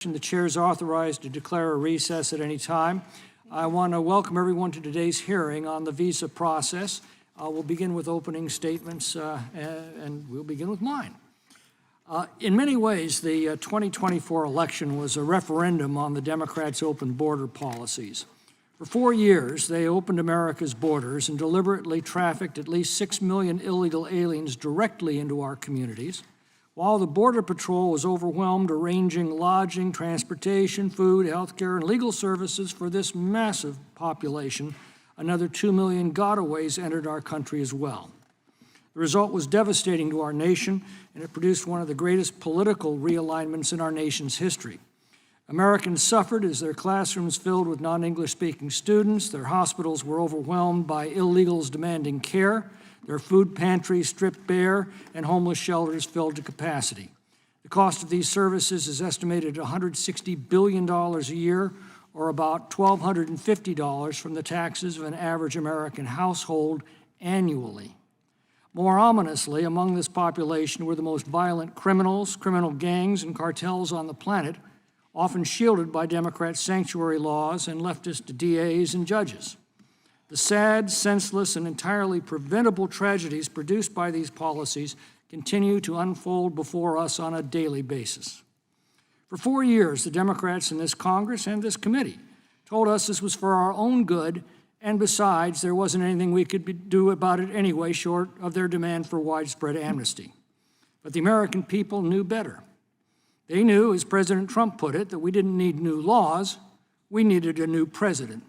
The chair is authorized to declare a recess at any time. I want to welcome everyone to today's hearing on the visa process. We'll begin with opening statements, and we'll begin with mine. In many ways, the 2024 election was a referendum on the Democrats' open border policies. For 4 years, they opened America's borders and deliberately trafficked at least 6 million illegal aliens directly into our communities, while the Border Patrol was overwhelmed arranging lodging, transportation, food, health care, and legal services for this massive population. Another 2 million gotaways entered our country as well. The result was devastating to our nation, and it produced one of the greatest political realignments in our nation's history. Americans suffered as their classrooms filled with non-English speaking students, their hospitals were overwhelmed by illegals demanding care, their food pantries stripped bare, and homeless shelters filled to capacity. The cost of these services is estimated at $160 billion a year, or about $1,250 from the taxes of an average American household annually. More ominously, among this population were the most violent criminals, criminal gangs, and cartels on the planet, often shielded by Democrat sanctuary laws and leftist DAs and judges. The sad, senseless, and entirely preventable tragedies produced by these policies continue to unfold before us on a daily basis. For 4 years, the Democrats in this Congress and this committee told us this was for our own good, and besides, there wasn't anything we could do about it anyway, short of their demand for widespread amnesty. But the American people knew better. They knew, as President Trump put it, that we didn't need new laws, we needed a new president.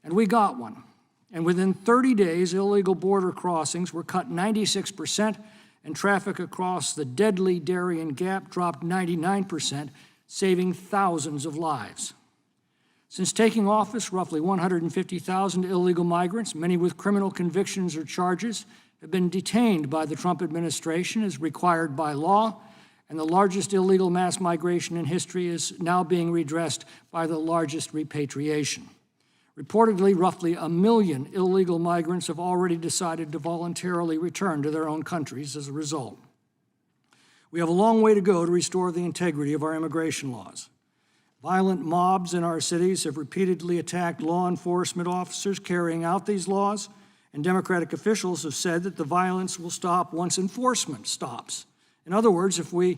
And we got one. And within 30 days, illegal border crossings were cut 96%, and traffic across the deadly Darien Gap dropped 99%, saving thousands of lives. Since taking office, roughly 150,000 illegal migrants, many with criminal convictions or charges, have been detained by the Trump administration as required by law, and the largest illegal mass migration in history is now being redressed by the largest repatriation. Reportedly, roughly 1 million illegal migrants have already decided to voluntarily return to their own countries as a result. We have a long way to go to restore the integrity of our immigration laws. Violent mobs in our cities have repeatedly attacked law enforcement officers carrying out these laws, and Democratic officials have said that the violence will stop once enforcement stops. In other words, if we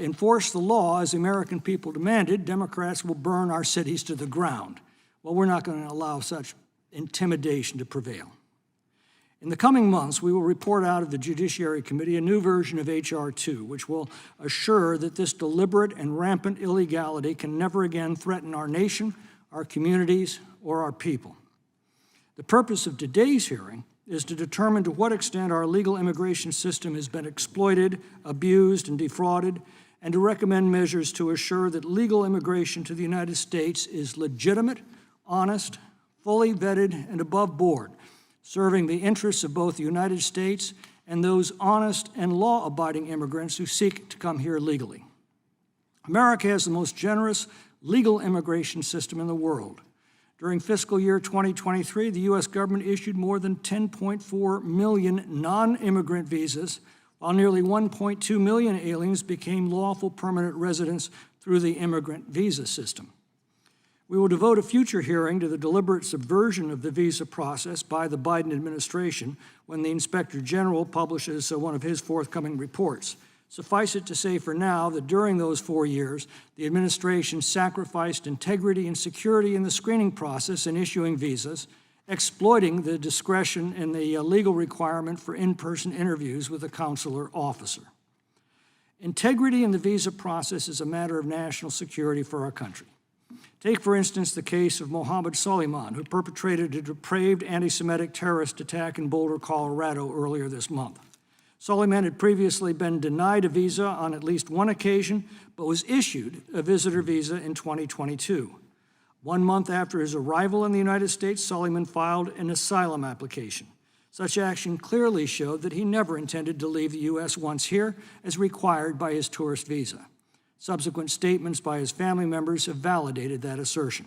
enforce the law as the American people demanded, Democrats will burn our cities to the ground. Well, we're not going to allow such intimidation to prevail. In the coming months, we will report out of the Judiciary Committee a new version of H.R. 2, which will assure that this deliberate and rampant illegality can never again threaten our nation, our communities, or our people. The purpose of today's hearing is to determine to what extent our legal immigration system has been exploited, abused, and defrauded, and to recommend measures to assure that legal immigration to the United States is legitimate, honest, fully vetted, and above board, serving the interests of both the United States and those honest and law-abiding immigrants who seek to come here legally. America has the most generous legal immigration system in the world. During fiscal year 2023, the U.S. government issued more than 10.4 million non-immigrant visas, while nearly 1.2 million aliens became lawful permanent residents through the immigrant visa system. We will devote a future hearing to the deliberate subversion of the visa process by the Biden administration when the Inspector General publishes one of his forthcoming reports. Suffice it to say for now that during those 4 years, the administration sacrificed integrity and security in the screening process in issuing visas, exploiting the discretion and the legal requirement for in-person interviews with a consular officer. Integrity in the visa process is a matter of national security for our country. Take, for instance, the case of Mohammed Suleiman, who perpetrated a depraved anti-Semitic terrorist attack in Boulder, Colorado earlier this month. Suleiman had previously been denied a visa on at least one occasion, but was issued a visitor visa in 2022. 1 month after his arrival in the United States, Suleiman filed an asylum application. Such action clearly showed that he never intended to leave the U.S. once here, as required by his tourist visa. Subsequent statements by his family members have validated that assertion.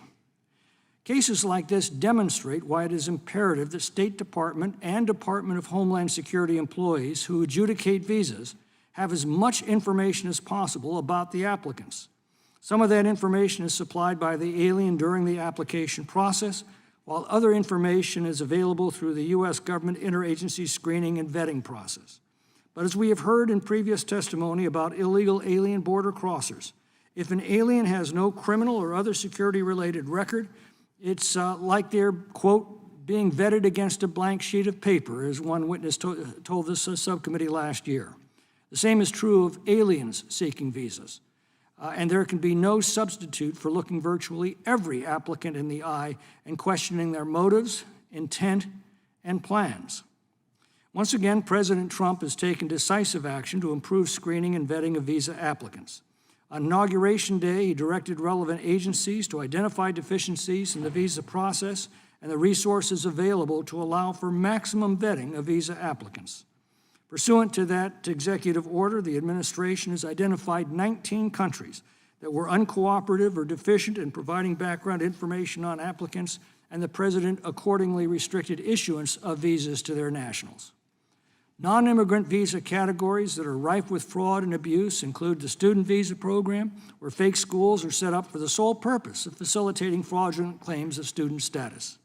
Cases like this demonstrate why it is imperative that State Department and Department of Homeland Security employees who adjudicate visas have as much information as possible about the applicants. Some of that information is supplied by the alien during the application process, while other information is available through the U.S. government interagency screening and vetting process. But as we have heard in previous testimony about illegal alien border crossers, if an alien has no criminal or other security-related record, it's like they're, quote, being vetted against a blank sheet of paper, as one witness told this subcommittee last year. The same is true of aliens seeking visas. And there can be no substitute for looking virtually every applicant in the eye and questioning their motives, intent, and plans. Once again, President Trump has taken decisive action to improve screening and vetting of visa applicants. On Inauguration Day, he directed relevant agencies to identify deficiencies in the visa process and the resources available to allow for maximum vetting of visa applicants. Pursuant to that executive order, the administration has identified 19 countries that were uncooperative or deficient in providing background information on applicants, and the president accordingly restricted issuance of visas to their nationals. Non-immigrant visa categories that are rife with fraud and abuse include the student visa program, where fake schools are set up for the sole purpose of facilitating fraudulent claims of student status.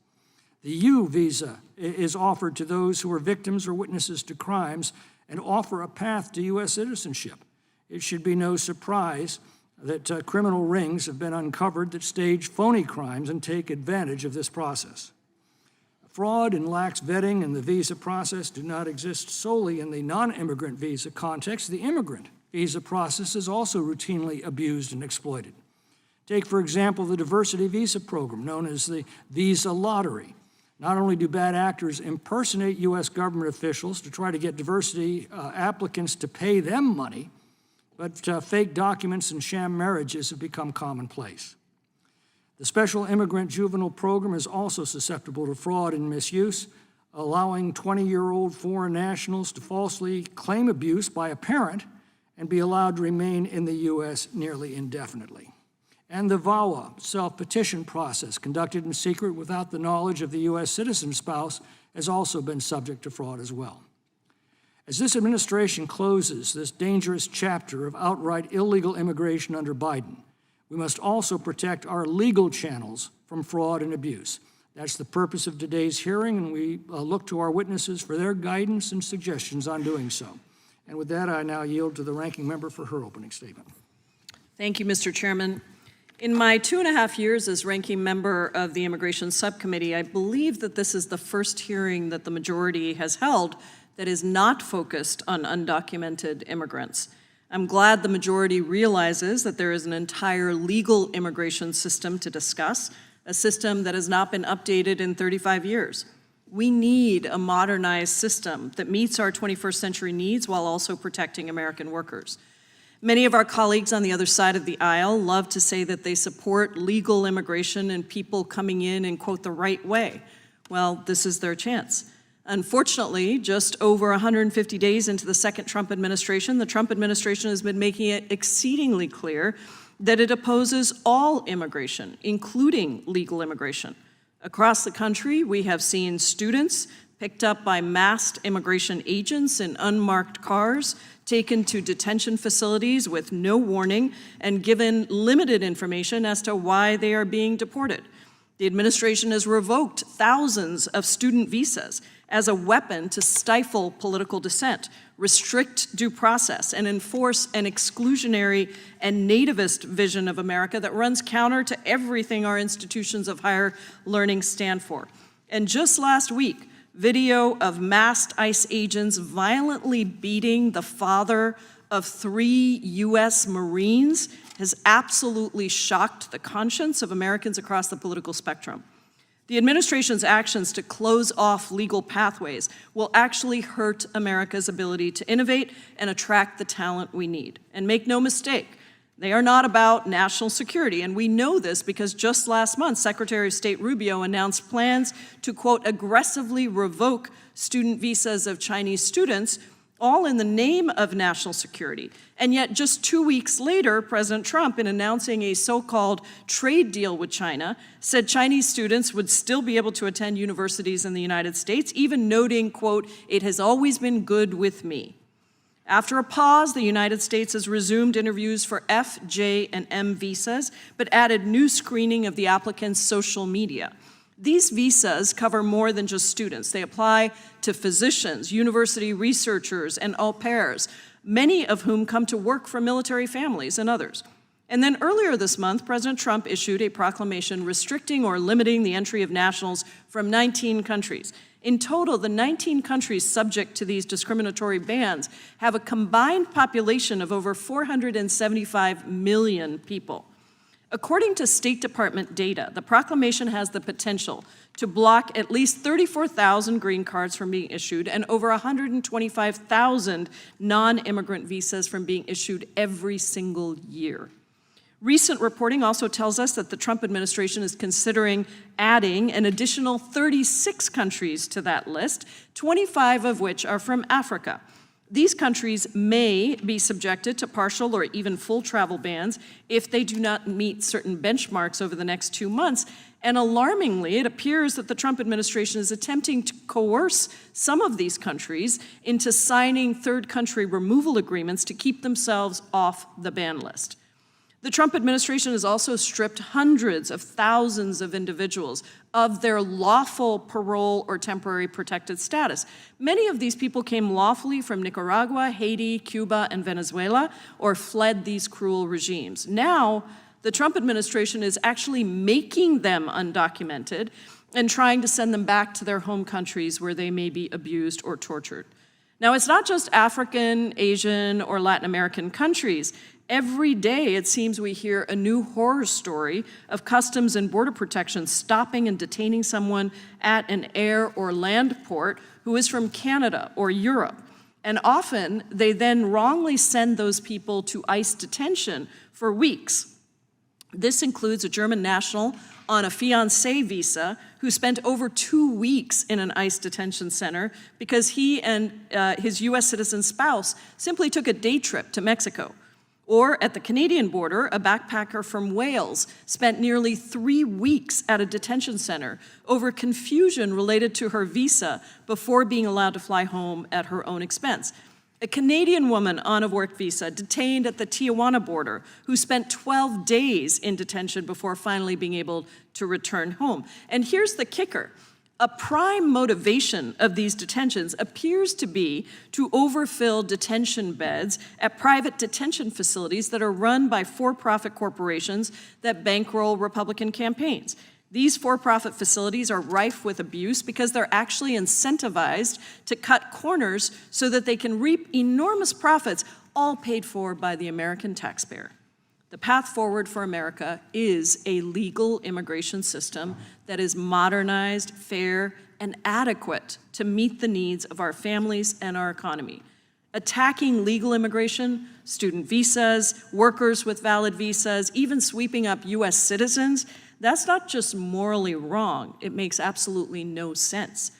The U visa is offered to those who are victims or witnesses to crimes and offer a path to U.S. citizenship. It should be no surprise that criminal rings have been uncovered that stage phony crimes and take advantage of this process. Fraud and lax vetting in the visa process do not exist solely in the non-immigrant visa context. The immigrant visa process is also routinely abused and exploited. Take, for example, the diversity visa program known as the visa lottery. Not only do bad actors impersonate U.S. government officials to try to get diversity applicants to pay them money, but fake documents and sham marriages have become commonplace. The Special Immigrant Juvenile Program is also susceptible to fraud and misuse, allowing 20-year-old foreign nationals to falsely claim abuse by a parent and be allowed to remain in the U.S. nearly indefinitely. And the VAWA self-petition process, conducted in secret without the knowledge of the U.S. citizen spouse, has also been subject to fraud as well. As this administration closes this dangerous chapter of outright illegal immigration under Biden, we must also protect our legal channels from fraud and abuse. That's the purpose of today's hearing, and we look to our witnesses for their guidance and suggestions on doing so. And with that, I now yield to the ranking member for her opening statement. Thank you, Mr. Chairman. In my 2.5 years as ranking member of the Immigration Subcommittee, I believe that this is the first hearing that the majority has held that is not focused on undocumented immigrants. I'm glad the majority realizes that there is an entire legal immigration system to discuss, a system that has not been updated in 35 years. We need a modernized system that meets our 21st century needs while also protecting American workers. Many of our colleagues on the other side of the aisle love to say that they support legal immigration and people coming in, quote, the right way. Well, this is their chance. Unfortunately, just over 150 days into the second Trump administration, the Trump administration has been making it exceedingly clear that it opposes all immigration, including legal immigration. Across the country, we have seen students picked up by masked immigration agents in unmarked cars, taken to detention facilities with no warning, and given limited information as to why they are being deported. The administration has revoked thousands of student visas as a weapon to stifle political dissent, restrict due process, and enforce an exclusionary and nativist vision of America that runs counter to everything our institutions of higher learning stand for. And just last week, video of masked ICE agents violently beating the father of 3 U.S. Marines has absolutely shocked the conscience of Americans across the political spectrum. The administration's actions to close off legal pathways will actually hurt America's ability to innovate and attract the talent we need. And make no mistake, they are not about national security, and we know this because just last month, Secretary of State Rubio announced plans to, quote, aggressively revoke student visas of Chinese students, all in the name of national security. And yet just 2 weeks later, President Trump, in announcing a so-called trade deal with China, said Chinese students would still be able to attend universities in the United States, even noting, quote, it has always been good with me. After a pause, the United States has resumed interviews for F, J, and M visas, but added new screening of the applicant's social media. These visas cover more than just students. They apply to physicians, university researchers, and au pairs, many of whom come to work for military families and others. And then earlier this month, President Trump issued a proclamation restricting or limiting the entry of nationals from 19 countries. In total, the 19 countries subject to these discriminatory bans have a combined population of over 475 million people. According to State Department data, the proclamation has the potential to block at least 34,000 green cards from being issued and over 125,000 non-immigrant visas from being issued every single year. Recent reporting also tells us that the Trump administration is considering adding an additional 36 countries to that list, 25 of which are from Africa. These countries may be subjected to partial or even full travel bans if they do not meet certain benchmarks over the next 2 months. And alarmingly, it appears that the Trump administration is attempting to coerce some of these countries into signing third country removal agreements to keep themselves off the ban list. The Trump administration has also stripped hundreds of thousands of individuals of their lawful parole or temporary protected status. Many of these people came lawfully from Nicaragua, Haiti, Cuba, and Venezuela, or fled these cruel regimes. Now, the Trump administration is actually making them undocumented and trying to send them back to their home countries where they may be abused or tortured. Now, it's not just African, Asian, or Latin American countries. Every day, it seems we hear a new horror story of Customs and Border Protection stopping and detaining someone at an air or land port who is from Canada or Europe. And often, they then wrongly send those people to ICE detention for weeks. This includes a German national on a fiancé visa who spent over 2 weeks in an ICE detention center because he and his US citizen spouse simply took a day trip to Mexico. Or at the Canadian border, a backpacker from Wales spent nearly 3 weeks at a detention center over confusion related to her visa before being allowed to fly home at her own expense. A Canadian woman on a work visa detained at the Tijuana border who spent 12 days in detention before finally being able to return home. And here's the kicker. A prime motivation of these detentions appears to be to overfill detention beds at private detention facilities that are run by for-profit corporations that bankroll Republican campaigns. These for-profit facilities are rife with abuse because they're actually incentivized to cut corners so that they can reap enormous profits, all paid for by the American taxpayer. The path forward for America is a legal immigration system that is modernized, fair, and adequate to meet the needs of our families and our economy. Attacking legal immigration, student visas, workers with valid visas, even sweeping up US citizens, that's not just morally wrong, it makes absolutely no sense.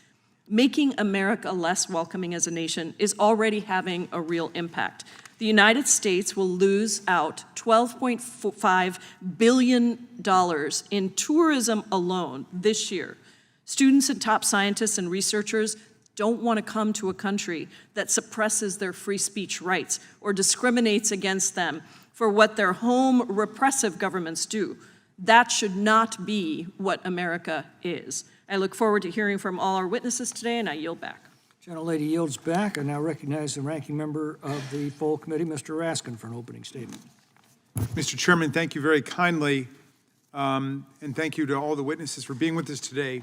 Making America less welcoming as a nation is already having a real impact. The United States will lose out $12.5 billion in tourism alone this year. Students and top scientists and researchers don't want to come to a country that suppresses their free speech rights or discriminates against them for what their home repressive governments do. That should not be what America is. I look forward to hearing from all our witnesses today, and I yield back. Gentlelady yields back. I now recognize the ranking member of the full committee, Mr. Raskin, for an opening statement. Mr. Chairman, thank you very kindly, and thank you to all the witnesses for being with us today.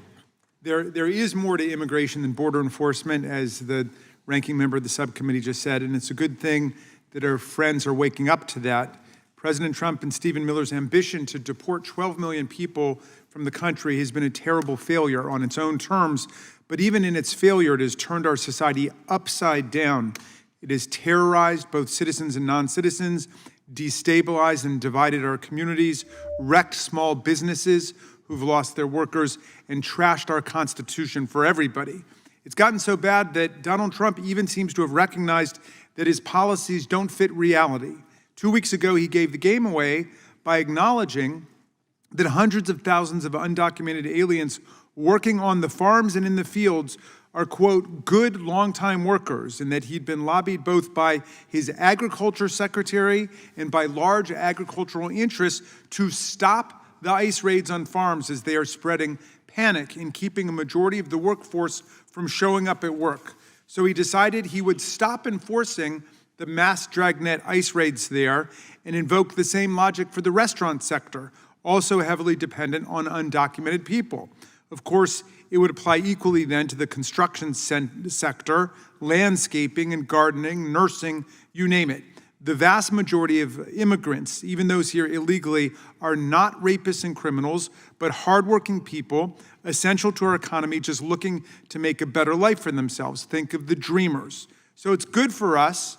There is more to immigration than border enforcement, as the ranking member of the subcommittee just said, and it's a good thing that our friends are waking up to that. President Trump and Stephen Miller's ambition to deport 12 million people from the country has been a terrible failure on its own terms, but even in its failure, it has turned our society upside down. It has terrorized both citizens and non-citizens, destabilized and divided our communities, wrecked small businesses who've lost their workers, and trashed our Constitution for everybody. It's gotten so bad that Donald Trump even seems to have recognized that his policies don't fit reality. 2 weeks ago, he gave the game away by acknowledging that hundreds of thousands of undocumented aliens working on the farms and in the fields are, quote, good longtime workers, and that he'd been lobbied both by his agriculture secretary and by large agricultural interests to stop the ICE raids on farms as they are spreading panic and keeping a majority of the workforce from showing up at work. So he decided he would stop enforcing the mass dragnet ICE raids there and invoke the same logic for the restaurant sector, also heavily dependent on undocumented people. Of course, it would apply equally then to the construction sector, landscaping and gardening, nursing, you name it. The vast majority of immigrants, even those here illegally, are not rapists and criminals, but hardworking people, essential to our economy, just looking to make a better life for themselves. Think of the dreamers. So it's good for us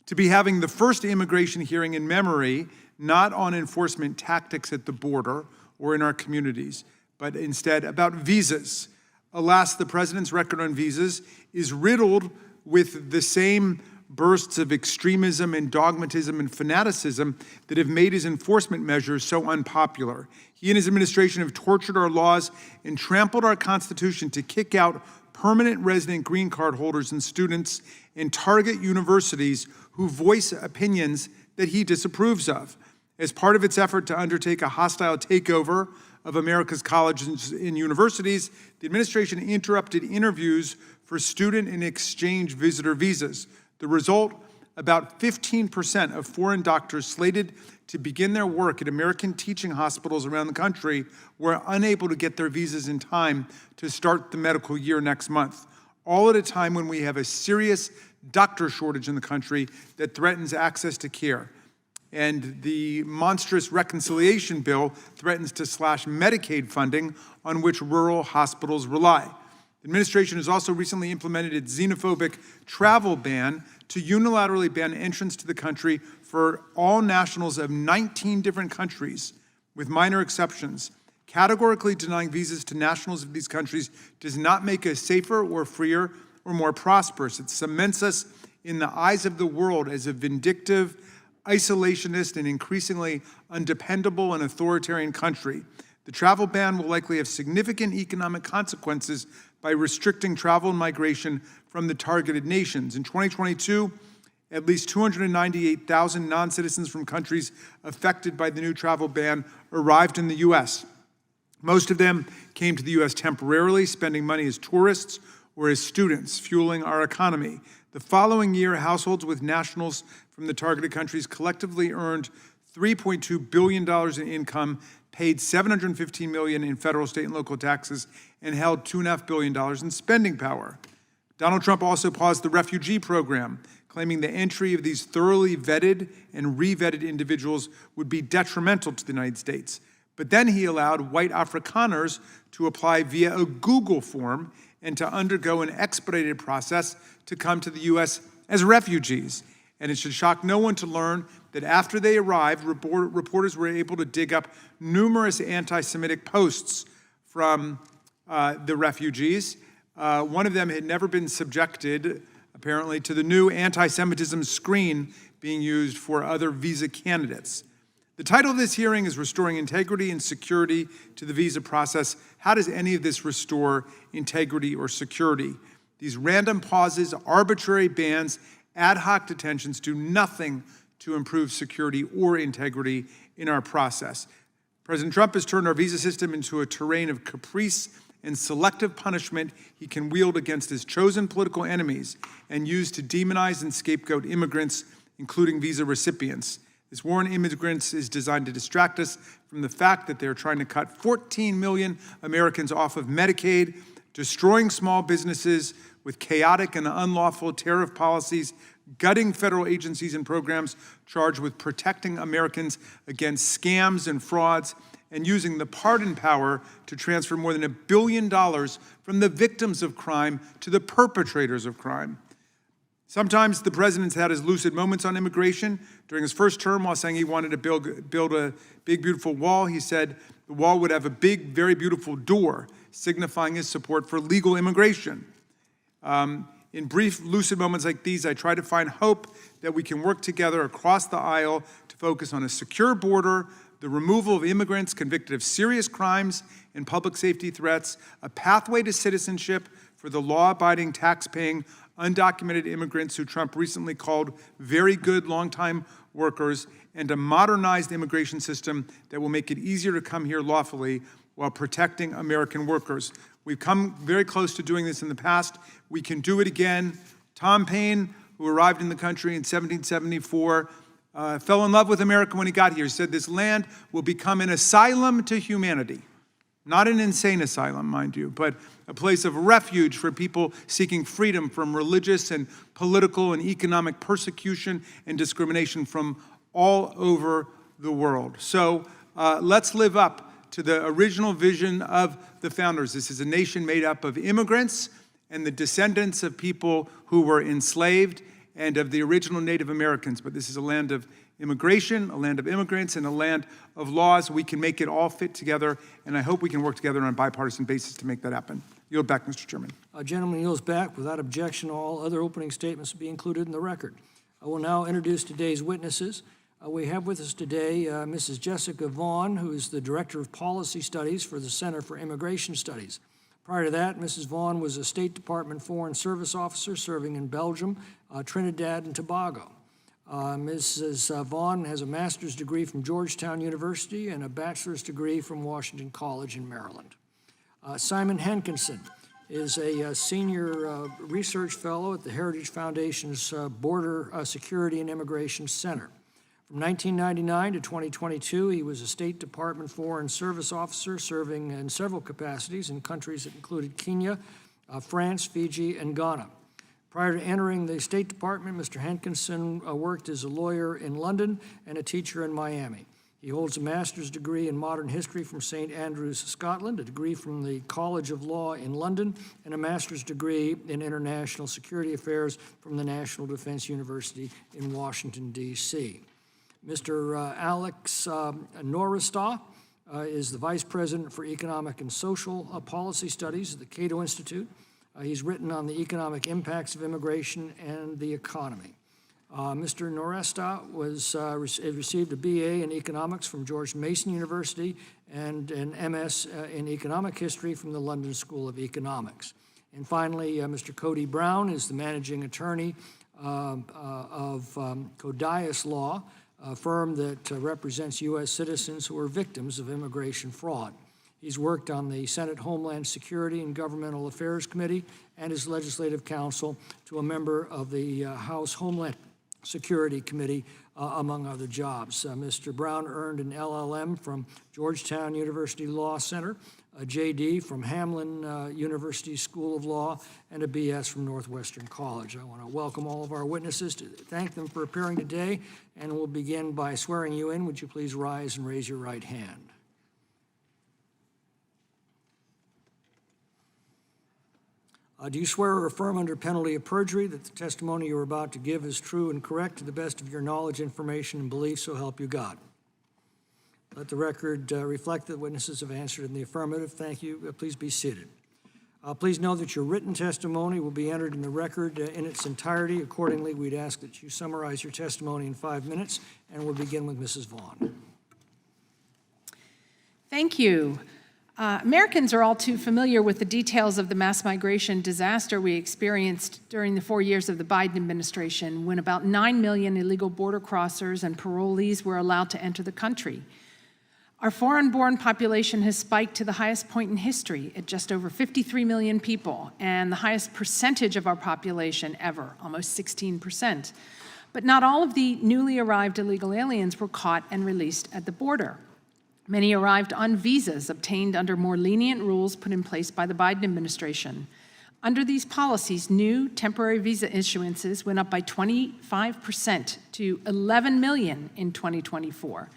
to be having the first immigration hearing in memory, not on enforcement tactics at the border or in our communities, but instead about visas. Alas, the president's record on visas is riddled with the same bursts of extremism and dogmatism and fanaticism that have made his enforcement measures so unpopular. He and his administration have tortured our laws and trampled our Constitution to kick out permanent resident green card holders and students and target universities who voice opinions that he disapproves of. As part of its effort to undertake a hostile takeover of America's colleges and universities, the administration interrupted interviews for student and exchange visitor visas. The result, about 15% of foreign doctors slated to begin their work at American teaching hospitals around the country were unable to get their visas in time to start the medical year next month, all at a time when we have a serious doctor shortage in the country that threatens access to care. And the monstrous reconciliation bill threatens to slash Medicaid funding on which rural hospitals rely. The administration has also recently implemented its xenophobic travel ban to unilaterally ban entrance to the country for all nationals of 19 different countries, with minor exceptions. Categorically denying visas to nationals of these countries does not make us safer or freer or more prosperous. It cements us in the eyes of the world as a vindictive, isolationist, and increasingly undependable and authoritarian country. The travel ban will likely have significant economic consequences by restricting travel and migration from the targeted nations. In 2022, at least 298,000 non-citizens from countries affected by the new travel ban arrived in the U.S. Most of them came to the U.S. temporarily, spending money as tourists or as students, fueling our economy. The following year, households with nationals from the targeted countries collectively earned $3.2 billion in income, paid $715 million in federal, state, and local taxes, and held $2.5 billion in spending power. Donald Trump also paused the refugee program, claiming the entry of these thoroughly vetted and re-vetted individuals would be detrimental to the United States. But then he allowed white Afrikaners to apply via a Google form and to undergo an expedited process to come to the U.S. as refugees. And it should shock no one to learn that after they arrived, reporters were able to dig up numerous anti-Semitic posts from the refugees. One of them had never been subjected, apparently, to the new anti-Semitism screen being used for other visa candidates. The title of this hearing is Restoring Integrity and Security to the Visa Process. How does any of this restore integrity or security? These random pauses, arbitrary bans, ad hoc detentions do nothing to improve security or integrity in our process. President Trump has turned our visa system into a terrain of caprice and selective punishment he can wield against his chosen political enemies and use to demonize and scapegoat immigrants, including visa recipients. This war on immigrants is designed to distract us from the fact that they're trying to cut 14 million Americans off of Medicaid, destroying small businesses with chaotic and unlawful tariff policies, gutting federal agencies and programs charged with protecting Americans against scams and frauds, and using the pardon power to transfer more than $1 billion from the victims of crime to the perpetrators of crime. Sometimes the president's had his lucid moments on immigration. During his first term, while saying he wanted to build a big, beautiful wall, he said the wall would have a big, very beautiful door, signifying his support for legal immigration. In brief, lucid moments like these, I try to find hope that we can work together across the aisle to focus on a secure border, the removal of immigrants convicted of serious crimes and public safety threats, a pathway to citizenship for the law-abiding, tax-paying, undocumented immigrants who Trump recently called very good long-time workers, and a modernized immigration system that will make it easier to come here lawfully while protecting American workers. We've come very close to doing this in the past. We can do it again. Tom Paine, who arrived in the country in 1774, fell in love with America when he got here. He said, this land will become an asylum to humanity. Not an insane asylum, mind you, but a place of refuge for people seeking freedom from religious and political and economic persecution and discrimination from all over the world. So let's live up to the original vision of the founders. This is a nation made up of immigrants and the descendants of people who were enslaved and of the original Native Americans. But this is a land of immigration, a land of immigrants, and a land of laws. We can make it all fit together, and I hope we can work together on a bipartisan basis to make that happen. Yield back, Mr. Chairman. Gentleman yields back. Without objection, all other opening statements will be included in the record. I will now introduce today's witnesses. We have with us today Mrs. Jessica Vaughn, who is the Director of Policy Studies for the Center for Immigration Studies. Prior to that, Mrs. Vaughn was a State Department Foreign Service officer serving in Belgium, Trinidad, and Tobago. Mrs. Vaughn has a master's degree from Georgetown University and a bachelor's degree from Washington College in Maryland. Simon Hankinson is a senior research fellow at the Heritage Foundation's Border Security and Immigration Center. From 1999 to 2022, he was a State Department Foreign Service officer serving in several capacities in countries that included Kenya, France, Fiji, and Ghana. Prior to entering the State Department, Mr. Hankinson worked as a lawyer in London and a teacher in Miami. He holds a master's degree in modern history from St. Andrews, Scotland, a degree from the College of Law in London, and a master's degree in international security affairs from the National Defense University in Washington, D.C. Mr. Alex Norristow is the Vice President for Economic and Social Policy Studies at the Cato Institute. He's written on the economic impacts of immigration and the economy. Mr. Norristow received a BA in economics from George Mason University and an MS in economic history from the London School of Economics. And finally, Mr. Cody Brown is the managing attorney of Codias Law, a firm that represents U.S. citizens who are victims of immigration fraud. He's worked on the Senate Homeland Security and Governmental Affairs Committee and is legislative counsel to a member of the House Homeland Security Committee, among other jobs. Mr. Brown earned an LLM from Georgetown University Law Center, a JD from Hamlin University School of Law, and a BS from Northwestern College. I want to welcome all of our witnesses, to thank them for appearing today, and we'll begin by swearing you in. Would you please rise and raise your right hand? Do you swear or affirm under penalty of perjury that the testimony you are about to give is true and correct to the best of your knowledge, information, and belief, so help you God? Let the record reflect that witnesses have answered in the affirmative. Thank you. Please be seated. Please know that your written testimony will be entered in the record in its entirety. Accordingly, we'd ask that you summarize your testimony in 5 minutes, and we'll begin with Mrs. Vaughn. Thank you. Americans are all too familiar with the details of the mass migration disaster we experienced during the 4 years of the Biden administration, when about 9 million illegal border crossers and parolees were allowed to enter the country. Our foreign-born population has spiked to the highest point in history at just over 53 million people, and the highest percentage of our population ever, almost 16%. But not all of the newly arrived illegal aliens were caught and released at the border. Many arrived on visas obtained under more lenient rules put in place by the Biden administration. Under these policies, new temporary visa issuances went up by 25% to 11 million in 2024.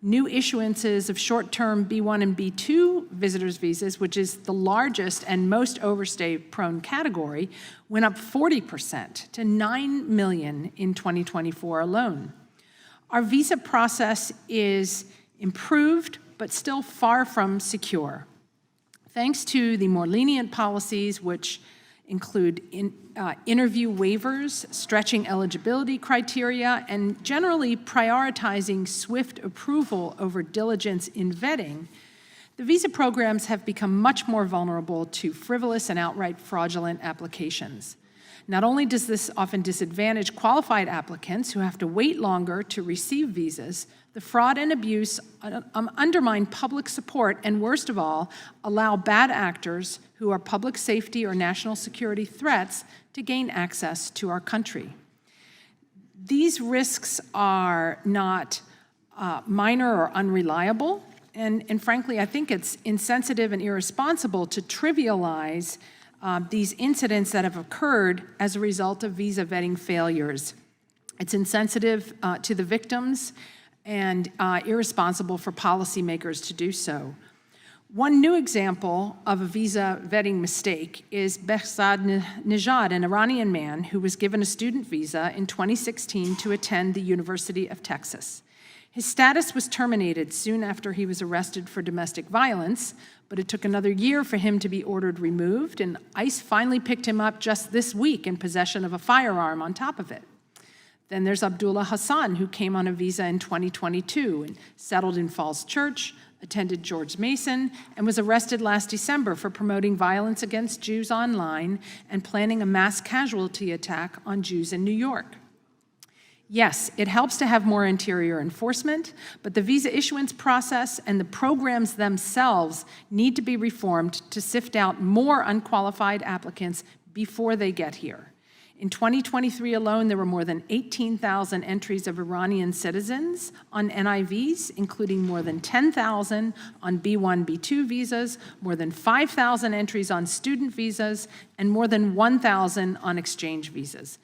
New issuances of short-term B1 and B2 visitors visas, which is the largest and most overstay-prone category, went up 40% to 9 million in 2024 alone. Our visa process is improved, but still far from secure. Thanks to the more lenient policies, which include interview waivers, stretching eligibility criteria, and generally prioritizing swift approval over diligence in vetting, The visa programs have become much more vulnerable to frivolous and outright fraudulent applications. Not only does this often disadvantage qualified applicants who have to wait longer to receive visas, the fraud and abuse undermine public support and, worst of all, allow bad actors who are public safety or national security threats to gain access to our country. These risks are not minor or unreliable, and frankly, I think it's insensitive and irresponsible to trivialize these incidents that have occurred as a result of visa vetting failures. It's insensitive to the victims and irresponsible for policymakers to do so. One new example of a visa vetting mistake is Behzad Nejad, an Iranian man who was given a student visa in 2016 to attend the University of Texas. His status was terminated soon after he was arrested for domestic violence, but it took another year for him to be ordered removed, and ICE finally picked him up just this week in possession of a firearm on top of it. Then there's Abdullah Hassan, who came on a visa in 2022 and settled in Falls Church, attended George Mason, and was arrested last December for promoting violence against Jews online and planning a mass casualty attack on Jews in New York. Yes, it helps to have more interior enforcement, but the visa issuance process and the programs themselves need to be reformed to sift out more unqualified applicants before they get here. In 2023 alone, there were more than 18,000 entries of Iranian citizens on NIVs, including more than 10,000 on B1, B2 visas, more than 5,000 entries on student visas, and more than 1,000 on exchange visas.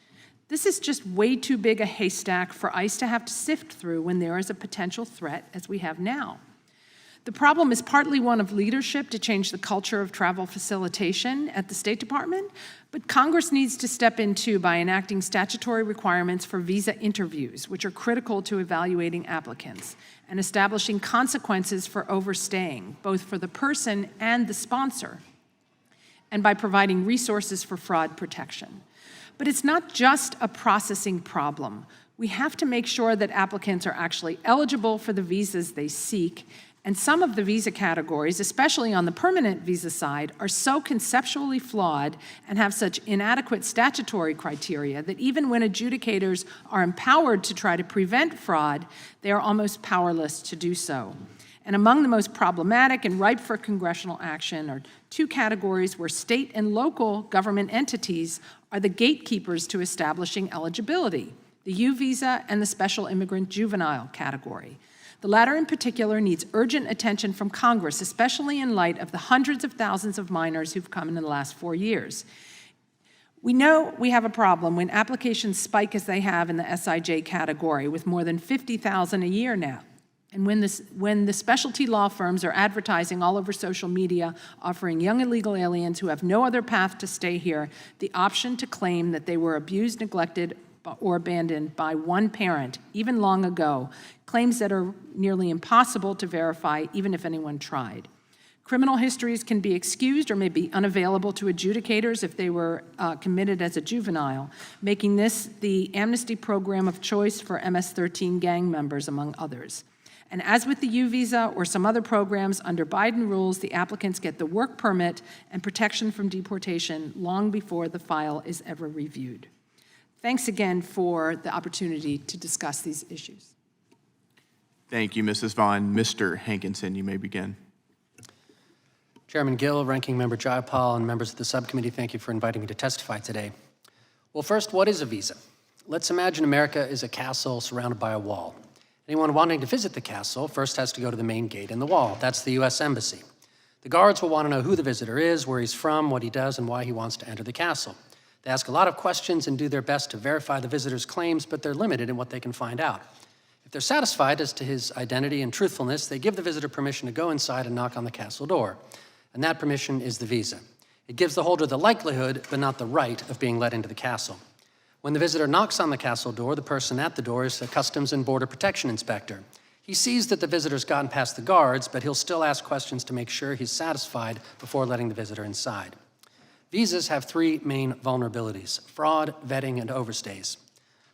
This is just way too big a haystack for ICE to have to sift through when there is a potential threat, as we have now. The problem is partly one of leadership to change the culture of travel facilitation at the State Department, but Congress needs to step in too by enacting statutory requirements for visa interviews, which are critical to evaluating applicants, and establishing consequences for overstaying, both for the person and the sponsor, and by providing resources for fraud protection. But it's not just a processing problem. We have to make sure that applicants are actually eligible for the visas they seek, and some of the visa categories, especially on the permanent visa side, are so conceptually flawed and have such inadequate statutory criteria that even when adjudicators are empowered to try to prevent fraud, they are almost powerless to do so. And among the most problematic and ripe for congressional action are two categories where state and local government entities are the gatekeepers to establishing eligibility: the U visa and the special immigrant juvenile category. The latter in particular needs urgent attention from Congress, especially in light of the hundreds of thousands of minors who've come in the last 4 years. We know we have a problem when applications spike as they have in the SIJ category, with more than 50,000 a year now. And when the specialty law firms are advertising all over social media, offering young illegal aliens who have no other path to stay here the option to claim that they were abused, neglected, or abandoned by one parent, even long ago, claims that are nearly impossible to verify, even if anyone tried. Criminal histories can be excused or may be unavailable to adjudicators if they were committed as a juvenile, making this the amnesty program of choice for MS-13 gang members, among others. And as with the U visa or some other programs, under Biden rules, the applicants get the work permit and protection from deportation long before the file is ever reviewed. Thanks again for the opportunity to discuss these issues. Thank you, Mrs. Vaughn. Mr. Hankinson, you may begin. Chairman Gill, Ranking Member Jayapal, and members of the subcommittee, thank you for inviting me to testify today. Well, first, what is a visa? Let's imagine America is a castle surrounded by a wall. Anyone wanting to visit the castle first has to go to the main gate in the wall. That's the U.S. Embassy. The guards will want to know who the visitor is, where he's from, what he does, and why he wants to enter the castle. They ask a lot of questions and do their best to verify the visitor's claims, but they're limited in what they can find out. If they're satisfied as to his identity and truthfulness, they give the visitor permission to go inside and knock on the castle door. And that permission is the visa. It gives the holder the likelihood, but not the right, of being let into the castle. When the visitor knocks on the castle door, the person at the door is a Customs and Border Protection inspector. He sees that the visitor's gotten past the guards, but he'll still ask questions to make sure he's satisfied before letting the visitor inside. Visas have three main vulnerabilities: fraud, vetting, and overstays.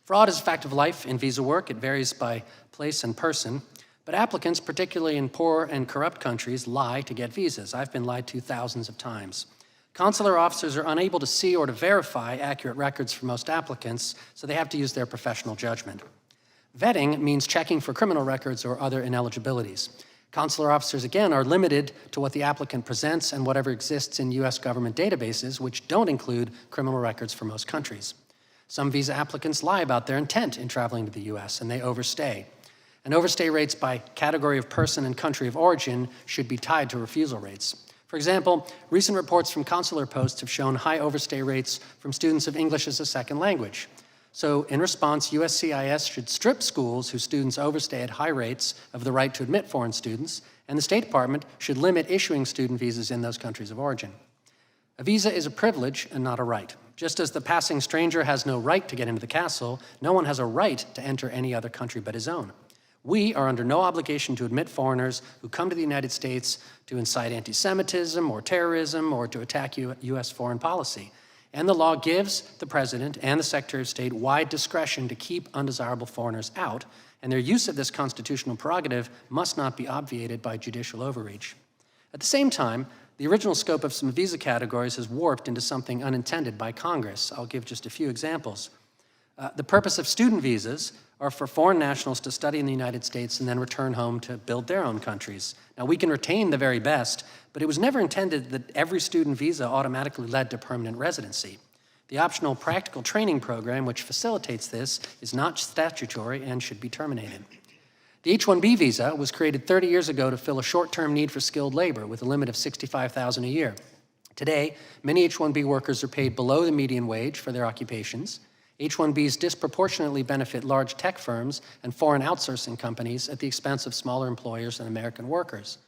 Fraud is a fact of life in visa work. It varies by place and person. But applicants, particularly in poor and corrupt countries, lie to get visas. I've been lied to thousands of times. Consular officers are unable to see or to verify accurate records for most applicants, so they have to use their professional judgment. Vetting means checking for criminal records or other ineligibilities. Consular officers, again, are limited to what the applicant presents and whatever exists in U.S. government databases, which don't include criminal records for most countries. Some visa applicants lie about their intent in traveling to the U.S., and they overstay. And overstay rates by category of person and country of origin should be tied to refusal rates. For example, recent reports from consular posts have shown high overstay rates from students of English as a second language. So in response, USCIS should strip schools whose students overstay at high rates of the right to admit foreign students, and the State Department should limit issuing student visas in those countries of origin. A visa is a privilege and not a right. Just as the passing stranger has no right to get into the castle, no one has a right to enter any other country but his own. We are under no obligation to admit foreigners who come to the United States to incite anti-Semitism or terrorism or to attack U.S. foreign policy. And the law gives the President and the Secretary of State wide discretion to keep undesirable foreigners out, and their use of this constitutional prerogative must not be obviated by judicial overreach. At the same time, the original scope of some visa categories has warped into something unintended by Congress. I'll give just a few examples. The purpose of student visas are for foreign nationals to study in the United States and then return home to build their own countries. Now, we can retain the very best, but it was never intended that every student visa automatically led to permanent residency. The optional practical training program, which facilitates this, is not statutory and should be terminated. The H-1B visa was created 30 years ago to fill a short-term need for skilled labor with a limit of $65,000 a year. Today, many H-1B workers are paid below the median wage for their occupations. H-1Bs disproportionately benefit large tech firms and foreign outsourcing companies at the expense of smaller employers and American workers.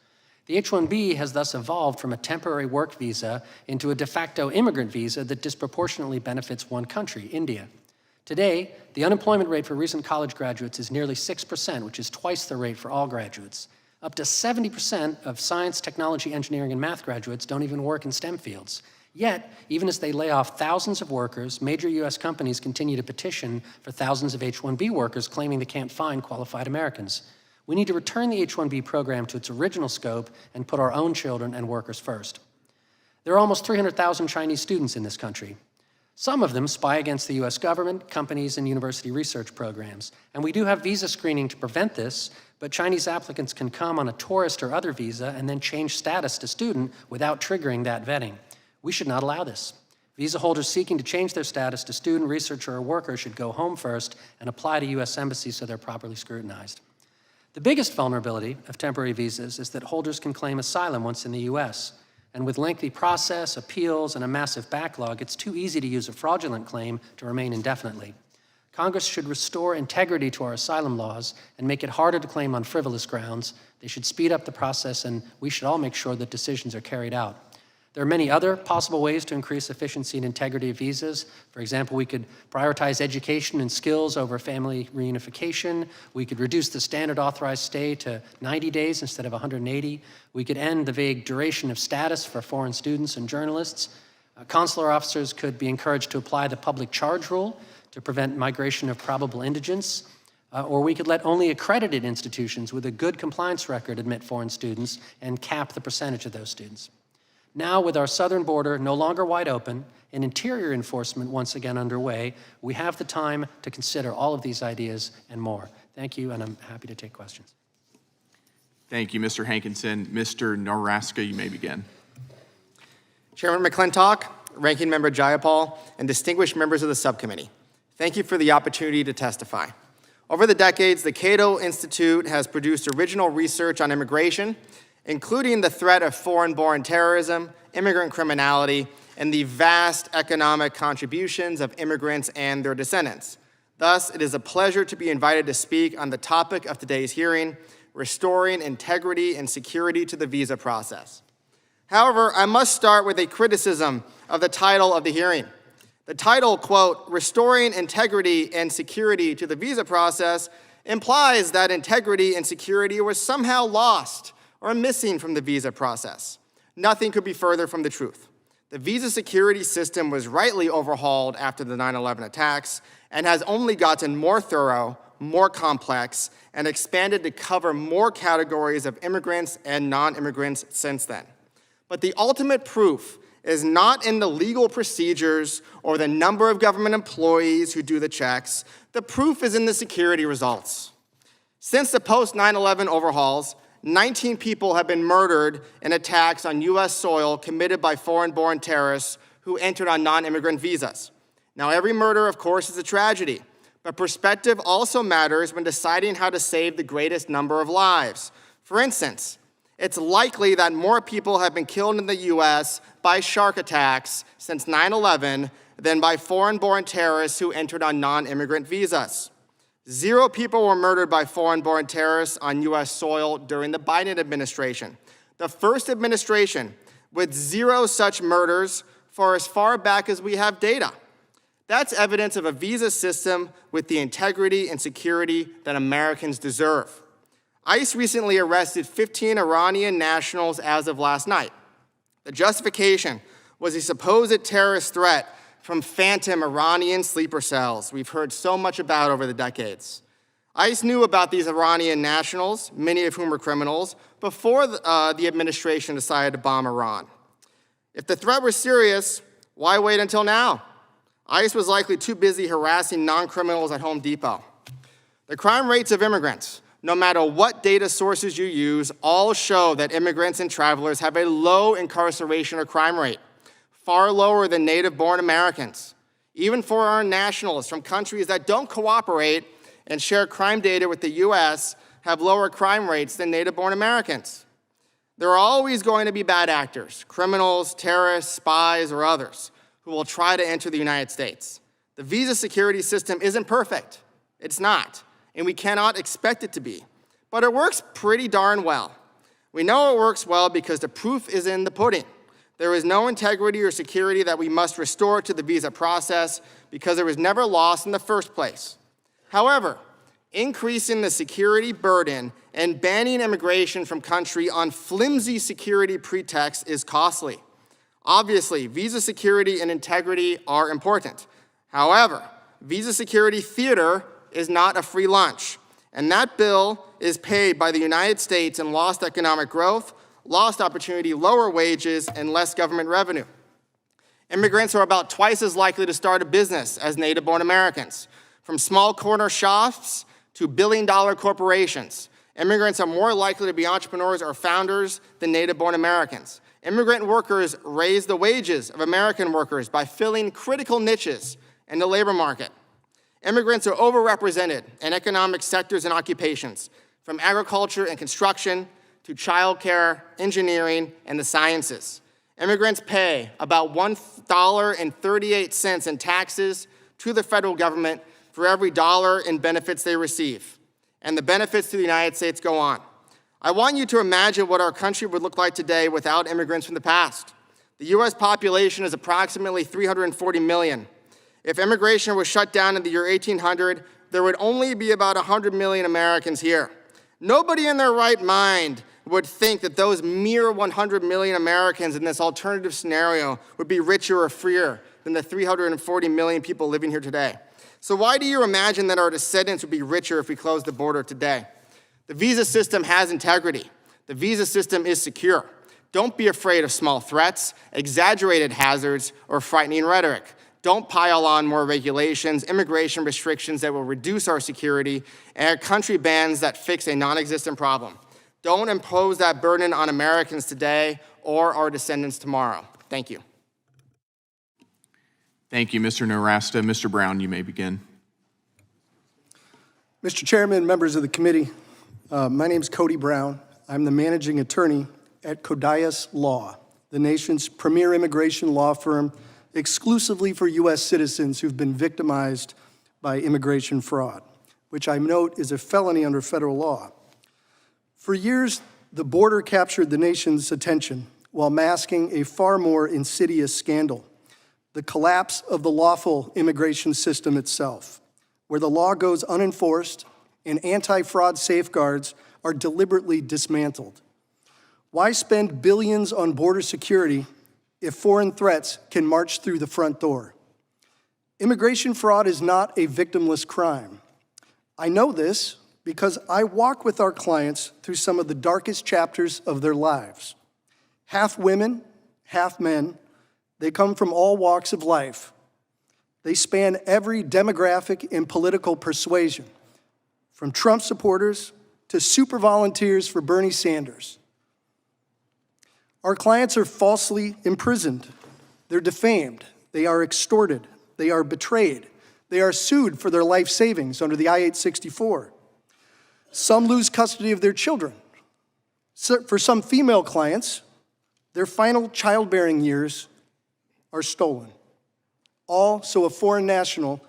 The H-1B has thus evolved from a temporary work visa into a de facto immigrant visa that disproportionately benefits one country, India. Today, the unemployment rate for recent college graduates is nearly 6%, which is twice the rate for all graduates. Up to 70% of science, technology, engineering, and math graduates don't even work in STEM fields. Yet, even as they lay off thousands of workers, major U.S. companies continue to petition for thousands of H-1B workers claiming they can't find qualified Americans. We need to return the H-1B program to its original scope and put our own children and workers first. There are almost 300,000 Chinese students in this country. Some of them spy against the U.S. government, companies, and university research programs. And we do have visa screening to prevent this, but Chinese applicants can come on a tourist or other visa and then change status to student without triggering that vetting. We should not allow this. Visa holders seeking to change their status to student, researcher, or worker should go home first and apply to U.S. embassies so they're properly scrutinized. The biggest vulnerability of temporary visas is that holders can claim asylum once in the U.S., and with lengthy process, appeals, and a massive backlog, it's too easy to use a fraudulent claim to remain indefinitely. Congress should restore integrity to our asylum laws and make it harder to claim on frivolous grounds. They should speed up the process, and we should all make sure that decisions are carried out. There are many other possible ways to increase efficiency and integrity of visas. For example, we could prioritize education and skills over family reunification. We could reduce the standard authorized stay to 90 days instead of 180. We could end the vague duration of status for foreign students and journalists. Consular officers could be encouraged to apply the public charge rule to prevent migration of probable indigents. Or we could let only accredited institutions with a good compliance record admit foreign students and cap the percentage of those students. Now, with our southern border no longer wide open and interior enforcement once again underway, we have the time to consider all of these ideas and more. Thank you, and I'm happy to take questions. Thank you, Mr. Hankinson. Mr. Naraska, you may begin. Chairman McClintock, Ranking Member Jayapal, and distinguished members of the subcommittee, thank you for the opportunity to testify. Over the decades, the Cato Institute has produced original research on immigration, including the threat of foreign-born terrorism, immigrant criminality, and the vast economic contributions of immigrants and their descendants. Thus, it is a pleasure to be invited to speak on the topic of today's hearing, restoring integrity and security to the visa process. However, I must start with a criticism of the title of the hearing. The title, quote, "Restoring Integrity and Security to the Visa Process," implies that integrity and security were somehow lost or missing from the visa process. Nothing could be further from the truth. The visa security system was rightly overhauled after the 9/11 attacks and has only gotten more thorough more complex, and expanded to cover more categories of immigrants and non-immigrants since then. But the ultimate proof is not in the legal procedures or the number of government employees who do the checks. The proof is in the security results. Since the post-9/11 overhauls, 19 people have been murdered in attacks on U.S. soil committed by foreign-born terrorists who entered on non-immigrant visas. Now, every murder, of course, is a tragedy, but perspective also matters when deciding how to save the greatest number of lives. For instance, it's likely that more people have been killed in the U.S. by shark attacks since 9/11 than by foreign-born terrorists who entered on non-immigrant visas. 0 people were murdered by foreign-born terrorists on U.S. soil during the Biden administration, the first administration with 0 such murders for as far back as we have data. That's evidence of a visa system with the integrity and security that Americans deserve. ICE recently arrested 15 Iranian nationals as of last night. The justification was a supposed terrorist threat from phantom Iranian sleeper cells we've heard so much about over the decades. ICE knew about these Iranian nationals, many of whom were criminals, before the administration decided to bomb Iran. If the threat were serious, why wait until now? ICE was likely too busy harassing non-criminals at Home Depot. The crime rates of immigrants, no matter what data sources you use, all show that immigrants and travelers have a low incarceration or crime rate, far lower than native-born Americans. Even foreign nationals from countries that don't cooperate and share crime data with the U.S. have lower crime rates than native-born Americans. There are always going to be bad actors, criminals, terrorists, spies, or others, who will try to enter the United States. The visa security system isn't perfect. It's not. And we cannot expect it to be. But it works pretty darn well. We know it works well because the proof is in the pudding. There is no integrity or security that we must restore to the visa process because it was never lost in the first place. However, increasing the security burden and banning immigration from country on flimsy security pretexts is costly. Obviously, visa security and integrity are important. However, visa security theater is not a free lunch, and that bill is paid by the United States in lost economic growth, lost opportunity, lower wages, and less government revenue. Immigrants are about twice as likely to start a business as native-born Americans. From small corner shops to billion-dollar corporations, immigrants are more likely to be entrepreneurs or founders than native-born Americans. Immigrant workers raise the wages of American workers by filling critical niches in the labor market. Immigrants are overrepresented in economic sectors and occupations, from agriculture and construction to childcare, engineering, and the sciences. Immigrants pay about $1.38 in taxes to the federal government for every dollar in benefits they receive. And the benefits to the United States go on. I want you to imagine what our country would look like today without immigrants from the past. The U.S. population is approximately 340 million. If immigration was shut down in the year 1800, there would only be about 100 million Americans here. Nobody in their right mind would think that those mere 100 million Americans in this alternative scenario would be richer or freer than the 340 million people living here today. So why do you imagine that our descendants would be richer if we closed the border today? The visa system has integrity. The visa system is secure. Don't be afraid of small threats, exaggerated hazards, or frightening rhetoric. Don't pile on more regulations, immigration restrictions that will reduce our security, and country bans that fix a non-existent problem. Don't impose that burden on Americans today or our descendants tomorrow. Thank you. Thank you, Mr. Nowrasteh. Mr. Brown, you may begin. Mr. Chairman, members of the committee, my name is Cody Brown. I'm the managing attorney at Codias Law, the nation's premier immigration law firm exclusively for U.S. citizens who've been victimized by immigration fraud, which I note is a felony under federal law. For years, the border captured the nation's attention while masking a far more insidious scandal, the collapse of the lawful immigration system itself, where the law goes unenforced and anti-fraud safeguards are deliberately dismantled. Why spend billions on border security if foreign threats can march through the front door? Immigration fraud is not a victimless crime. I know this because I walk with our clients through some of the darkest chapters of their lives. Half women, half men, they come from all walks of life. They span every demographic and political persuasion, from Trump supporters to super volunteers for Bernie Sanders. Our clients are falsely imprisoned. They're defamed. They are extorted. They are betrayed. They are sued for their life savings under the I-864. Some lose custody of their children. For some female clients, their final childbearing years are stolen, all so a foreign national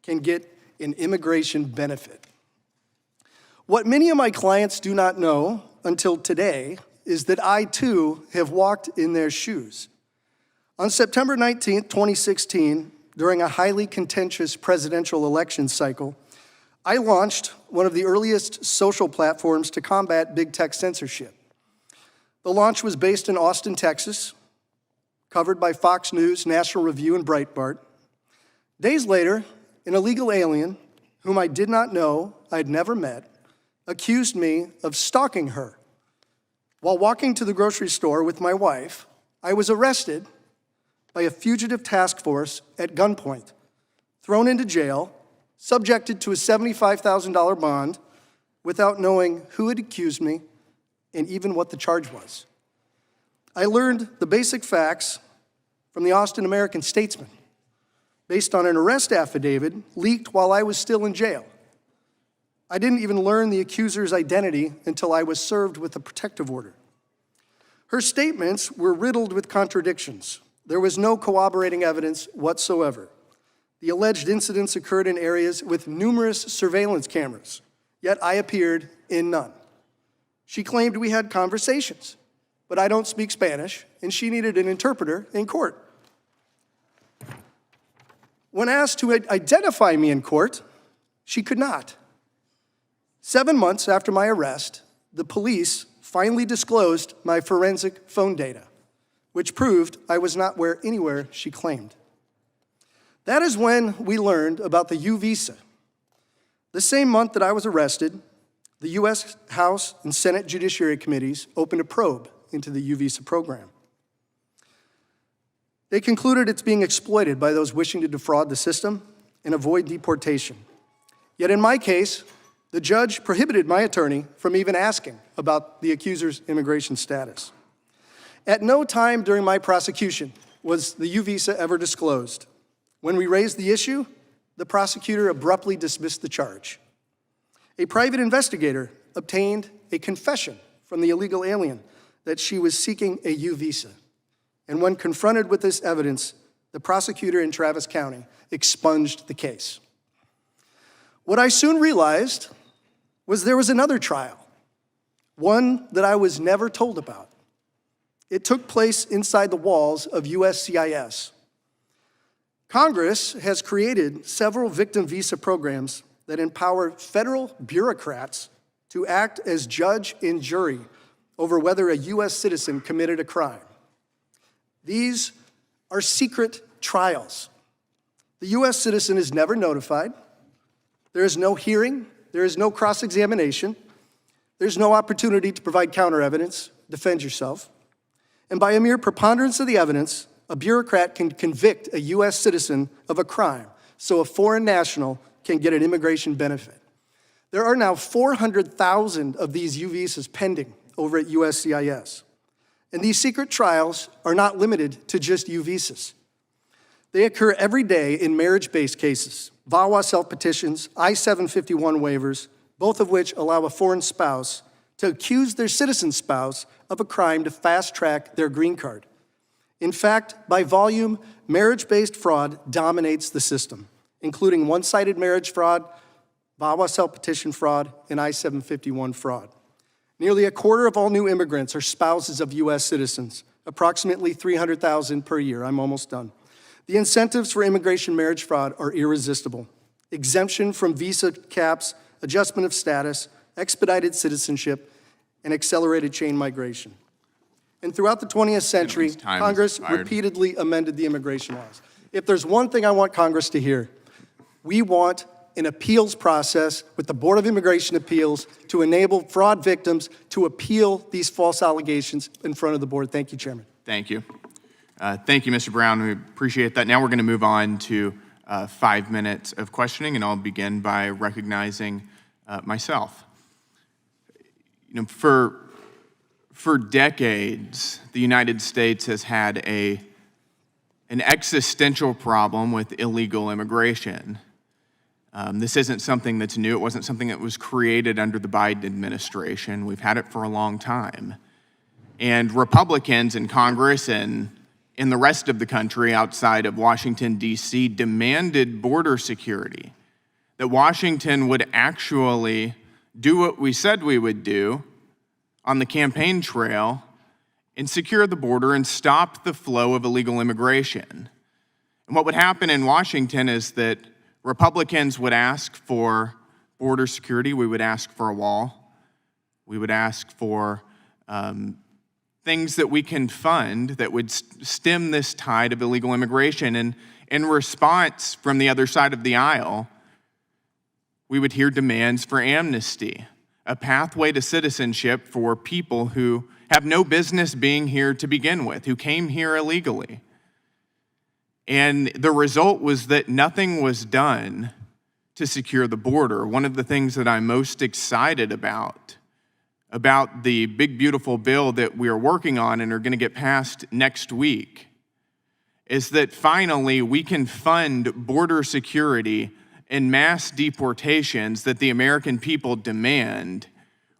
can get an immigration benefit. What many of my clients do not know until today is that I too have walked in their shoes. On September 19, 2016, during a highly contentious presidential election cycle, I launched one of the earliest social platforms to combat big tech censorship. The launch was based in Austin, Texas, covered by Fox News, National Review, and Breitbart. Days later, an illegal alien, whom I did not know, I'd never met, accused me of stalking her. While walking to the grocery store with my wife, I was arrested by a fugitive task force at gunpoint, thrown into jail, subjected to a $75,000 bond without knowing who had accused me and even what the charge was. I learned the basic facts from the Austin American-Statesman based on an arrest affidavit leaked while I was still in jail. I didn't even learn the accuser's identity until I was served with a protective order. Her statements were riddled with contradictions. There was no corroborating evidence whatsoever. The alleged incidents occurred in areas with numerous surveillance cameras, yet I appeared in none. She claimed we had conversations, but I don't speak Spanish, and she needed an interpreter in court. When asked to identify me in court, she could not. 7 months after my arrest, the police finally disclosed my forensic phone data, which proved I was not anywhere she claimed. That is when we learned about the U visa. The same month that I was arrested, the U.S. House and Senate Judiciary committees opened a probe into the U visa program. They concluded it's being exploited by those wishing to defraud the system and avoid deportation. Yet in my case, the judge prohibited my attorney from even asking about the accuser's immigration status. At no time during my prosecution was the U visa ever disclosed. When we raised the issue, the prosecutor abruptly dismissed the charge. A private investigator obtained a confession from the illegal alien that she was seeking a U visa. And when confronted with this evidence, the prosecutor in Travis County expunged the case. What I soon realized was there was another trial, one that I was never told about. It took place inside the walls of USCIS. Congress has created several victim visa programs that empower federal bureaucrats to act as judge and jury over whether a U.S. citizen committed a crime. These are secret trials. The U.S. citizen is never notified. There is no hearing. There is no cross-examination. There's no opportunity to provide counter-evidence, defend yourself. And by a mere preponderance of the evidence, a bureaucrat can convict a U.S. citizen of a crime, so a foreign national can get an immigration benefit. There are now 400,000 of these U visas pending over at USCIS. And these secret trials are not limited to just U visas. They occur every day in marriage-based cases, VAWA self-petitions, I-751 waivers, both of which allow a foreign spouse to accuse their citizen spouse of a crime to fast-track their green card. In fact, by volume, marriage-based fraud dominates the system, including one-sided marriage fraud, VAWA self-petition fraud, and I-751 fraud. Nearly a quarter of all new immigrants are spouses of U.S. citizens, approximately 300,000 per year. I'm almost done. The incentives for immigration marriage fraud are irresistible. Exemption from visa caps, adjustment of status, expedited citizenship, and accelerated chain migration. And throughout the 20th century, Congress repeatedly amended the immigration laws. If there's one thing I want Congress to hear, we want an appeals process with the Board of Immigration Appeals to enable fraud victims to appeal these false allegations in front of the board. Thank you, Chairman. Thank you. Thank you, Mr. Brown. We appreciate that. Now we're going to move on to 5 minutes of questioning, and I'll begin by recognizing myself. You know, for decades, the United States has had an existential problem with illegal immigration. This isn't something that's new. It wasn't something that was created under the Biden administration. We've had it for a long time. And Republicans in Congress and in the rest of the country outside of Washington, D.C., demanded border security, that Washington would actually do what we said we would do on the campaign trail and secure the border and stop the flow of illegal immigration. And what would happen in Washington is that Republicans would ask for border security. We would ask for a wall. We would ask for things that we can fund that would stem this tide of illegal immigration. And in response from the other side of the aisle, we would hear demands for amnesty, a pathway to citizenship for people who have no business being here to begin with, who came here illegally. And the result was that nothing was done to secure the border. One of the things that I'm most excited about the big, beautiful bill that we are working on and are going to get passed next week is that finally we can fund border security and mass deportations that the American people demand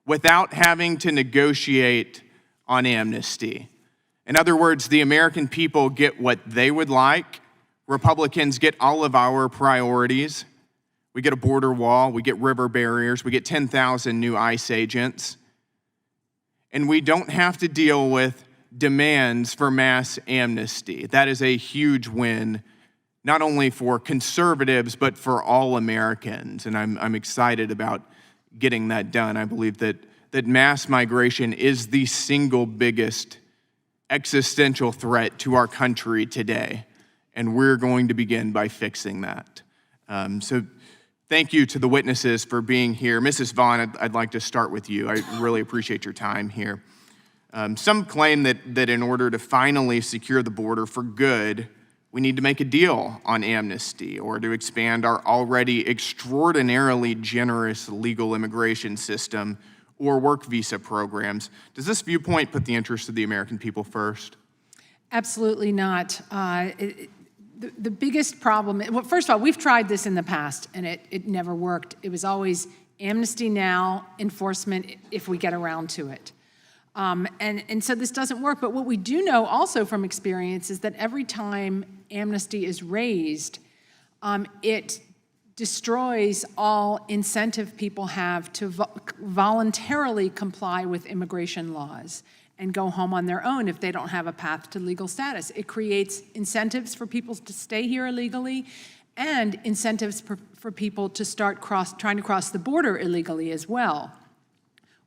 without having to negotiate on amnesty. In other words, the American people get what they would like. Republicans get all of our priorities. We get a border wall, we get river barriers, we get 10,000 new ICE agents. And we don't have to deal with demands for mass amnesty. That is a huge win, not only for conservatives, but for all Americans. And I'm excited about getting that done. I believe that mass migration is the single biggest existential threat to our country today. And we're going to begin by fixing that. So thank you to the witnesses for being here. Mrs. Vaughn, I'd like to start with you. I really appreciate your time here. Some claim that in order to finally secure the border for good, we need to make a deal on amnesty or to expand our already extraordinarily generous legal immigration system or work visa programs. Does this viewpoint put the interests of the American people first? Absolutely not. The biggest problem, well, first of all, we've tried this in the past, and it never worked. It was always amnesty now, enforcement if we get around to it. And so this doesn't work. But what we do know also from experience is that every time amnesty is raised, it destroys all incentive people have to voluntarily comply with immigration laws and go home on their own if they don't have a path to legal status. It creates incentives for people to stay here illegally and incentives for people to start trying to cross the border illegally as well.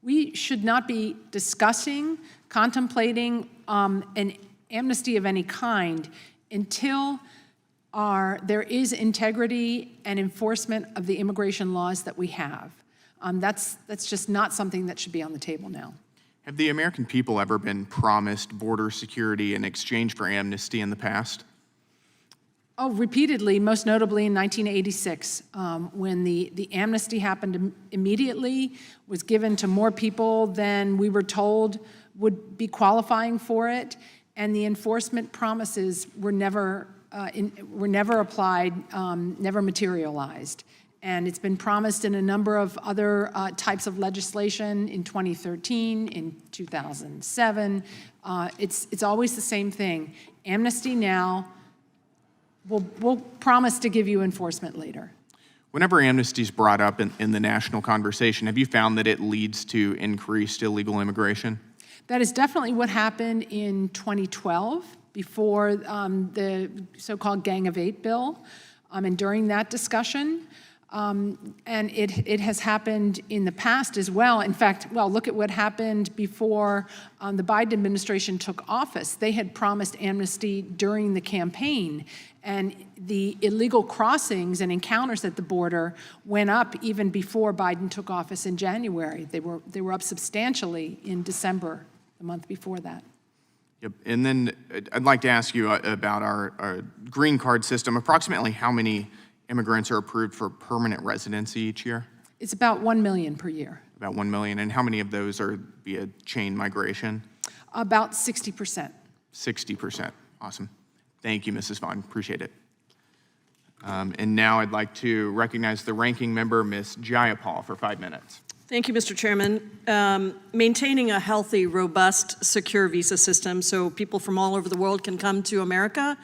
We should not be discussing, contemplating an amnesty of any kind until there is integrity and enforcement of the immigration laws that we have. That's just not something that should be on the table now. Have the American people ever been promised border security in exchange for amnesty in the past? Oh, repeatedly, most notably in 1986, when the amnesty happened immediately, was given to more people than we were told would be qualifying for it, and the enforcement promises were never applied, never materialized. And it's been promised in a number of other types of legislation in 2013, in 2007. It's always the same thing. Amnesty now, we'll promise to give you enforcement later. Whenever amnesty is brought up in the national conversation, have you found that it leads to increased illegal immigration? That is definitely what happened in 2012 before the so-called Gang of Eight bill. And during that discussion, And it has happened in the past as well. In fact, well, look at what happened before the Biden administration took office. They had promised amnesty during the campaign, and the illegal crossings and encounters at the border went up even before Biden took office in January. They were up substantially in December, the month before that. Yep. And then I'd like to ask you about our green card system. Approximately how many immigrants are approved for permanent residency each year? It's about 1 million per year. About 1 million. And how many of those are via chain migration? About 60%. 60%. Awesome. Thank you, Mrs. Vaughn. Appreciate it. And now I'd like to recognize the ranking member, Ms. Jayapal, for 5 minutes. Thank you, Mr. Chairman. Maintaining a healthy, robust, secure visa system so people from all over the world can come to America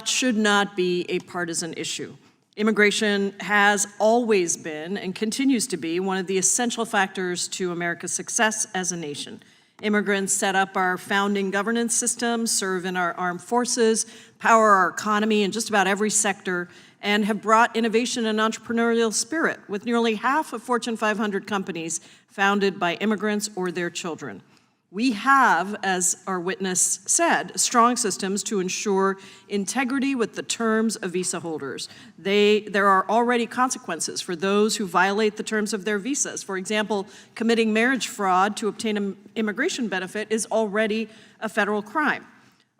should not be a partisan issue. Immigration has always been and continues to be one of the essential factors to America's success as a nation. Immigrants set up our founding governance system, serve in our armed forces, power our economy in just about every sector, and have brought innovation and entrepreneurial spirit, with nearly half of Fortune 500 companies founded by immigrants or their children. We have, as our witness said, strong systems to ensure integrity with the terms of visa holders. There are already consequences for those who violate the terms of their visas. For example, committing marriage fraud to obtain an immigration benefit is already a federal crime.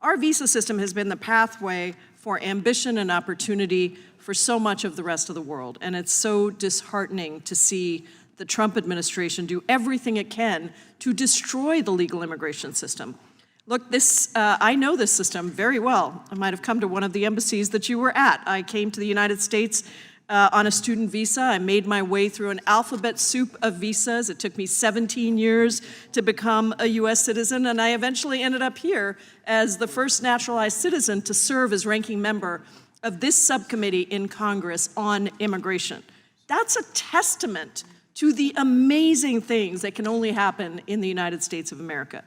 Our visa system has been the pathway for ambition and opportunity for so much of the rest of the world, and it's so disheartening to see the Trump administration do everything it can to destroy the legal immigration system. Look, I know this system very well. I might have come to one of the embassies that you were at. I came to the United States on a student visa. I made my way through an alphabet soup of visas. It took me 17 years to become a U.S. citizen, and I eventually ended up here as the first naturalized citizen to serve as ranking member of this subcommittee in Congress on immigration. That's a testament to the amazing things that can only happen in the United States of America.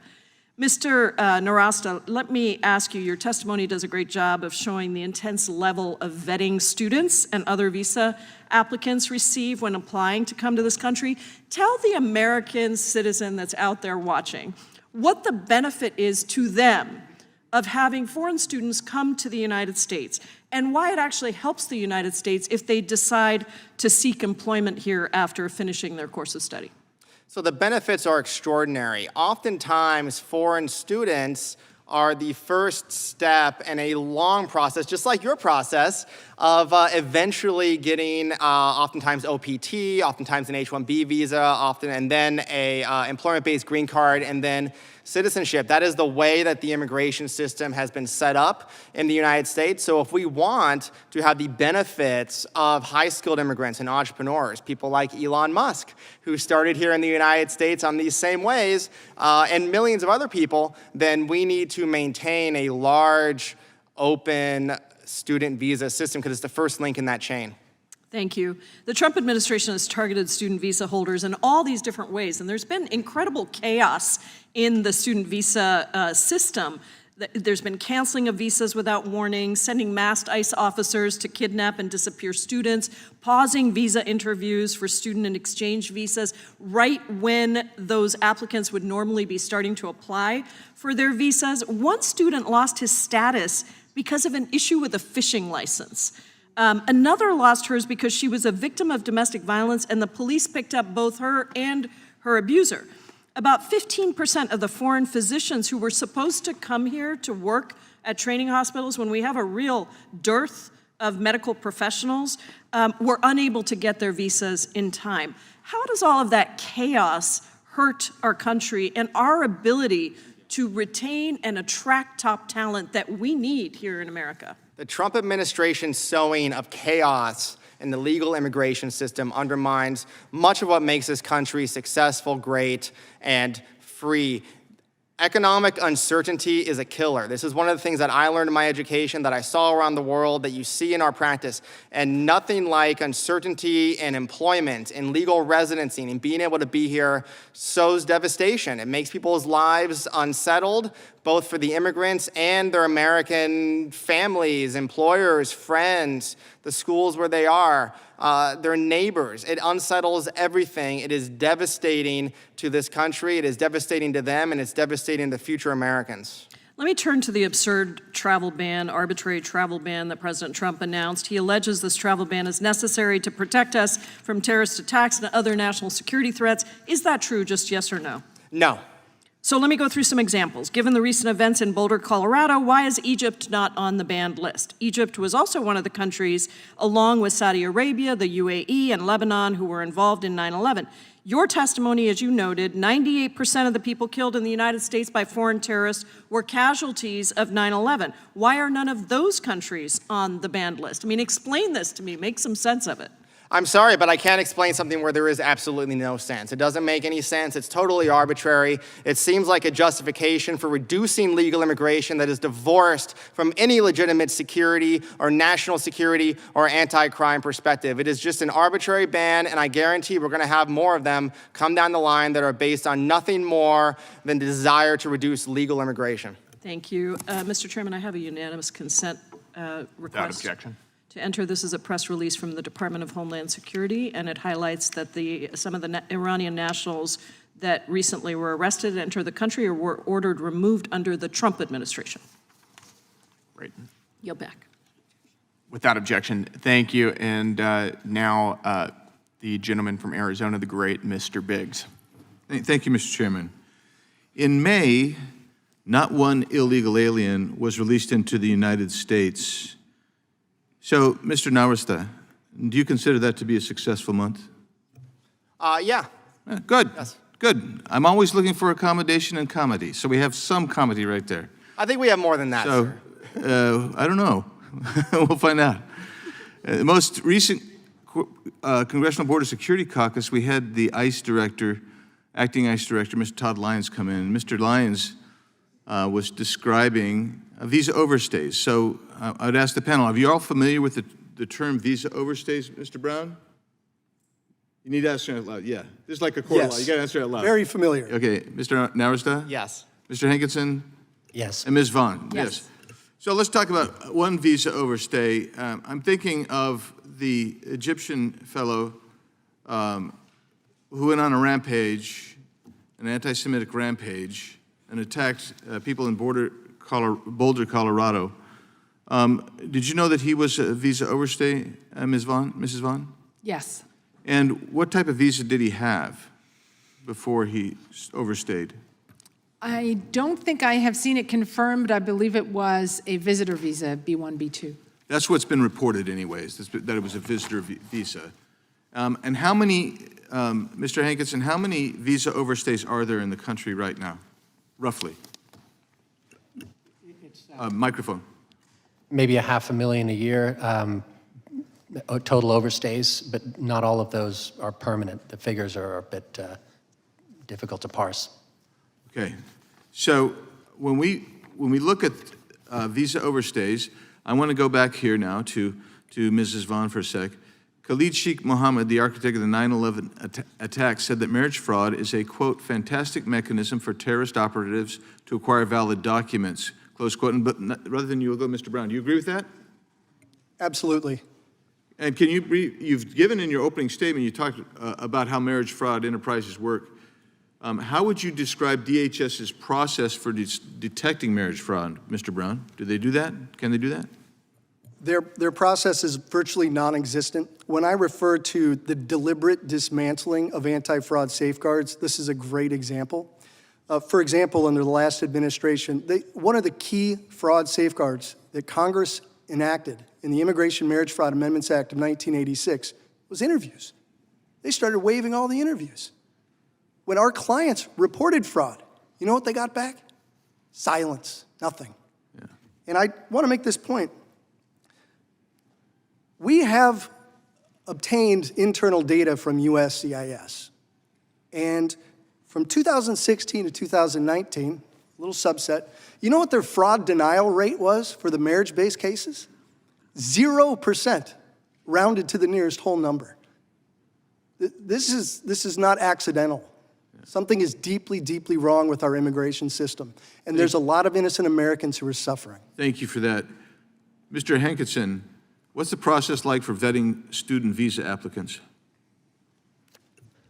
Mr. Narasta, let me ask you, your testimony does a great job of showing the intense level of vetting students and other visa applicants receive when applying to come to this country. Tell the American citizen that's out there watching what the benefit is to them of having foreign students come to the United States, and why it actually helps the United States if they decide to seek employment here after finishing their course of study. So the benefits are extraordinary. Oftentimes, foreign students are the first step in a long process, just like your process, of eventually getting oftentimes OPT, oftentimes an H-1B visa, and then a employment-based green card, and then citizenship. That is the way that the immigration system has been set up in the United States. So if we want to have the benefits of high-skilled immigrants and entrepreneurs, people like Elon Musk, who started here in the United States on these same ways, and millions of other people, then we need to maintain a large, open student visa system because it's the first link in that chain. Thank you. The Trump administration has targeted student visa holders in all these different ways, and there's been incredible chaos in the student visa system. There's been canceling of visas without warning, sending masked ICE officers to kidnap and disappear students, pausing visa interviews for student and exchange visas right when those applicants would normally be starting to apply for their visas. One student lost his status because of an issue with a fishing license. Another lost hers because she was a victim of domestic violence and the police picked up both her and her abuser. About 15% of the foreign physicians who were supposed to come here to work at training hospitals when we have a real dearth of medical professionals were unable to get their visas in time. How does all of that chaos hurt our country and our ability to retain and attract top talent that we need here in America? The Trump administration's sowing of chaos in the legal immigration system undermines much of what makes this country successful, great, and free. Economic uncertainty is a killer. This is one of the things that I learned in my education, that I saw around the world, that you see in our practice. And nothing like uncertainty in employment, in legal residency, and being able to be here sows devastation. It makes people's lives unsettled, both for the immigrants and their American families, employers, friends, the schools where they are, their neighbors. It unsettles everything. It is devastating to this country. It is devastating to them, and it's devastating to future Americans. Let me turn to the absurd travel ban, arbitrary travel ban that President Trump announced. He alleges this travel ban is necessary to protect us from terrorist attacks and other national security threats. Is that true, just yes or no? No. So let me go through some examples. Given the recent events in Boulder, Colorado, why is Egypt not on the banned list? Egypt was also one of the countries, along with Saudi Arabia, the UAE, and Lebanon, who were involved in 9/11. Your testimony, as you noted, 98% of the people killed in the United States by foreign terrorists were casualties of 9/11. Why are none of those countries on the banned list? I mean, explain this to me. Make some sense of it. I'm sorry, but I can't explain something where there is absolutely no sense. It doesn't make any sense. It's totally arbitrary. It seems like a justification for reducing legal immigration that is divorced from any legitimate security or national security or anti-crime perspective. It is just an arbitrary ban, and I guarantee we're going to have more of them come down the line that are based on nothing more than the desire to reduce legal immigration. Thank you. Mr. Chairman, I have a unanimous consent request. Without objection. To enter, this is a press release from the Department of Homeland Security, and it highlights that some of the Iranian nationals that recently were arrested enter the country or were ordered removed under the Trump administration. Great. Yield back. Without objection, thank you. And now the gentleman from Arizona, the great Mr. Biggs. Thank you, Mr. Chairman. In May, not one illegal alien was released into the United States. So, Mr. Nawarsta, do you consider that to be a successful month? Yeah. Good. Yes. Good. I'm always looking for accommodation and comedy, so we have some comedy right there. I think we have more than that, So, sir. I don't know. We'll find out. The most recent Congressional Board of Security caucus, we had the ICE director, acting ICE director, Mr. Todd Lyons, come in. Mr. Lyons was describing visa overstays. So I would ask the panel, are you all familiar with the term visa overstays, Mr. Brown? You need to answer it out loud. Yeah. This is like a court law. You got to answer it out loud. Very familiar. Okay. Mr. Nawarsta? Yes. Mr. Hankinson? Yes. And Ms. Vaughn? Yes. So let's talk about one visa overstay. I'm thinking of the Egyptian fellow who went on a rampage, an anti-Semitic rampage, and attacked people in Boulder, Colorado. Did you know that he was a visa overstay, Mrs. Vaughn? Yes. And what type of visa did he have before he overstayed? I don't think I have seen it confirmed. I believe it was a visitor visa, B1, B2. That's what's been reported anyways, that it was a visitor visa. And how many, Mr. Hankinson, how many visa overstays are there in the country right now, roughly? Microphone. Maybe 500,000 a year, total overstays, but not all of those are permanent. The figures are a bit difficult to parse. Okay. So when we look at visa overstays, I want to go back here now to Mrs. Vaughn for a sec. Khalid Sheikh Mohammed, the architect of the 9/11 attack, said that marriage fraud is a, quote, fantastic mechanism for terrorist operatives to acquire valid documents, close quote. But rather than you, will go, Mr. Brown. Do you agree with that? Absolutely. And can you've given in your opening statement, you talked about how marriage fraud enterprises work. How would you describe DHS's process for detecting marriage fraud, Mr. Brown? Do they do that? Can they do that? Their process is virtually non-existent. When I refer to the deliberate dismantling of anti-fraud safeguards, this is a great example. For example, under the last administration, one of the key fraud safeguards that Congress enacted in the Immigration Marriage Fraud Amendments Act of 1986 was interviews. They started waiving all the interviews. When our clients reported fraud, you know what they got back? Silence, nothing. Yeah. And I want to make this point. We have obtained internal data from USCIS. And from 2016 to 2019, little subset. You know what their fraud denial rate was for the marriage-based cases? 0%, rounded to the nearest whole number. This is not accidental. Something is deeply, deeply wrong with our immigration system. And there's a lot of innocent Americans who are suffering. Thank you for that. Mr. Hankinson, what's the process like for vetting student visa applicants?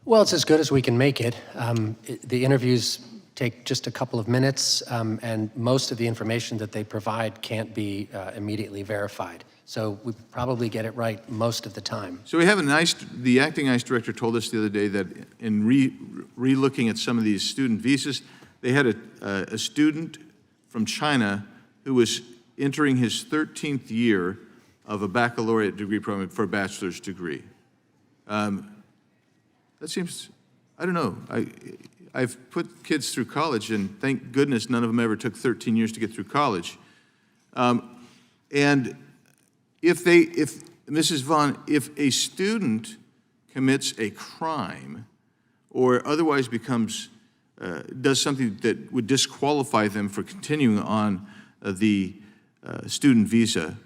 Well, it's as good as we can make it. The interviews take just a couple of minutes, and most of the information that they provide can't be immediately verified. So we probably get it right most of the time. So we have the acting ICE director told us the other day that in re-looking at some of these student visas, they had a student from China who was entering his 13th year of a baccalaureate degree program for a bachelor's degree. That seems, I don't know. I've put kids through college, and thank goodness none of them ever took 13 years to get through college. And if Mrs. Vaughn, if a student commits a crime or otherwise does something that would disqualify them for continuing on the student visa,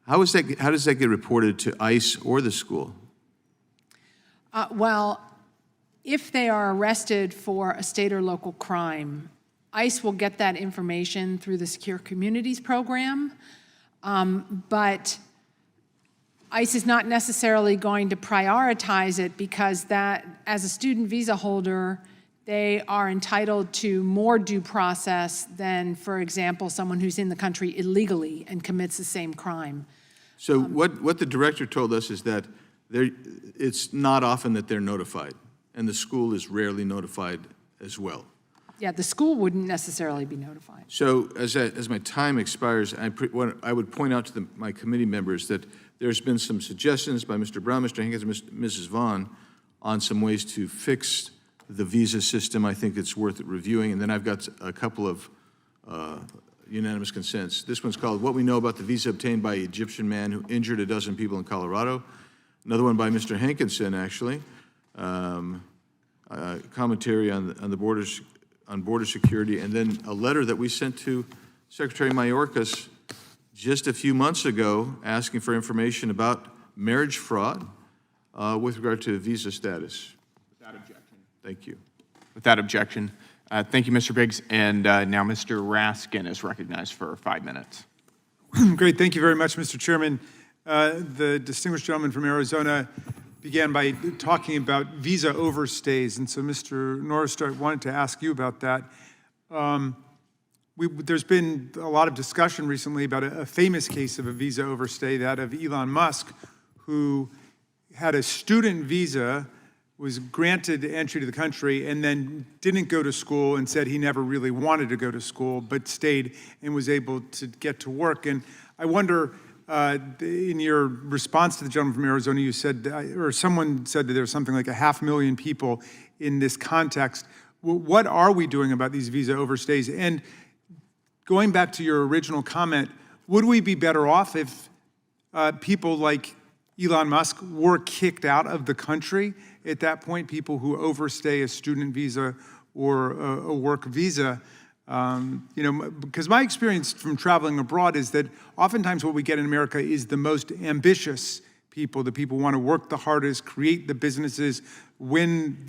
how does that get reported to ICE or the school? Well, if they are arrested for a state or local crime, ICE will get that information through the Secure Communities program, but ICE is not necessarily going to prioritize it because that, as a student visa holder, they are entitled to more due process than, for example, someone who's in the country illegally and commits the same crime. So what the director told us is that it's not often that they're notified, and the school is rarely notified as well. Yeah, the school wouldn't necessarily be notified. So as my time expires, I would point out to my committee members that there's been some suggestions by Mr. Brown, Mr. Hankins, and Mrs. Vaughn on some ways to fix the visa system. I think it's worth reviewing. And then I've got a couple of unanimous consents. This one's called What We Know About the Visa Obtained by an Egyptian Man Who Injured a Dozen People in Colorado. Another one by Mr. Hankinson, actually. Commentary on the borders, on border security, and then a letter that we sent to Secretary Mayorkas just a few months ago asking for information about marriage fraud with regard to visa status. Without objection. Thank you. Without objection. Thank you, Mr. Biggs. And now Mr. Raskin is recognized for 5 minutes. Great, thank you very much, Mr. Chairman. The distinguished gentleman from Arizona began by talking about visa overstays, and so Mr. Norris, I wanted to ask you about that. There's been a lot of discussion recently about a famous case of a visa overstay, that of Elon Musk, who had a student visa, was granted entry to the country, and then didn't go to school and said he never really wanted to go to school, but stayed and was able to get to work. And I wonder, in your response to the gentleman from Arizona, you said, or someone said that there's something like 500,000 people in this context. What are we doing about these visa overstays? And going back to your original comment, would we be better off if people like Elon Musk were kicked out of the country at that point, people who overstay a student visa or a work visa? Because my experience from traveling abroad is that oftentimes what we get in America is the most ambitious people, the people who want to work the hardest, create the businesses, win,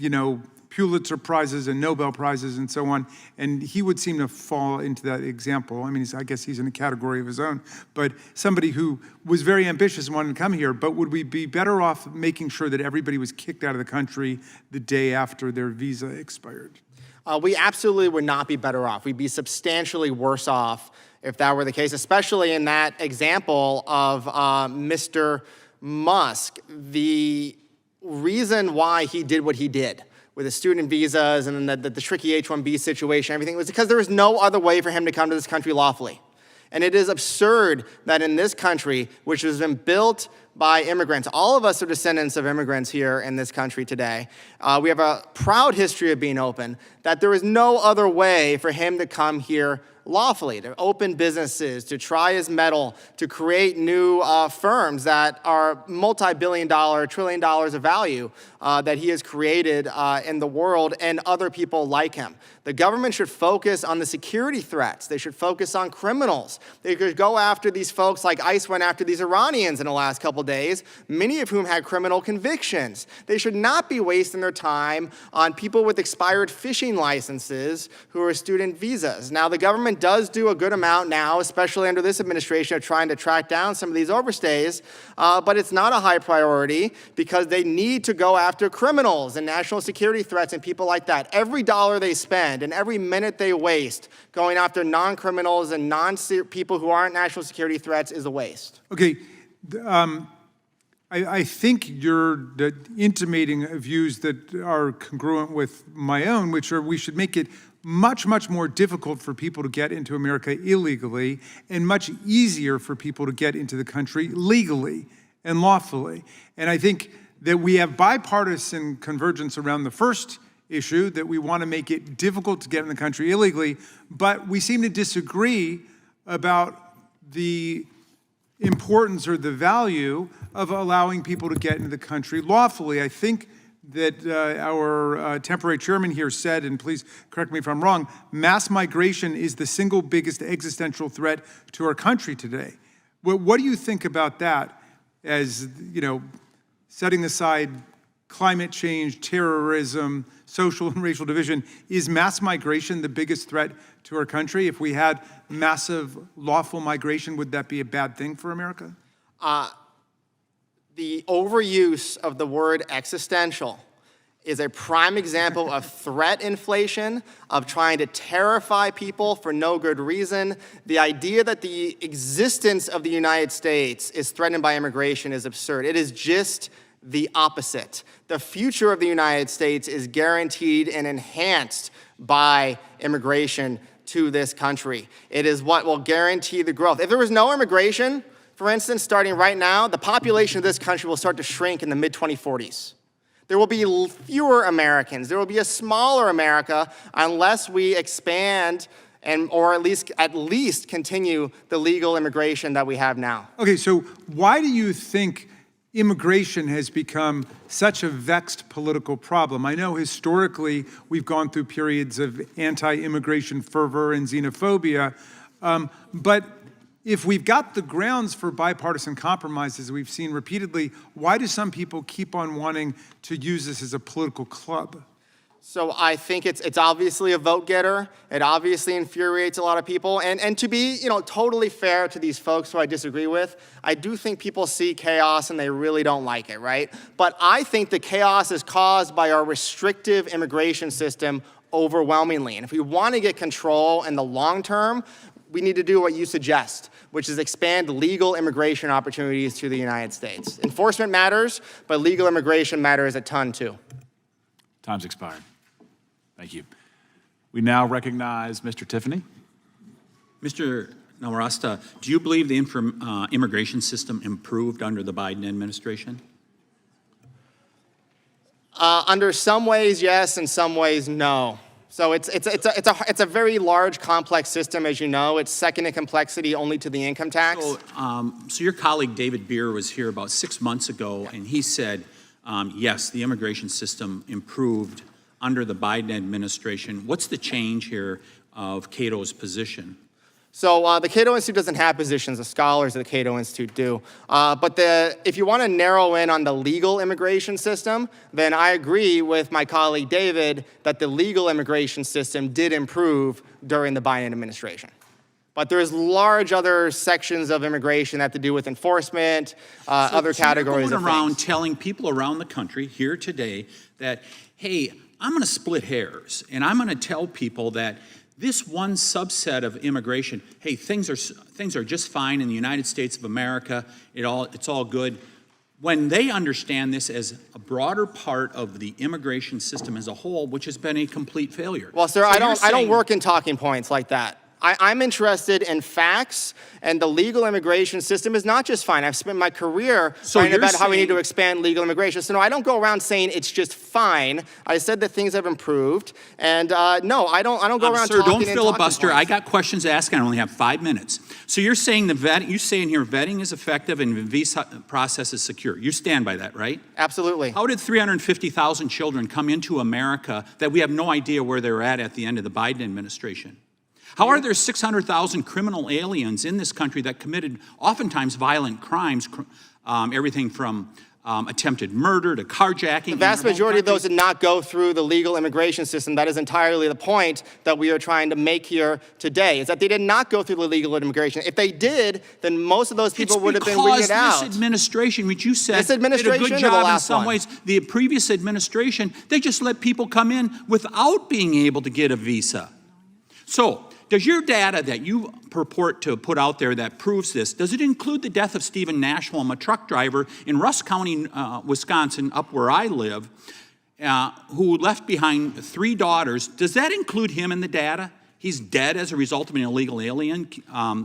Pulitzer Prizes and Nobel Prizes and so on. And he would seem to fall into that example. I mean, I guess he's in a category of his own, but somebody who was very ambitious and wanted to come here. But would we be better off making sure that everybody was kicked out of the country the day after their visa expired? We absolutely would not be better off. We'd be substantially worse off if that were the case, especially in that example of Mr. Musk. The reason why he did what he did with the student visas and then the tricky H-1B situation, everything, was because there was no other way for him to come to this country lawfully. And it is absurd that in this country, which has been built by immigrants. All of us are descendants of immigrants here in this country today. We have a proud history of being open, that there is no other way for him to come here lawfully, to open businesses, to try his mettle, to create new firms that are multi-billion-dollar, $1 trillion of value that he has created in the world, and other people like him. The government should focus on the security threats. They should focus on criminals. They could go after these folks like ICE went after these Iranians in the last couple days, many of whom had criminal convictions. They should not be wasting their time on people with expired fishing licenses who are student visas. Now, the government does do a good amount now, especially under this administration, of trying to track down some of these overstays, but it's not a high priority because they need to go after criminals and national security threats and people like that. Every dollar they spend and every minute they waste going after non-criminals and people who aren't national security threats is a waste. Okay, I think you're intimating views that are congruent with my own, which are we should make it much, much more difficult for people to get into America illegally and much easier for people to get into the country legally and lawfully. And I think that we have bipartisan convergence around the first issue, that we want to make it difficult to get in the country illegally, but we seem to disagree about the importance or the value of allowing people to get into the country lawfully. I think that our temporary chairman here said, and please correct me if I'm wrong, mass migration is the single biggest existential threat to our country today. What do you think about that as, you know, setting aside climate change, terrorism, social and racial division? Is mass migration the biggest threat to our country? If we had massive lawful migration, would that be a bad thing for America? The overuse of the word existential is a prime example of threat inflation, of trying to terrify people for no good reason. The idea that the existence of the United States is threatened by immigration is absurd. It is just the opposite. The future of the United States is guaranteed and enhanced by immigration to this country. It is what will guarantee the growth. If there was no immigration, for instance, starting right now, the population of this country will start to shrink in the mid-2040s. There will be fewer Americans. There will be a smaller America unless we expand or at least continue the legal immigration that we have now. Okay, so why do you think immigration has become such a vexed political problem? I know historically we've gone through periods of anti-immigration fervor and xenophobia, but if we've got the grounds for bipartisan compromises we've seen repeatedly, why do some people keep on wanting to use this as a political club? So I think it's obviously a vote getter. It obviously infuriates a lot of people. And to be, totally fair to these folks who I disagree with, I do think people see chaos and they really don't like it, right? But I think the chaos is caused by our restrictive immigration system overwhelmingly. And if we want to get control in the long term, we need to do what you suggest, which is expand legal immigration opportunities to the United States. Enforcement matters, but legal immigration matters a ton too. Time's expired. Thank you. We now recognize Mr. Tiffany. Mr. Navarasta, do you believe the immigration system improved under the Biden administration? Under some ways, yes, in some ways, no. So it's a very large, complex system, as you know. It's second in complexity only to the income tax. So your colleague David Beer was here about 6 months ago, and he said, yes, the immigration system improved under the Biden administration. What's the change here of Cato's position? So the Cato Institute doesn't have positions. The scholars of the Cato Institute do. But if you want to narrow in on the legal immigration system, then I agree with my colleague David that the legal immigration system did improve during the Biden administration. But there's large other sections of immigration that have to do with enforcement, other categories you're of going around things. telling people around the country here today that, hey, I'm going to split hairs, and I'm going to tell people that this one subset of immigration, hey, things are just fine in the United States of America. It's all good. When they understand this as a broader part of the immigration system as a whole, which has been a complete failure. Well, sir, I don't work in talking points like that. I'm interested in facts, and the legal immigration system is not just fine. I've spent my career writing about how we need to expand legal immigration. So no, I don't go around saying it's just fine. I said that things have improved, and no, I don't go around Sir, talking don't in filibuster. talking I points. got questions to ask, and I only have 5 minutes. So you're saying you say in here vetting is effective and the visa process is secure. You stand by that, right? Absolutely. How did 350,000 children come into America that we have no idea where they're at the end of the Biden administration? How are there 600,000 criminal aliens in this country that committed oftentimes violent crimes, everything from attempted murder to carjacking? The vast majority of those did not go through the legal immigration system. That is entirely the point that we are trying to make here today, is that they did not go through the legal immigration. If they did, then most of those people would have been weeded out. This administration, which you said This administration did a or good the job in last some one? ways, the previous administration, they just let people come in without being able to get a visa. So, does your data that you purport to put out there that proves this, does it include the death of Stephen Nashwell, a truck driver in Rusk County, Wisconsin, up where I live, who left behind 3 daughters? Does that include him in the data? He's dead as a result of an illegal alien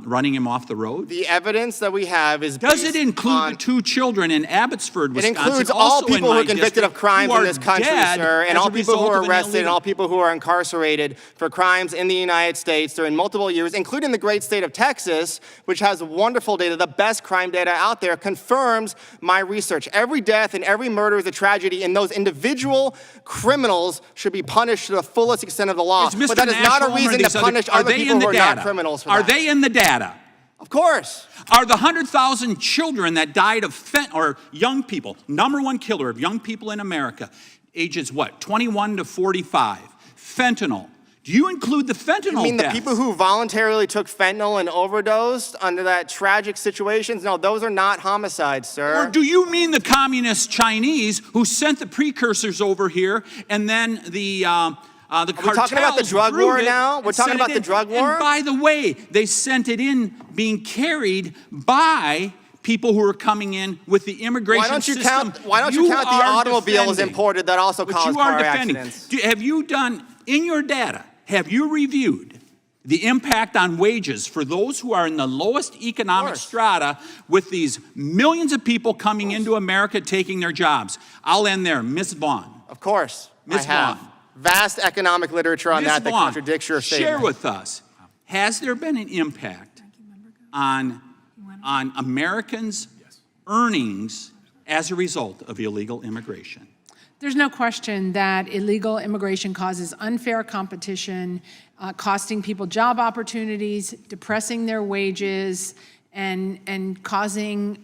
running him off the road? The evidence that we have is Does it based include on, the 2 children in Abbotsford, It Wisconsin? includes all also in people who my are convicted district, of crimes who in are this country, dead sir, and as all a people who result are of an arrested and illegal- all people who are incarcerated for crimes in the United States during multiple years, including the great state of Texas, which has wonderful data, the best crime data out there, confirms my research. Every death and every murder is a tragedy, and those individual criminals should be punished to the fullest extent of the law. Is Mr. But that is not a Nashwell reason or to these punish are other they people in who the are data? not criminals for Are that. they in the data? Of course. Are the 100,000 children that died of or young people, #1 killer of young people in America, ages what, 21 to 45, fentanyl? Do you include the fentanyl You mean the deaths? people who voluntarily took fentanyl and overdosed under that tragic situations? No, those are not homicides, sir. Or do you mean the communist Chinese who sent the precursors over here and then the cartels we talking about the drug brewed war it now? We're and talking sent about it the in. drug war? And by the way, they sent it in being carried by people who are coming in with the immigration Why don't you system. count the are automobiles defending. imported that also But cause you are car defending. accidents? Have you done, in your data, have you reviewed the impact on wages for those who are in the lowest economic strata with these millions of people coming into America taking their jobs? I'll end there. Ms. Vaughn. Of course, Ms. I have. Vaughn. Vast economic literature on Ms. that Vaughn, contradicts your statement. share with us, has there been an impact on Americans' earnings as a result of illegal immigration? There's no question that illegal immigration causes unfair competition, costing people job opportunities, depressing their wages, and causing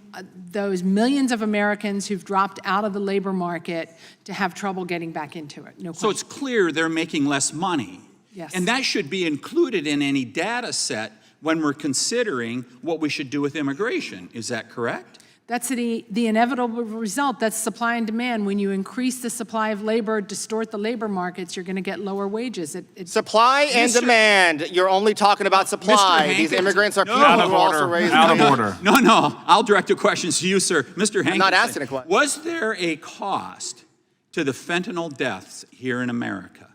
those millions of Americans who've dropped out of the labor market to have trouble getting back into it. No question. So it's clear they're making less money. Yes. And that should be included in any data set when we're considering what we should do with immigration. Is that correct? That's the inevitable result. That's supply and demand. When you increase the supply of labor, distort the labor markets, you're going to get lower wages. Supply and demand. You're only talking about supply. These immigrants are people who also raise money. No. I'll direct the questions to you, sir. Mr. Hankin. I'm not asking a question. Was there a cost to the fentanyl deaths here in America?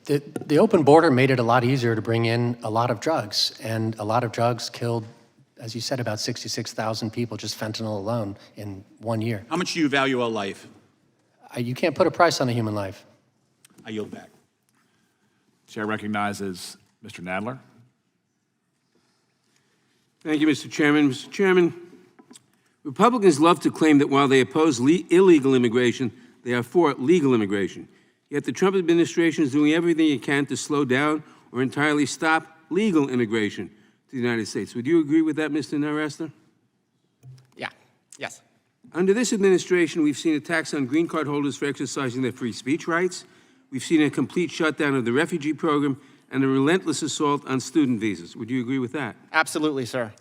The open border made it a lot easier to bring in a lot of drugs, and a lot of drugs killed, as you said, about 66,000 people, just fentanyl alone in 1 year. How much do you value a life? You can't put a price on a human life. I yield back. Chair recognizes Mr. Nadler. Thank you, Mr. Chairman. Mr. Chairman, Republicans love to claim that while they oppose illegal immigration, they are for legal immigration. Yet the Trump administration is doing everything it can to slow down or entirely stop legal immigration to the United States. Would you agree with that, Mr. Narester? Yeah, yes. Under this administration, we've seen attacks on green card holders for exercising their free speech rights. We've seen a complete shutdown of the refugee program and a relentless assault on student visas. Would you agree with that? Absolutely, sir.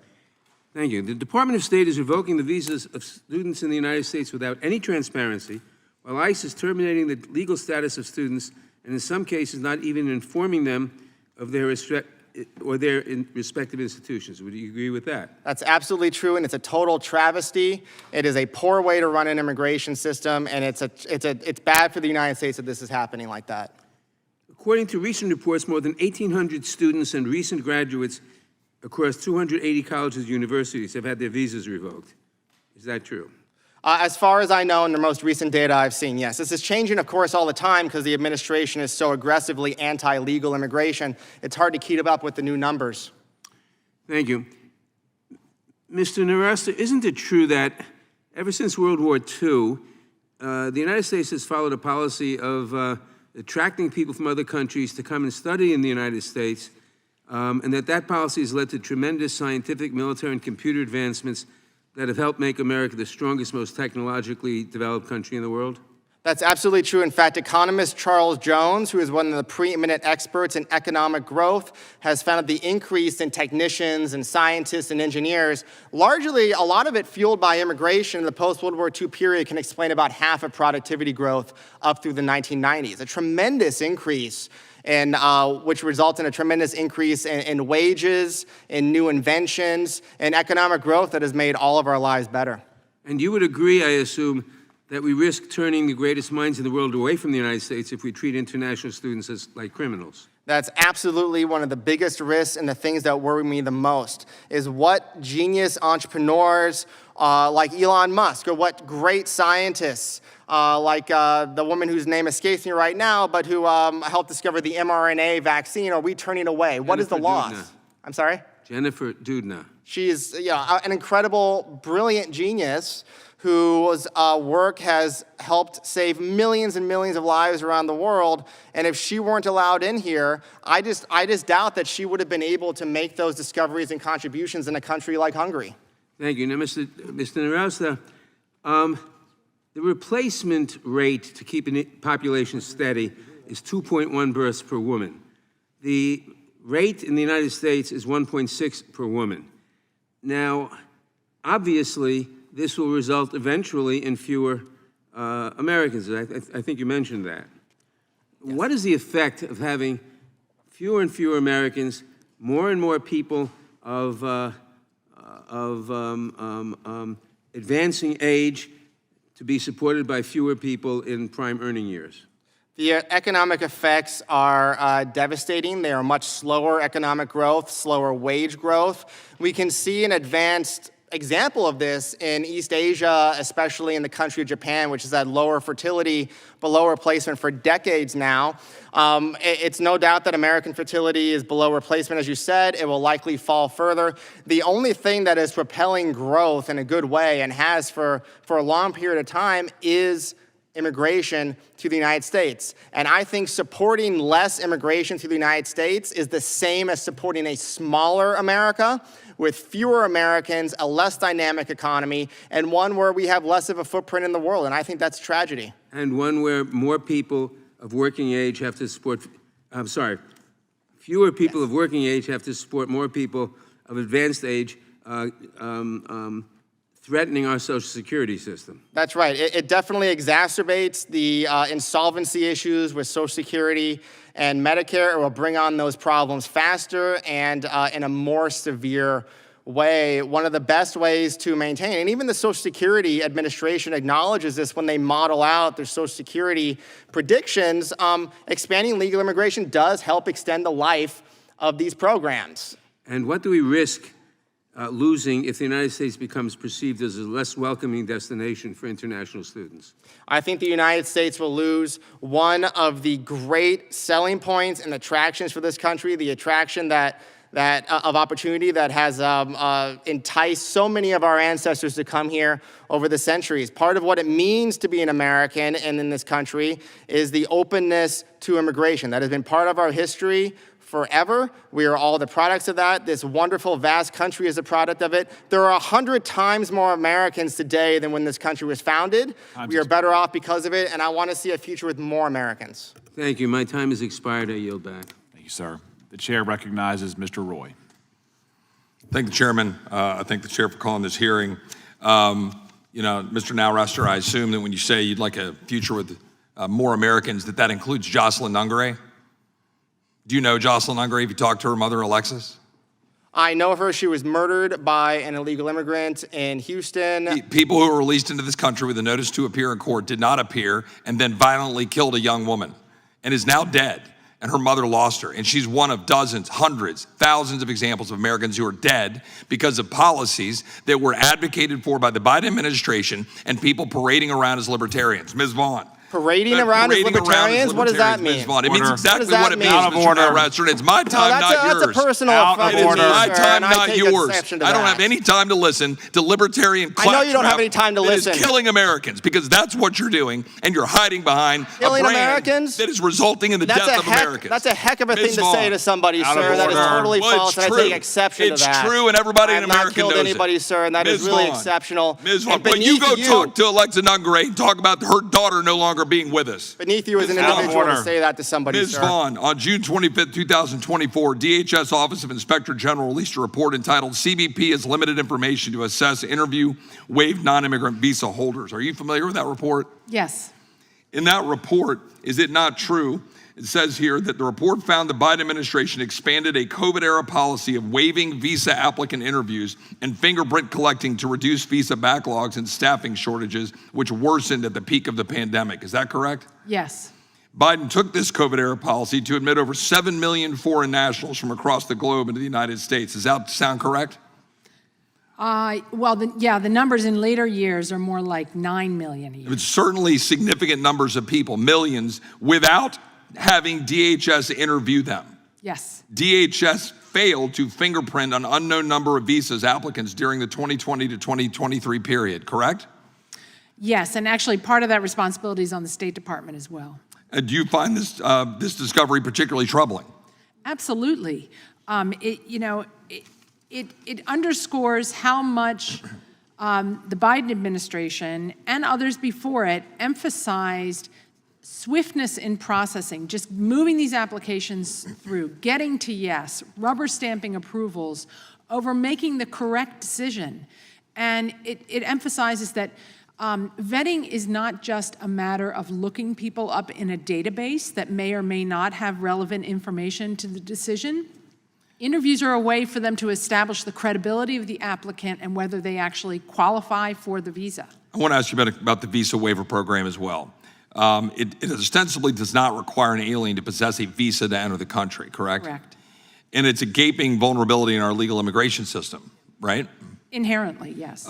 Thank you. The Department of State is revoking the visas of students in the United States without any transparency, while ICE is terminating the legal status of students and in some cases not even informing them of their respective institutions. Would you agree with that? That's absolutely true, and it's a total travesty. It is a poor way to run an immigration system, and it's bad for the United States that this is happening like that. According to recent reports, more than 1,800 students and recent graduates across 280 colleges and universities have had their visas revoked. Is that true? As far as I know, in the most recent data I've seen, yes. This is changing, of course, all the time because the administration is so aggressively anti-legal immigration. It's hard to keep up with the new numbers. Thank you. Mr. Nowrasteh, isn't it true that ever since World War II, the United States has followed a policy of attracting people from other countries to come and study in the United States, and that policy has led to tremendous scientific, military, and computer advancements that have helped make America the strongest, most technologically developed country in the world? That's absolutely true. In fact, economist Charles Jones, who is one of the preeminent experts in economic growth, has found the increase in technicians and scientists and engineers, largely a lot of it fueled by immigration in the post-World War II period, can explain about half of productivity growth up through the 1990s. A tremendous increase and which results in a tremendous increase in wages, in new inventions, and economic growth that has made all of our lives better. And you would agree, I assume, that we risk turning the greatest minds in the world away from the United States if we treat international students as like criminals? That's absolutely one of the biggest risks and the things that worry me the most is what genius entrepreneurs like Elon Musk or what great scientists like the woman whose name escapes me right now, but who helped discover the mRNA vaccine, are we turning away? What is the loss? Doudna. I'm sorry? Jennifer Doudna. She's an incredible, brilliant genius whose work has helped save millions and millions of lives around the world. And if she weren't allowed in here, I just doubt that she would have been able to make those discoveries and contributions in a country like Hungary. Thank you. Now, Mr. Nowrasteh, the replacement rate to keep a population steady is 2.1 births per woman. The rate in the United States is 1.6 per woman. Now, obviously, this will result eventually in fewer Americans. I think you mentioned that. Yes. What is the effect of having fewer and fewer Americans, more and more people of advancing age to be supported by fewer people in prime earning years? The economic effects are devastating. They are much slower economic growth, slower wage growth. We can see an advanced example of this in East Asia, especially in the country of Japan, which has had lower fertility, below replacement for decades now. It's no doubt that American fertility is below replacement, as you said. It will likely fall further. The only thing that is propelling growth in a good way, and has for a long period of time, is immigration to the United States. And I think supporting less immigration to the United States is the same as supporting a smaller America with fewer Americans, a less dynamic economy, and one where we have less of a footprint in the world. And I think that's tragedy. And one where more people of working age have to support, fewer people of working age have to support more people of advanced age, threatening our Social Security system. That's right. It definitely exacerbates the insolvency issues with Social Security and Medicare. It will bring on those problems faster and in a more severe way. One of the best ways to maintain, and even the Social Security Administration acknowledges this when they model out their Social Security predictions, expanding legal immigration does help extend the life of these programs. And what do we risk losing if the United States becomes perceived as a less welcoming destination for international students? I think the United States will lose one of the great selling points and attractions for this country, the attraction of opportunity that has enticed so many of our ancestors to come here over the centuries. Part of what it means to be an American and in this country is the openness to immigration. That has been part of our history forever. We are all the products of that. This wonderful, vast country is a product of it. There are 100 times more Americans today than when this country was founded. We are better off because of it, and I want to see a future with more Americans. Thank you. My time has expired. I yield back. Thank you, sir. The chair recognizes Mr. Roy. Thank the chairman. I thank the chair for calling this hearing. Mr. Nowrasteh, I assume that when you say you'd like a future with more Americans, that includes Jocelyn Ungare. Do you know Jocelyn Ungare? Have you talked to her mother, Alexis? I know her. She was murdered by an illegal immigrant in Houston. People who were released into this country with a notice to appear in court did not appear and then violently killed a young woman and is now dead. and her mother lost her. And she's one of dozens, hundreds, thousands of examples of Americans who are dead because of policies that were advocated for by the Biden administration and people parading around as libertarians. Ms. Vaughn. Parading around as libertarians? What does that mean? Ms. Vaughn. It means exactly that what it mean? means, Out of Mr. order. Narrester. It's my time, not yours. That's a personal affront. It is my sir, time, and I not take yours. exception to I don't that. have any time to listen to libertarian I know you don't have any time to that is listen. killing Americans, because that's what you're doing, and you're hiding behind Killing a brand Americans? that is resulting in the death of Americans. That's a heck of a thing Ms. to say Vaughn. to somebody, Out sir. of That is order. totally Well, false, it's and I true. take exception to It's that. true, and everybody I in have not America killed knows anybody, it. sir, and that Ms. is really Vaughn. exceptional. Ms. Vaughn, And when you go beneath talk to Alexa Nungray and talk about her daughter no longer being with us. Beneath you as an Ms. Vaughn. individual to say that to somebody, Ms. sir. Vaughn, on June 25th, 2024, DHS Office of Inspector General released a report entitled CBP has limited information to assess interview waived non-immigrant visa holders. Are you familiar with that report? Yes. In that report, is it not true? It says here that the report found the Biden administration expanded a COVID-era policy of waiving visa applicant interviews and fingerprint collecting to reduce visa backlogs and staffing shortages, which worsened at the peak of the pandemic. Is that correct? Yes. Biden took this COVID-era policy to admit over 7 million foreign nationals from across the globe into the United States. Does that sound correct? Well, the numbers in later years are more like 9 million a year. It's certainly significant numbers of people, millions, without having DHS interview them. Yes. DHS failed to fingerprint an unknown number of visas applicants during the 2020 to 2023 period, correct? Yes, and actually part of that responsibility is on the State Department as well. Do you find this discovery particularly troubling? Absolutely. It underscores how much the Biden administration and others before it emphasized swiftness in processing, just moving these applications through, getting to yes, rubber stamping approvals over making the correct decision. And it emphasizes that vetting is not just a matter of looking people up in a database that may or may not have relevant information to the decision. Interviews are a way for them to establish the credibility of the applicant and whether they actually qualify for the visa. I want to ask you about the visa waiver program as well. It ostensibly does not require an alien to possess a visa to enter the country, correct? Correct. And it's a gaping vulnerability in our legal immigration system, right? Inherently, yes.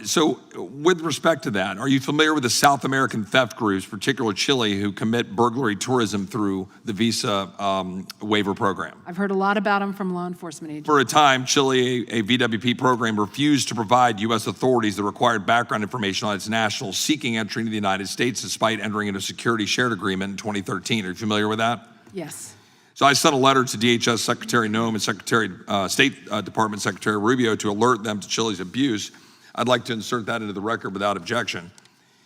So with respect to that, are you familiar with the South American theft groups, particularly Chile, who commit burglary tourism through the visa waiver program? I've heard a lot about them from law enforcement agencies. For a time, Chile, a VWP program, refused to provide U.S. authorities the required background information on its nationals seeking entry into the United States despite entering into a security shared agreement in 2013. Are you familiar with that? Yes. So I sent a letter to DHS Secretary Noem and State Department Secretary Rubio to alert them to Chile's abuse. I'd like to insert that into the record without objection.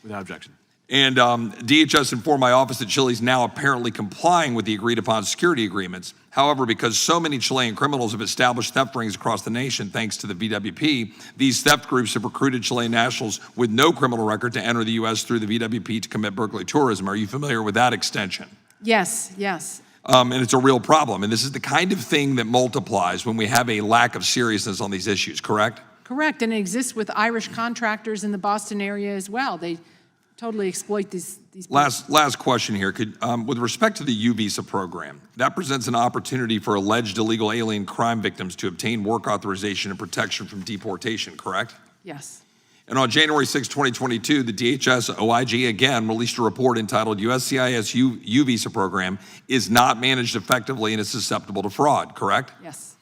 Without objection. And DHS informed my office that Chile is now apparently complying with the agreed upon security agreements. However, because so many Chilean criminals have established theft rings across the nation thanks to the VWP, these theft groups have recruited Chilean nationals with no criminal record to enter the U.S. through the VWP to commit burglary tourism. Are you familiar with that extension? Yes, yes. And it's a real problem. And this is the kind of thing that multiplies when we have a lack of seriousness on these issues, correct? Correct, and it exists with Irish contractors in the Boston area as well. They totally exploit these people. Last question here. With respect to the U visa program, that presents an opportunity for alleged illegal alien crime victims to obtain work authorization and protection from deportation, correct? Yes. And on January 6, 2022, the DHS OIG again released a report entitled USCIS U visa program is not managed effectively and is susceptible to fraud, correct? Yes.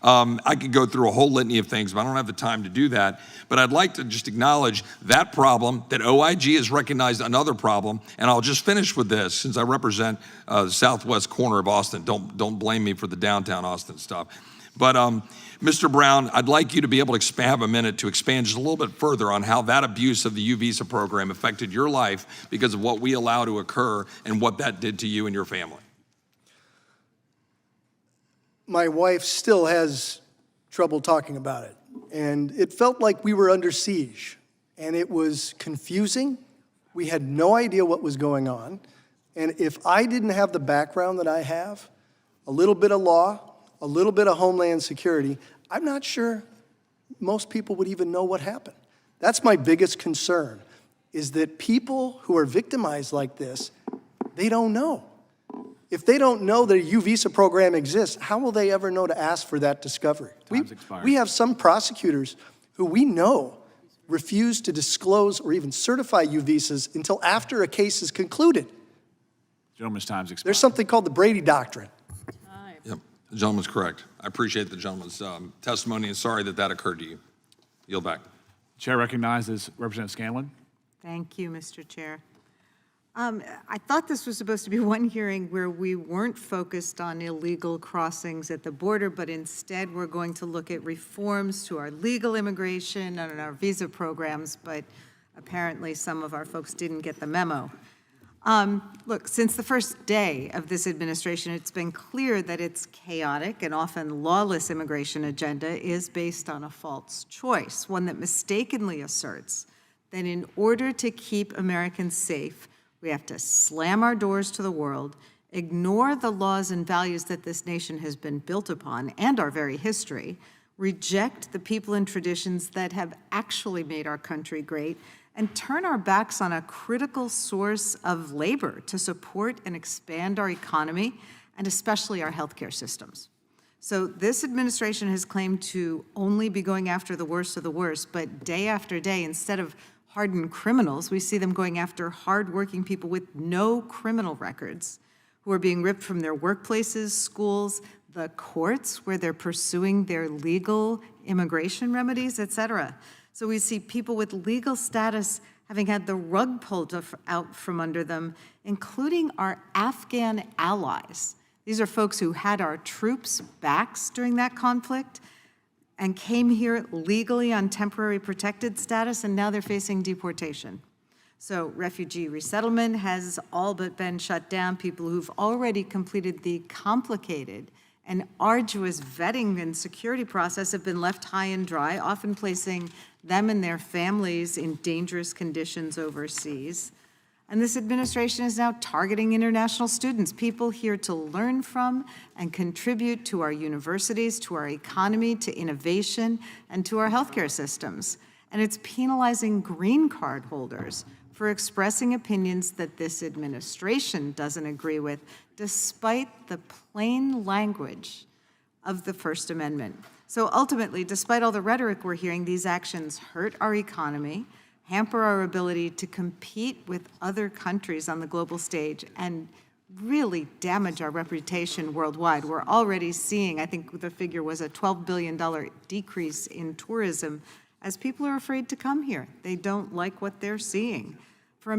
I could go through a whole litany of things, but I don't have the time to do that. But I'd like to just acknowledge that problem, that OIG has recognized another problem, and I'll just finish with this, since I represent the southwest corner of Austin. Don't blame me for the downtown Austin stuff. But Mr. Brown, I'd like you to be able to have a minute to expand just a little bit further on how that abuse of the U visa program affected your life because of what we allow to occur and what that did to you and your family. My wife still has trouble talking about it. And it felt like we were under siege. And it was confusing. We had no idea what was going on. And if I didn't have the background that I have, a little bit of law, a little bit of Homeland Security, I'm not sure most people would even know what happened. That's my biggest concern, is that people who are victimized like this, they don't know. If they don't know that a U visa program exists, how will they ever know to ask for that discovery? Time's expired. We have some prosecutors who we know refuse to disclose or even certify U visas until after a case is concluded. Gentleman's time's expired. There's something called the Brady Doctrine. Yep, the gentleman's correct. I appreciate the gentleman's testimony and sorry that that occurred to you. Yield back. Chair recognizes Representative Scanlon. Thank you, Mr. Chair. I thought this was supposed to be one hearing where we weren't focused on illegal crossings at the border, but instead we're going to look at reforms to our legal immigration and our visa programs, but apparently some of our folks didn't get the memo. Look, since the first day of this administration, it's been clear that its chaotic and often lawless immigration agenda is based on a false choice, one that mistakenly asserts that in order to keep Americans safe, we have to slam our doors to the world, ignore the laws and values that this nation has been built upon and our very history, reject the people and traditions that have actually made our country great, and turn our backs on a critical source of labor to support and expand our economy and especially our healthcare systems. So this administration has claimed to only be going after the worst of the worst, but day after day, instead of hardened criminals, we see them going after hardworking people with no criminal records who are being ripped from their workplaces, schools, the courts where they're pursuing their legal immigration remedies, et cetera. So we see people with legal status having had the rug pulled out from under them, including our Afghan allies. These are folks who had our troops' backs during that conflict and came here legally on temporary protected status, and now they're facing deportation. So refugee resettlement has all but been shut down. People who've already completed the complicated and arduous vetting and security process have been left high and dry, often placing them and their families in dangerous conditions overseas. And this administration is now targeting international students, people here to learn from and contribute to our universities, to our economy, to innovation, and to our healthcare systems. And it's penalizing green card holders for expressing opinions that this administration doesn't agree with, despite the plain language of the First Amendment. So ultimately, despite all the rhetoric we're hearing, these actions hurt our economy, hamper our ability to compete with other countries on the global stage, and really damage our reputation worldwide. We're already seeing, I think the figure was a $12 billion decrease in tourism as people are afraid to come here. They don't like what they're seeing. For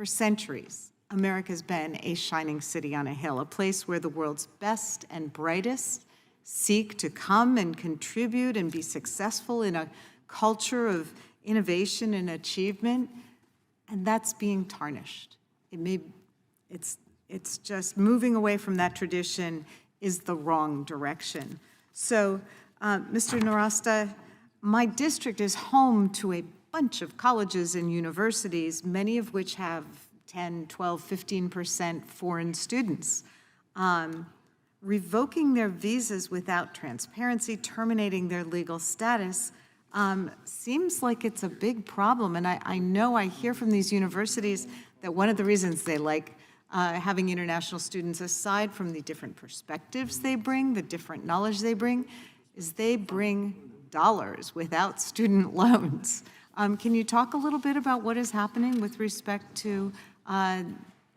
centuries, America's been a shining city on a hill, a place where the world's best and brightest seek to come and contribute and be successful in a culture of innovation and achievement, and that's being tarnished. It's just moving away from that tradition is the wrong direction. So, Mr. Nowrasteh, my district is home to a bunch of colleges and universities, many of which have 10, 12, 15% foreign students. Revoking their visas without transparency, terminating their legal status, seems like it's a big problem. And I know I hear from these universities that one of the reasons they like having international students, aside from the different perspectives they bring, the different knowledge they bring, is they bring dollars without student loans. Can you talk a little bit about what is happening with respect to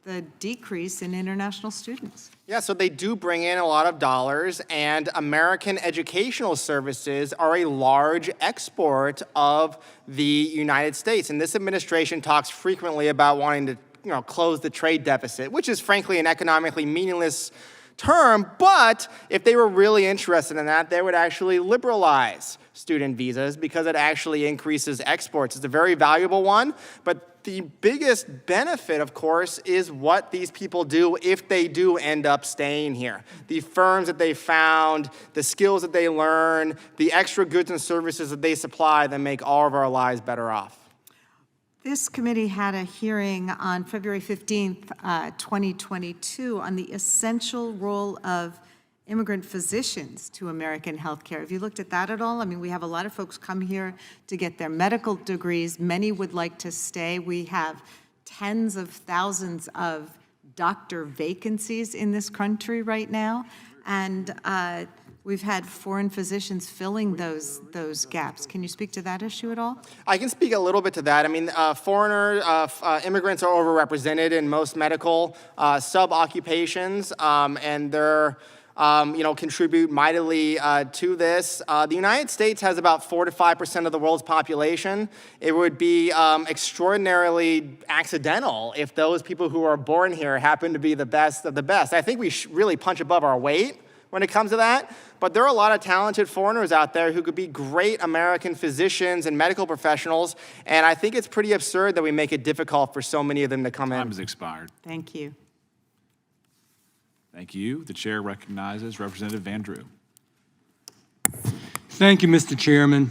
the decrease in international students? Yeah, so they do bring in a lot of dollars, and American educational services are a large export of the United States. And this administration talks frequently about wanting to, close the trade deficit, which is frankly an economically meaningless term, but if they were really interested in that, they would actually liberalize student visas because it actually increases exports. It's a very valuable one, but the biggest benefit, of course, is what these people do if they do end up staying here. The firms that they found, the skills that they learn, the extra goods and services that they supply that make all of our lives better off. This committee had a hearing on February 15th, 2022 on the essential role of immigrant physicians to American healthcare. Have you looked at that at all? I mean, we have a lot of folks come here to get their medical degrees. Many would like to stay. We have tens of thousands of doctor vacancies in this country right now, and we've had foreign physicians filling those gaps. Can you speak to that issue at all? I can speak a little bit to that. I mean, immigrants are overrepresented in most medical sub-occupations, and they're contribute mightily to this. The United States has about 4 to 5% of the world's population. It would be extraordinarily accidental if those people who are born here happen to be the best of the best. I think we really punch above our weight when it comes to that. But there are a lot of talented foreigners out there who could be great American physicians and medical professionals, and I think it's pretty absurd that we make it difficult for so many of them to come in. Time has expired. Thank you. Thank you. The chair recognizes Representative Van Drew. Thank you, Mr. Chairman.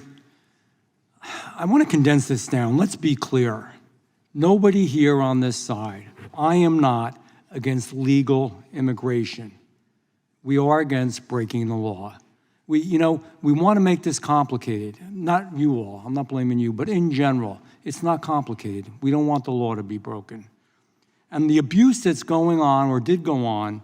I want to condense this down. Let's be clear. Nobody here on this side, I am not against legal immigration. We are against breaking the law. We want to make this complicated. Not you all, I'm not blaming you, but in general, it's not complicated. We don't want the law to be broken. And the abuse that's going on, or did go on,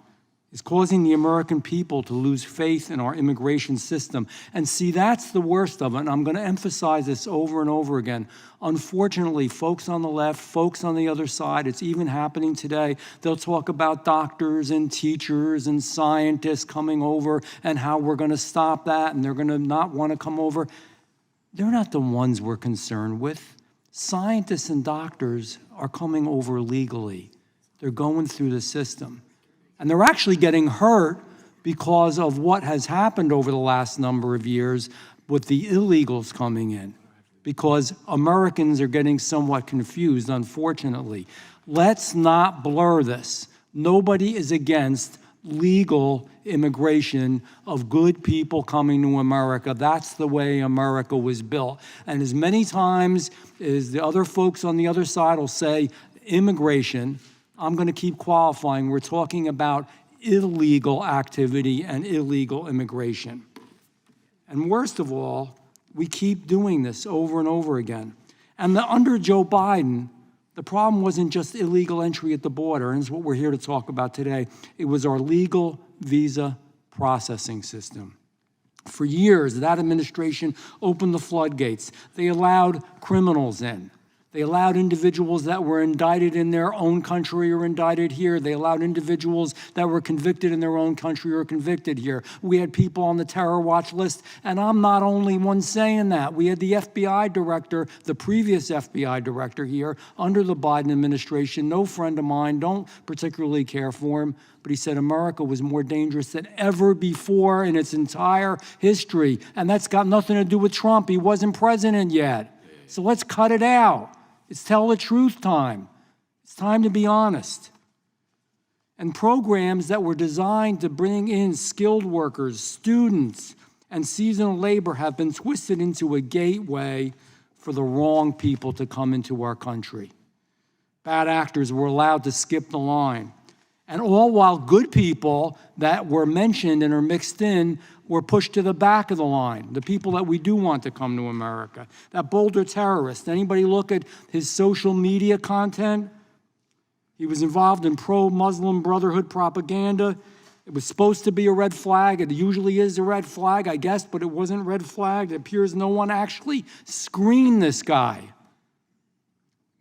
is causing the American people to lose faith in our immigration system. And see, that's the worst of it, and I'm going to emphasize this over and over again. Unfortunately, folks on the left, folks on the other side, it's even happening today, they'll talk about doctors and teachers and scientists coming over and how we're going to stop that, and they're going to not want to come over. They're not the ones we're concerned with. Scientists and doctors are coming over legally. They're going through the system. And they're actually getting hurt because of what has happened over the last number of years with the illegals coming in, because Americans are getting somewhat confused, unfortunately. Let's not blur this. Nobody is against legal immigration of good people coming to America. That's the way America was built. And as many times as the other folks on the other side will say, immigration, I'm going to keep qualifying. We're talking about illegal activity and illegal immigration. And worst of all, we keep doing this over and over again. And under Joe Biden, the problem wasn't just illegal entry at the border, and it's what we're here to talk about today. It was our legal visa processing system. For years, that administration opened the floodgates. They allowed criminals in. They allowed individuals that were indicted in their own country or indicted here. They allowed individuals that were convicted in their own country or convicted here. We had people on the terror watch list, and I'm not only one saying that. We had the FBI director, the previous FBI director here under the Biden administration, no friend of mine, don't particularly care for him, but he said America was more dangerous than ever before in its entire history, and that's got nothing to do with Trump. He wasn't president yet. So let's cut it out. It's tell the truth time. It's time to be honest. And programs that were designed to bring in skilled workers, students, and seasonal labor have been twisted into a gateway for the wrong people to come into our country. Bad actors were allowed to skip the line. And all while good people that were mentioned and are mixed in were pushed to the back of the line, the people that we do want to come to America. That Boulder terrorist, anybody look at his social media content? He was involved in pro-Muslim Brotherhood propaganda. It was supposed to be a red flag. It usually is a red flag, I guess, but it wasn't red flag. It appears no one actually screened this guy.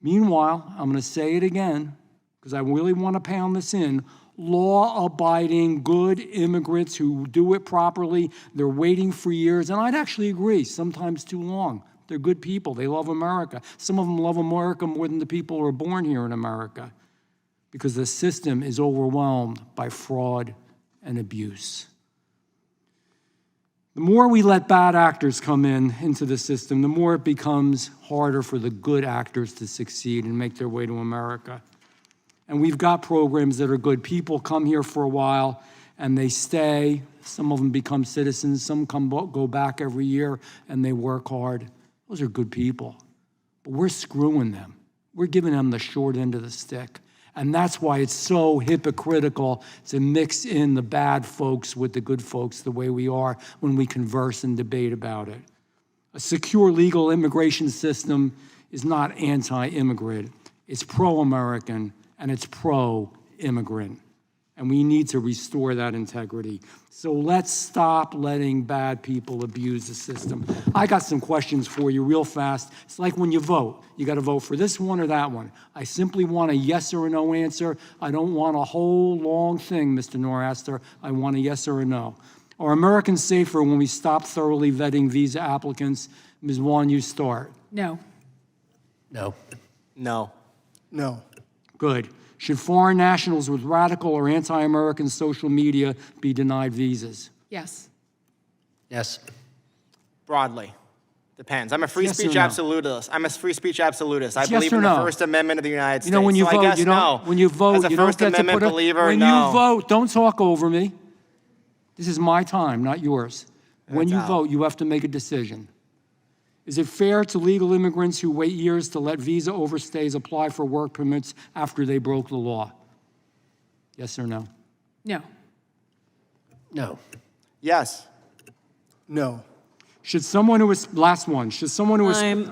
Meanwhile, I'm going to say it again, because I really want to pound this in, law-abiding, good immigrants who do it properly, they're waiting for years, and I'd actually agree, sometimes too long. They're good people. They love America. Some of them love America more than the people who are born here in America, because the system is overwhelmed by fraud and abuse. The more we let bad actors come into the system, the more it becomes harder for the good actors to succeed and make their way to America. And we've got programs that are good. People come here for a while and they stay. Some of them become citizens. Some go back every year and they work hard. Those are good people. But we're screwing them. We're giving them the short end of the stick. And that's why it's so hypocritical to mix in the bad folks with the good folks the way we are when we converse and debate about it. A secure legal immigration system is not anti-immigrant. It's pro-American and it's pro-immigrant. immigrant. And we need to restore that integrity. So let's stop letting bad people abuse the system. I got some questions for you real fast. It's like when you vote. You got to vote for this one or that one. I simply want a yes or a no answer. I don't want a whole long thing, Mr. Nor'aster. I want a yes or a no. Are Americans safer when we stop thoroughly vetting visa applicants? Ms. Wan, you start. No. No. No. No. Good. Should foreign nationals with radical or anti-American social media be denied visas? Yes. Yes. Broadly. Depends. I'm a free Yes or speech no? absolutist. I Yes believe or in the no? First Amendment of the United States. You know, when you so vote, I guess you don't, no. when you vote, As a you don't First get to Amendment put a, believer, when no. you vote, don't talk over me. This is my time, not yours. When you out. vote, you have to make a decision. Is it fair to legal immigrants who wait years to let visa overstays apply for work permits after they broke the law? Yes or no? No. No. Yes. No. Should someone who is, last one, should someone who is, I'm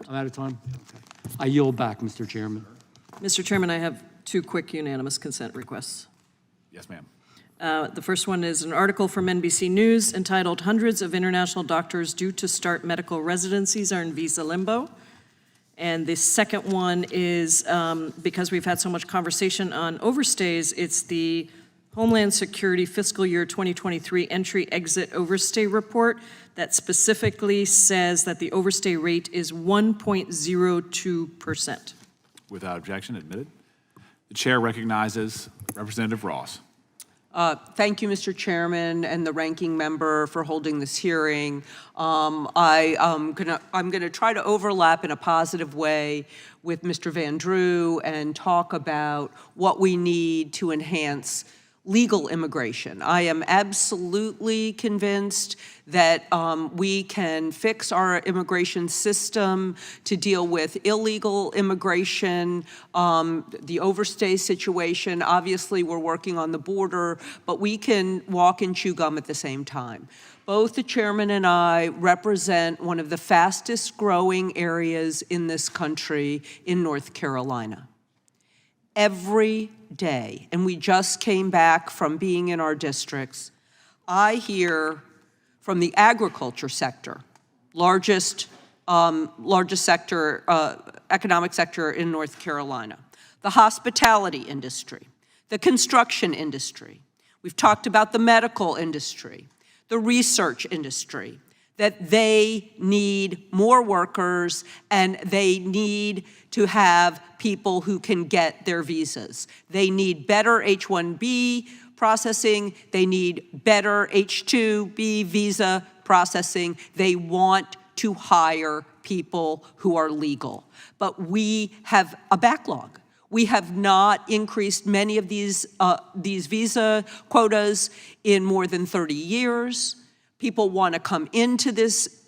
out of time? Okay. I yield back, Mr. Chairman. Mr. Chairman, I have two quick unanimous consent requests. Yes, ma'am. The first one is an article from NBC News entitled "Hundreds of International Doctors Due to Start Medical Residencies Are in Visa Limbo." And the second one is, because we've had so much conversation on overstays, it's the Homeland Security Fiscal Year 2023 Entry-Exit Overstay Report that specifically says that the overstay rate is 1.02%. Without objection, admitted. The chair recognizes Representative Ross. Thank you, Mr. Chairman, and the ranking member for holding this hearing. I'm gonna try to overlap in a positive way with Mr. Van Drew and talk about what we need to enhance legal immigration. I am absolutely convinced that we can fix our immigration system to deal with illegal immigration, the overstay situation. Obviously, we're working on the border, but we can walk and chew gum at the same time. Both the chairman and I represent one of the fastest growing areas in this country in North Carolina. Every day, and we just came back from being in our districts, I hear from the agriculture sector, largest sector, economic sector in North Carolina, the hospitality industry, the construction industry. We've talked about the medical industry, the research industry, that they need more workers and they need to have people who can get their visas. They need better H-1B processing. They need better H-2B visa processing. They want to hire people who are legal. But we have a backlog. We have not increased many of these visa quotas in more than 30 years. People want to come into this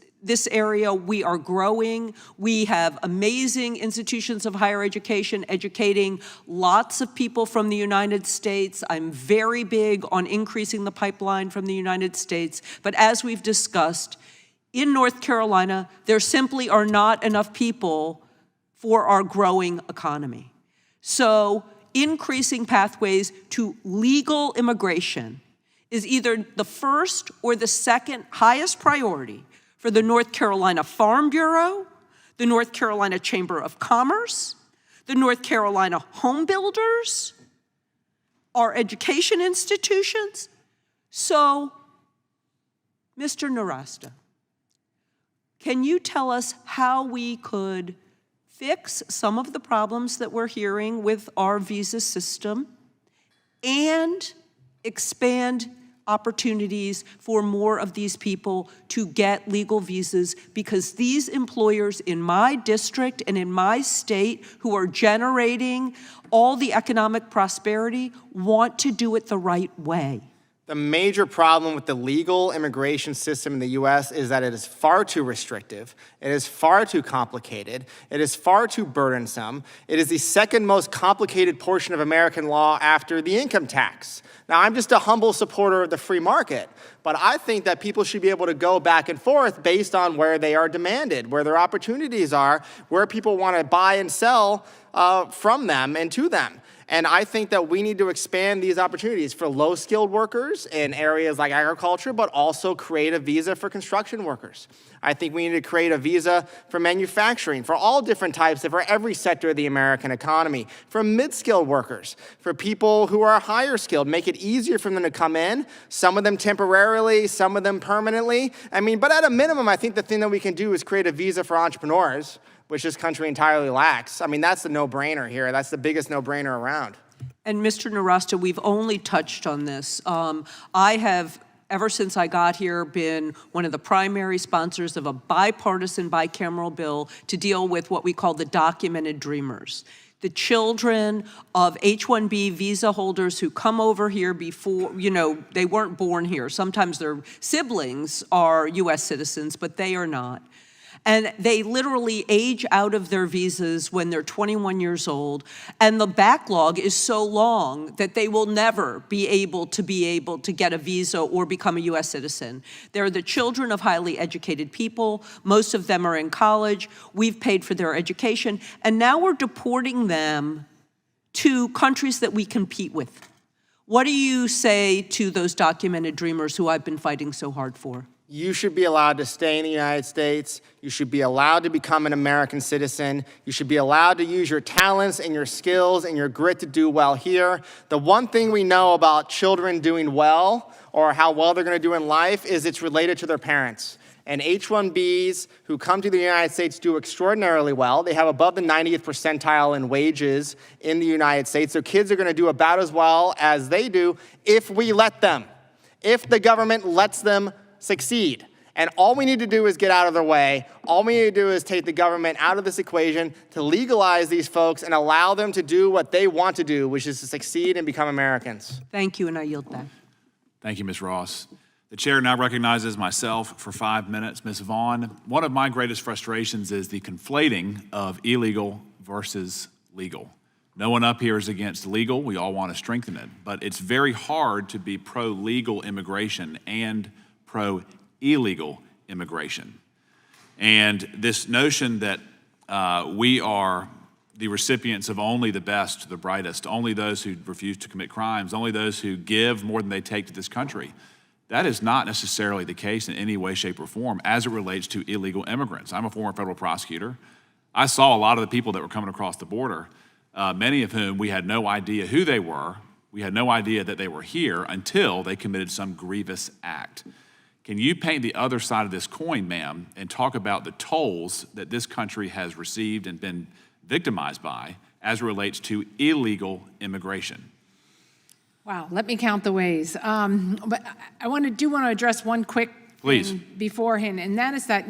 area. We are growing. We have amazing institutions of higher education educating lots of people from the United States. I'm very big on increasing the pipeline from the United States. But as we've discussed, in North Carolina, there simply are not enough people for our growing economy. So increasing pathways to legal immigration is either the first or the second highest priority for the North Carolina Farm Bureau, the North Carolina Chamber of Commerce, the North Carolina Home Builders, our education institutions. So, Mr. Narasta, can you tell us how we could fix some of the problems that we're hearing with our visa system and expand opportunities for more of these people to get legal visas, because these employers in my district and in my state who are generating all the economic prosperity want to do it the right way. The major problem with the legal immigration system in the U.S. is that it is far too restrictive, it is far too complicated, it is far too burdensome. It is the second most complicated portion of American law after the income tax. Now, I'm just a humble supporter of the free market, But I think that people should be able to go back and forth based on where they are demanded, where their opportunities are, where people want to buy and sell from them and to them. And I think that we need to expand these opportunities for low-skilled workers in areas like agriculture, but also create a visa for construction workers. I think we need to create a visa for manufacturing, for all different types, for every sector of the American economy, for mid-skilled workers, for people who are higher skilled, make it easier for them to come in, some of them temporarily, some of them permanently. I mean, but at a minimum, I think the thing that we can do is create a visa for entrepreneurs, which this country entirely lacks. I mean, that's the no-brainer here. That's the biggest no-brainer around. And Mr. Narasta, we've only touched on this. I have, ever since I got here, been one of the primary sponsors of a bipartisan bicameral bill to deal with what we call the documented dreamers. The children of H-1B visa holders who come over here before, they weren't born here. Sometimes their siblings are U.S. citizens, but they are not. And they literally age out of their visas when they're 21 years old, and the backlog is so long that they will never be able to get a visa or become a U.S. citizen. They're the children of highly educated people. Most of them are in college. We've paid for their education, and now we're deporting them to countries that we compete with. What do you say to those documented dreamers who I've been fighting so hard for? You should be allowed to stay in the United States. You should be allowed to become an American citizen. You should be allowed to use your talents and your skills and your grit to do well here. The one thing we know about children doing well, or how well they're going to do in life, is it's related to their parents. And H-1Bs who come to the United States do extraordinarily well. They have above the 90th percentile in wages in the United States. So kids are going to do about as well as they do if we let them, if the government lets them succeed. And all we need to do is get out of their way. All we need to do is take the government out of this equation to legalize these folks and allow them to do what they want to do, which is to succeed and become Americans. Thank you, and I yield back. Thank you, Ms. Ross. The chair now recognizes myself for 5 minutes. Ms. Vaughn, one of my greatest frustrations is the conflating of illegal versus legal. No one up here is against legal. We all want to strengthen it. But it's very hard to be pro-legal immigration and pro-illegal immigration. And this notion that we are the recipients of only the best, the brightest, only those who refuse to commit crimes, only those who give more than they take to this country, that is not necessarily the case in any way, shape, or form as it relates to illegal immigrants. I'm a former federal prosecutor. I saw a lot of the people that were coming across the border, many of whom we had no idea who they were. We had no idea that they were here until they committed some grievous act. Can you paint the other side of this coin, ma'am, and talk about the tolls that this country has received and been victimized by as it relates to illegal immigration? Wow, let me count the ways. But I want to address one quick thing beforehand, and that is that,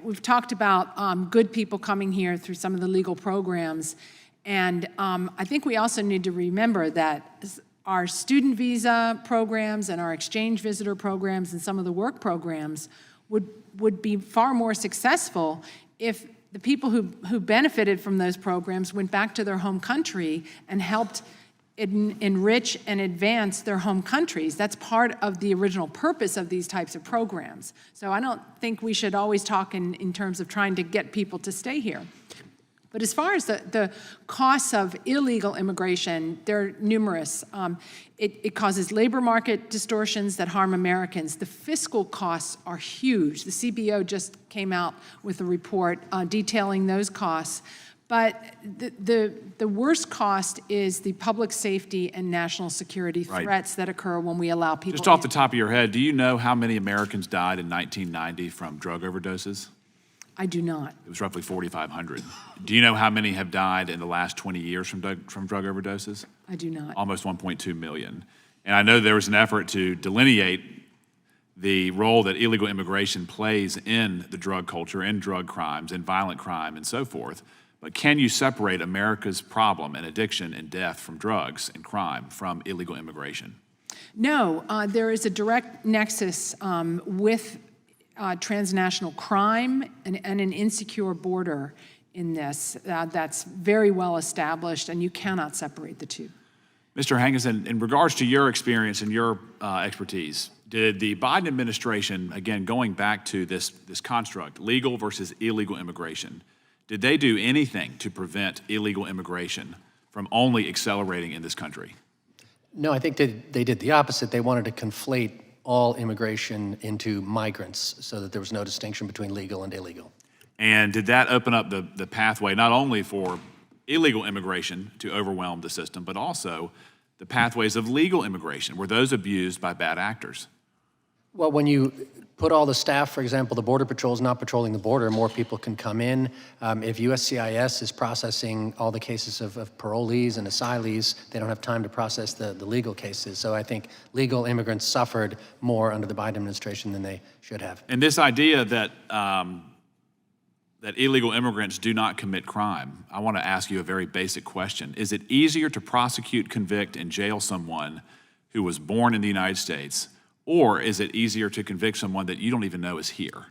we've talked about good people coming here through some of the legal programs, and I think we also need to remember that our student visa programs and our exchange visitor programs and some of the work programs would be far more successful if the people who benefited from those programs went back to their home country and helped enrich and advance their home countries. That's part of the original purpose of these types of programs. So I don't think we should always talk in terms of trying to get people to stay here. But as far as the costs of illegal immigration, they're numerous. It causes labor market distortions that harm Americans. The fiscal costs are huge. The CBO just came out with a report detailing those costs. But the worst cost is the public safety and national security threats that occur when we allow people Just off the top of your head, do you know how many Americans died in 1990 from drug overdoses? I do not. It was roughly 4,500. Do you know how many have died in the last 20 years from drug overdoses? I do not. Almost 1.2 million. And I know there was an effort to delineate the role that illegal immigration plays in the drug culture, in drug crimes, in violent crime, and so forth. But can you separate America's problem and addiction and death from drugs and crime from illegal immigration? No, there is a direct nexus with transnational crime and an insecure border in this. That's very well established, and you cannot separate the two. Mr. Hankinson, in regards to your experience and your expertise, did the Biden administration, again, going back to this construct, legal versus illegal immigration, did they do anything to prevent illegal immigration from only accelerating in this country? No, I think they did the opposite. They wanted to conflate all immigration into migrants so that there was no distinction between legal and illegal. And did that open up the pathway not only for illegal immigration to overwhelm the system, but also the pathways of legal immigration? Were those abused by bad actors? Well, when you put all the staff, for example, the Border Patrol is not patrolling the border, more people can come in. If USCIS is processing all the cases of parolees and asylees, they don't have time to process the legal cases. So I think legal immigrants suffered more under the Biden administration than they should have. And this idea that that illegal immigrants do not commit crime, I want to ask you a very basic question. Is it easier to prosecute, convict, and jail someone who was born in the United States, or is it easier to convict someone that you don't even know is here?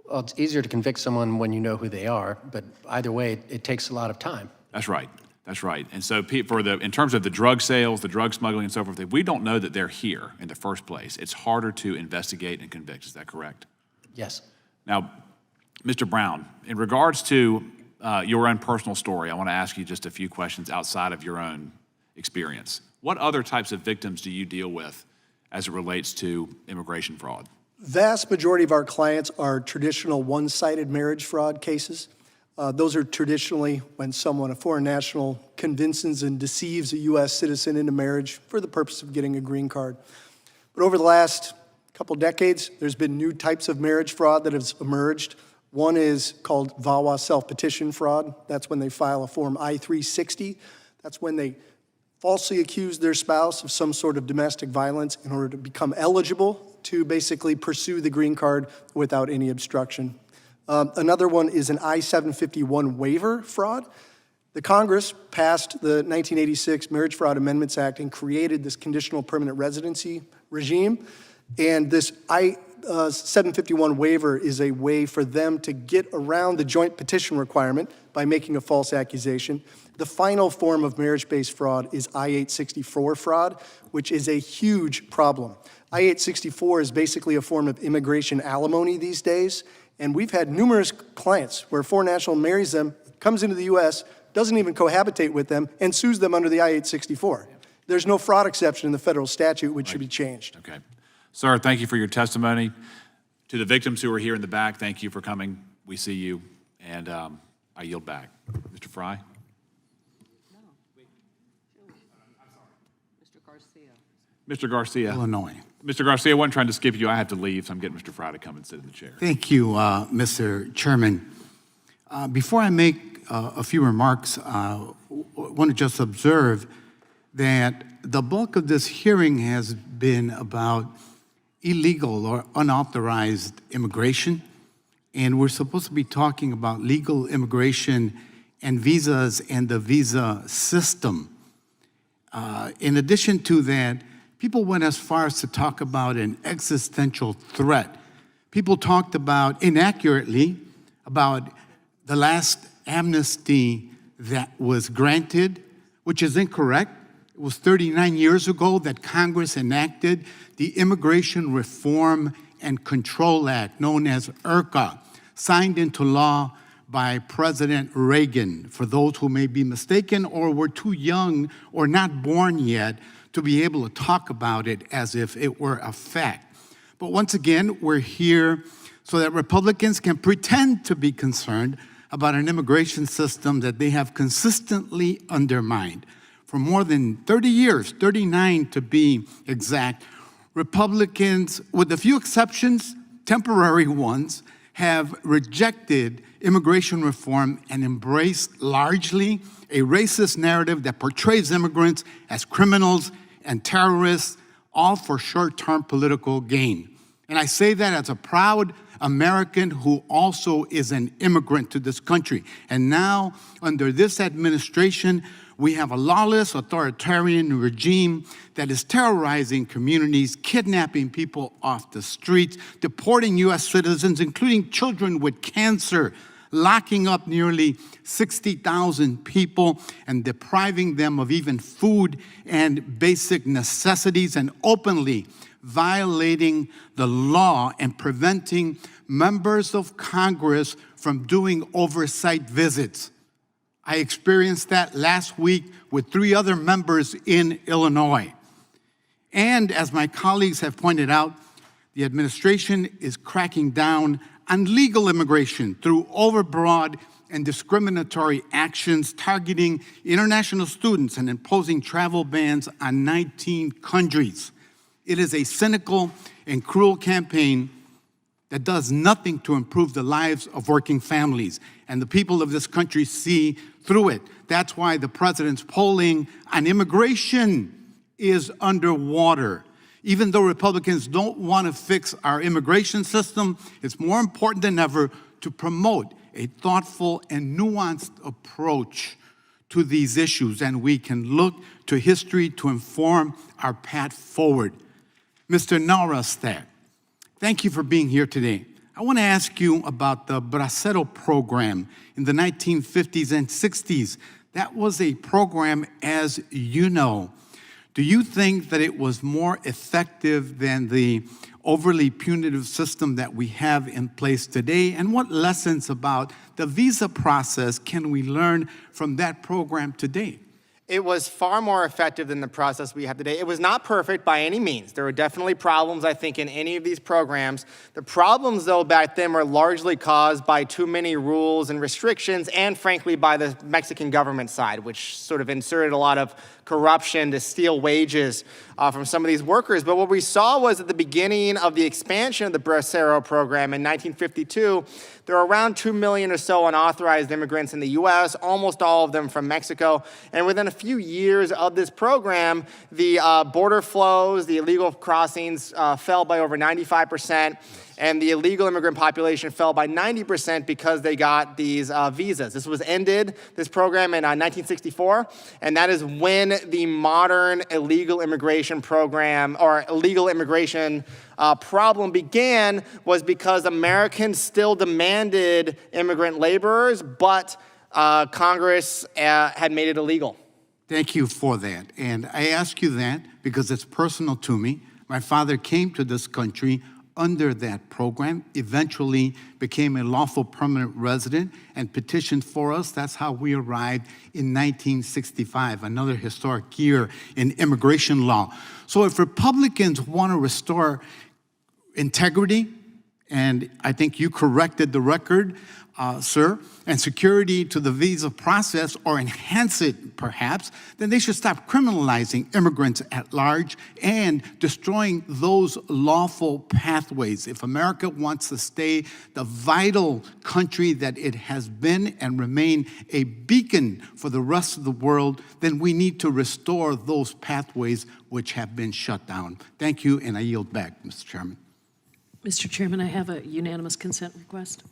Well, it's easier to convict someone when you know who they are, but either way, it takes a lot of time. That's right. That's right. And so in terms of the drug sales, the drug smuggling and so forth, if we don't know that they're here in the first place, it's harder to investigate and convict. Is that correct? Yes. Now, Mr. Brown, in regards to your own personal story, I want to ask you just a few questions outside of your own experience. What other types of victims do you deal with as it relates to immigration fraud? Vast majority of our clients are traditional one-sided marriage fraud cases. Those are traditionally when someone, a foreign national, convinces and deceives a U.S. citizen into marriage for the purpose of getting a green card. But over the last couple decades, there's been new types of marriage fraud that have emerged. One is called VAWA self-petition fraud. That's when they file a Form I-360. That's when they falsely accuse their spouse of some sort of domestic violence in order to become eligible to basically pursue the green card without any obstruction. Another one is an I-751 waiver fraud. The Congress passed the 1986 Marriage Fraud Amendments Act and created this conditional permanent residency regime. And this I-751 waiver is a way for them to get around the joint petition requirement by making a false accusation. The final form of marriage-based fraud is I-864 fraud, which is a huge problem. I-864 is basically a form of immigration alimony these days, and we've had numerous clients where a foreign national marries them, comes into the U.S., doesn't even cohabitate with them, and sues them under the I-864. There's no fraud exception in the federal statute, which should be changed. Okay. Sir, thank you for your testimony. To the victims who are here in the back, thank you for coming. We see you, and I yield back. Mr. Fry? Mr. Garcia. Illinois. Mr. Garcia, I wasn't trying to skip you. I have to leave, so I'm getting Mr. Fry to come and sit in the chair. Thank you, Mr. Chairman. Before I make a few remarks, I want to just observe that the bulk of this hearing has been about illegal or unauthorized immigration, and we're supposed to be talking about legal immigration and visas and the visa system. In addition to that, people went as far as to talk about an existential threat. People talked about, inaccurately, about the last amnesty that was granted, which is incorrect. It was 39 years ago that Congress enacted the Immigration Reform and Control Act, known as IRCA, signed into law by President Reagan, for those who may be mistaken or were too young or not born yet to be able to talk about it as if it were a fact. But once again, we're here so that Republicans can pretend to be concerned about an immigration system that they have consistently undermined. For more than 30 years, 39 to be exact, Republicans, with a few exceptions, temporary ones, have rejected immigration reform and embraced largely a racist narrative that portrays immigrants as criminals and terrorists, all for short-term political gain. And I say that as a proud American who also is an immigrant to this country. And now, under this administration, we have a lawless, authoritarian regime that is terrorizing communities, kidnapping people off the streets, deporting U.S. citizens, including children with cancer, locking up nearly 60,000 people and depriving them of even food and basic necessities, and openly violating the law and preventing members of Congress from doing oversight visits. I experienced that last week with 3 other members in Illinois. And as my colleagues have pointed out, the administration is cracking down on legal immigration through overbroad and discriminatory actions targeting international students and imposing travel bans on 19 countries. It is a cynical and cruel campaign that does nothing to improve the lives of working families, and the people of this country see through it. That's why the president's polling on immigration is underwater. Even though Republicans don't want to fix our immigration system, it's more important than ever to promote a thoughtful and nuanced approach to these issues, and we can look to history to inform our path forward. Mr. Naurastak, thank you for being here today. I want to ask you about the Bracero program in the 1950s and 60s. That was a program, as you know. Do you think that it was more effective than the overly punitive system that we have in place today? And what lessons about the visa process can we learn from that program today? It was far more effective than the process we have today. It was not perfect by any means. There were definitely problems, I think, in any of these programs. The problems, though, back then were largely caused by too many rules and restrictions, and frankly, by the Mexican government side, which sort of inserted a lot of corruption to steal wages from some of these workers. But what we saw was at the beginning of the expansion of the Bracero program in 1952, there were around 2 million or so unauthorized immigrants in the U.S., almost all of them from Mexico. And within a few years of this program, the border flows, the illegal crossings fell by over 95%, and the illegal immigrant population fell by 90% because they got these visas. This was ended, this program, in 1964, and that is when the modern illegal immigration program, or illegal immigration problem began, was because Americans still demanded immigrant laborers, but Congress had made it illegal. Thank you for that. And I ask you that because it's personal to me. My father came to this country under that program, eventually became a lawful permanent resident and petitioned for us. That's how we arrived in 1965, another historic year in immigration law. So if Republicans want to restore integrity, and I think you corrected the record, sir, and security to the visa process, or enhance it perhaps, then they should stop criminalizing immigrants at large and destroying those lawful pathways. If America wants to stay the vital country that it has been and remain a beacon for the rest of the world, then we need to restore those pathways which have been shut down. Thank you, and I yield back, Mr. Chairman. Mr. Chairman, I have a unanimous consent request.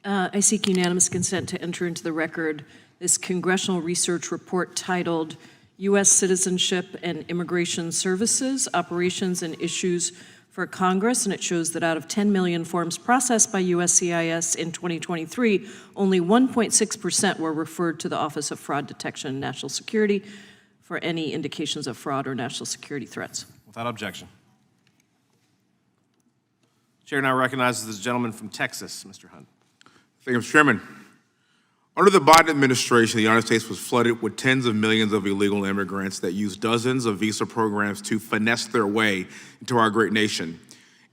I seek unanimous consent to enter into the record this congressional research report titled U.S. Citizenship and Immigration Services, Operations and Issues for Congress, and it shows that out of 10 million forms processed by USCIS in 2023, only 1.6% were referred to the Office of Fraud Detection and National Security for any indications of fraud or national security threats. Without objection. Chair now recognizes the gentleman from Texas, Mr. Hunt. Thank you, Mr. Chairman. Under the Biden administration, the United States was flooded with tens of millions of illegal immigrants that used dozens of visa programs to finesse their way into our great nation.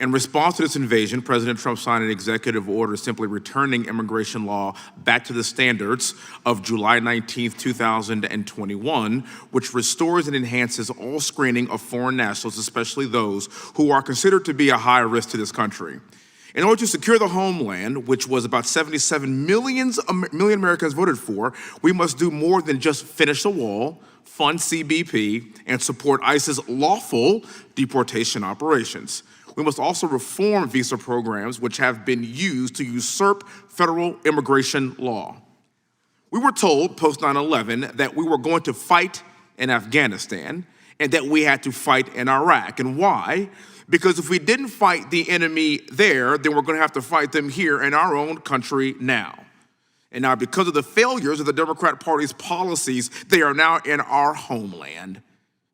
In response to this invasion, President Trump signed an executive order simply returning immigration law back to the standards of July 19, 2021, which restores and enhances all screening of foreign nationals, especially those who are considered to be a high risk to this country. In order to secure the homeland, which was about 77 million Americans voted for, we must do more than just finish the wall, fund CBP, and support ICE's lawful deportation operations. We must also reform visa programs which have been used to usurp federal immigration law. We were told post 9/11 that we were going to fight in Afghanistan and that we had to fight in Iraq. And why? Because if we didn't fight the enemy there, then we're going to have to fight them here in our own country now. And now, because of the failures of the Democrat Party's policies, they are now in our homeland.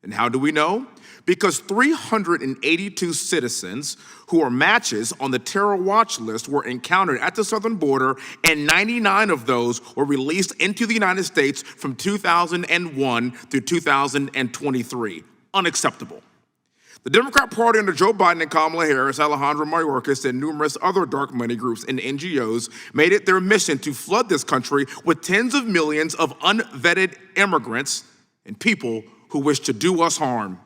And how do we know? Because 382 citizens who are matches on the terror watch list were encountered at the southern border, and 99 of those were released into the United States from 2001 through 2023. Unacceptable. The Democrat Party under Joe Biden and Kamala Harris, Alejandro Mayorkas, and numerous other dark money groups and NGOs made it their mission to flood this country with tens of millions of unvetted immigrants and people who wish to do us harm.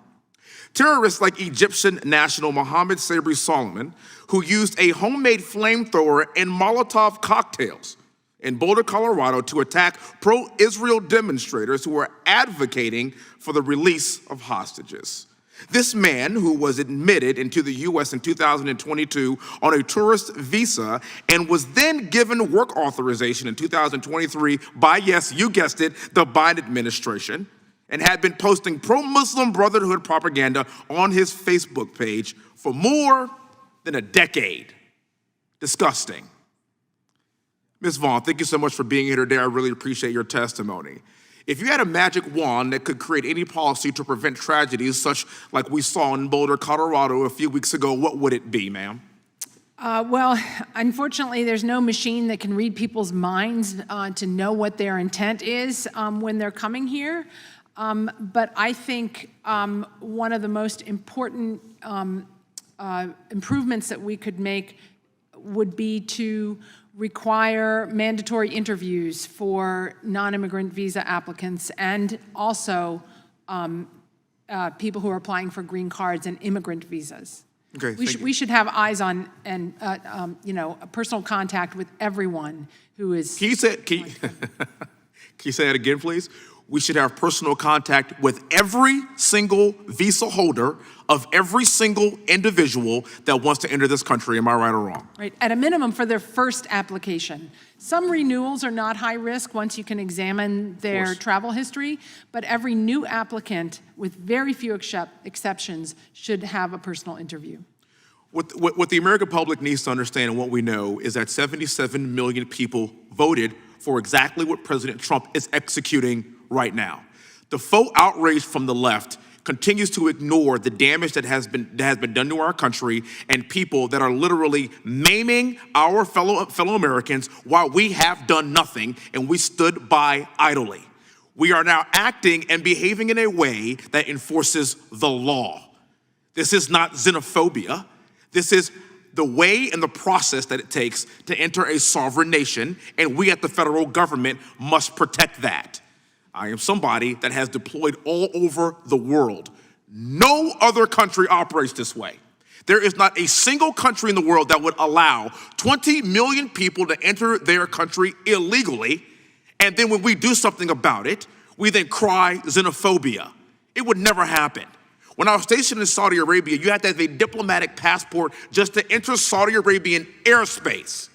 Terrorists like Egyptian national Mohammed Sabri Solomon, who used a homemade flamethrower and Molotov cocktails in Boulder, Colorado, to attack pro-Israel demonstrators who were advocating for the release of hostages. This man, who was admitted into the U.S. in 2022 on a tourist visa and was then given work authorization in 2023 by, yes, you guessed it, the Biden administration, and had been posting pro-Muslim Brotherhood propaganda on his Facebook page for more than a decade. Disgusting. Ms. Vaughn, thank you so much for being here today. I really appreciate your testimony. If you had a magic wand that could create any policy to prevent tragedies such like we saw in Boulder, Colorado a few weeks ago, what would it be, ma'am? Well, unfortunately, there's no machine that can read people's minds to know what their intent is when they're coming here. But I think one of the most important improvements that we could make would be to require mandatory interviews for non-immigrant visa applicants and also people who are applying for green cards and immigrant visas. Okay, we should have eyes on and a personal contact with everyone who is. Can you say that again, please? We should have personal contact with every single visa holder of every single individual that wants to enter this country. Am I right or wrong? Right, at a minimum for their first application. Some renewals are not high risk once you can examine their travel history, but every new applicant, with very few exceptions, should have a personal interview. What the American public needs to understand and what we know is that 77 million people voted for exactly what President Trump is executing right now. The faux outrage from the left continues to ignore the damage that has been done to our country and people that are literally maiming our fellow Americans while we have done nothing and we stood by idly. We are now acting and behaving in a way that enforces the law. This is not xenophobia. This is the way and the process that it takes to enter a sovereign nation, and we at the federal government must protect that. I am somebody that has deployed all over the world. No other country operates this way. There is not a single country in the world that would allow 20 million people to enter their country illegally, and then when we do something about it, we then cry xenophobia. It would never happen. When I was stationed in Saudi Arabia, you had to have a diplomatic passport just to enter Saudi Arabian airspace.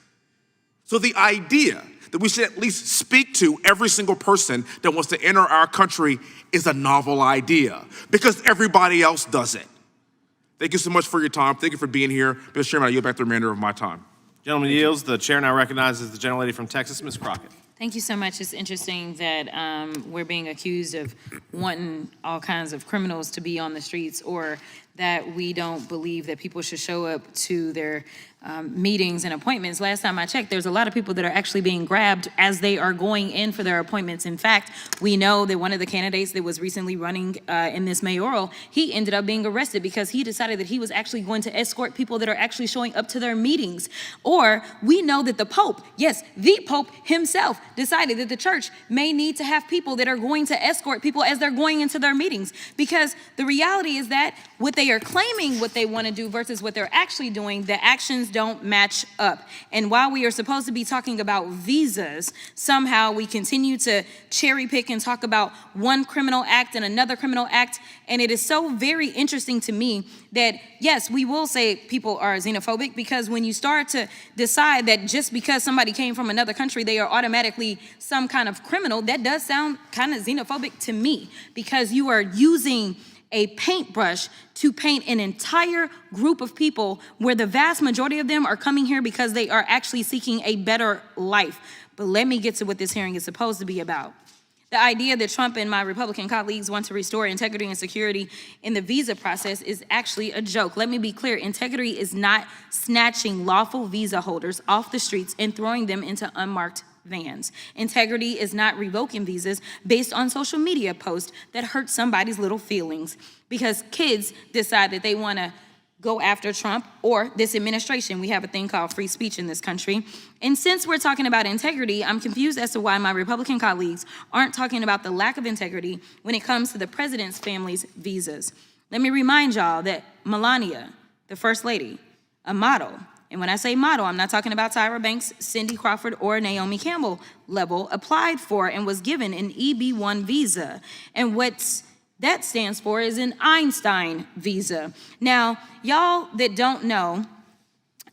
So the idea that we should at least speak to every single person that wants to enter our country is a novel idea because everybody else does it. Thank you so much for your time. Thank you for being here. Mr. Chairman, I yield back the remainder of my time. Gentleman yields. The chair now recognizes the gentlelady from Texas, Ms. Crockett. Thank you so much. It's interesting that we're being accused of wanting all kinds of criminals to be on the streets, or that we don't believe that people should show up to their meetings and appointments. Last time I checked, there's a lot of people that are actually being grabbed as they are going in for their appointments. In fact, we know that one of the candidates that was recently running in this mayoral, he ended up being arrested because he decided that he was actually going to escort people that are actually showing up to their meetings. Or we know that the Pope, yes, the Pope himself, decided that the church may need to have people that are going to escort people as they're going into their meetings. Because the reality is that what they are claiming what they want to do versus what they're actually doing, the actions don't match up. And while we are supposed to be talking about visas, somehow we continue to cherry pick and talk about one criminal act and another criminal act. And it is so very interesting to me that, yes, we will say people are xenophobic, because when you start to decide that just because somebody came from another country, they are automatically some kind of criminal, that does sound kind of xenophobic to me, because you are using a paintbrush to paint an entire group of people where the vast majority of them are coming here because they are actually seeking a better life. But let me get to what this hearing is supposed to be about. The idea that Trump and my Republican colleagues want to restore integrity and security in the visa process is actually a joke. Let me be clear, integrity is not snatching lawful visa holders off the streets and throwing them into unmarked vans. Integrity is not revoking visas based on social media posts that hurt somebody's little feelings because kids decide that they want to go after Trump or this administration. We have a thing called free speech in this country. And since we're talking about integrity, I'm confused as to why my Republican colleagues aren't talking about the lack of integrity when it comes to the president's family's visas. Let me remind y'all that Melania, the First Lady, a model, and when I say model, I'm not talking about Tyra Banks, Cindy Crawford, or Naomi Campbell level, applied for and was given an EB-1 visa. And what's that stands for is an Einstein visa. Now, y'all that don't know,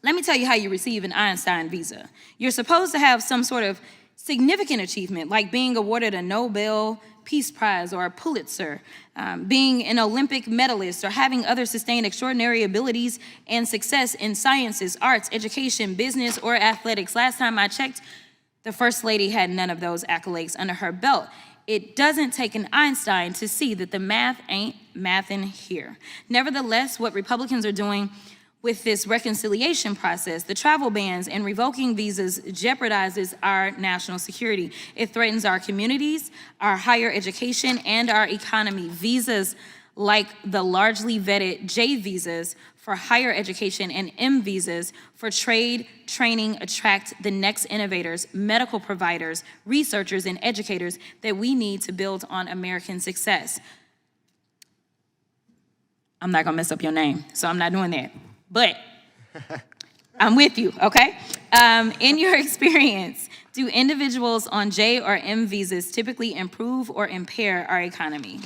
let me tell you how you receive an Einstein visa. You're supposed to have some sort of significant achievement, like being awarded a Nobel Peace Prize or a Pulitzer, being an Olympic medalist, or having other sustained extraordinary abilities and success in sciences, arts, education, business, or athletics. Last time I checked, the First Lady had none of those accolades under her belt. It doesn't take an Einstein to see that the math ain't mathin' here. Nevertheless, what Republicans are doing with this reconciliation process, the travel bans and revoking visas, jeopardizes our national security. It threatens our communities, our higher education, and our economy. Visas like the largely vetted J visas for higher education and M visas for trade, training, attract the next innovators, medical providers, researchers, and educators that we need to build on American success. I'm not gonna mess up your name, so I'm not doing that. But I'm with you, okay? In your experience, do individuals on J or M visas typically improve or impair our economy?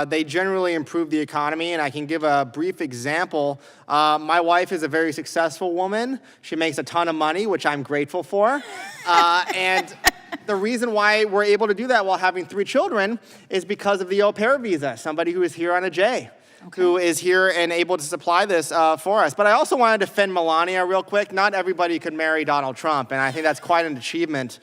They generally improve the economy, and I can give a brief example. My wife is a very successful woman. She makes a ton of money, which I'm grateful for. And the reason why we're able to do that while having 3 children is because of the au pair visa, somebody who is here on a J. Who is here and able to supply this for us. But I also want to defend Melania real quick. Not everybody could marry Donald Trump, and I think that's quite an achievement.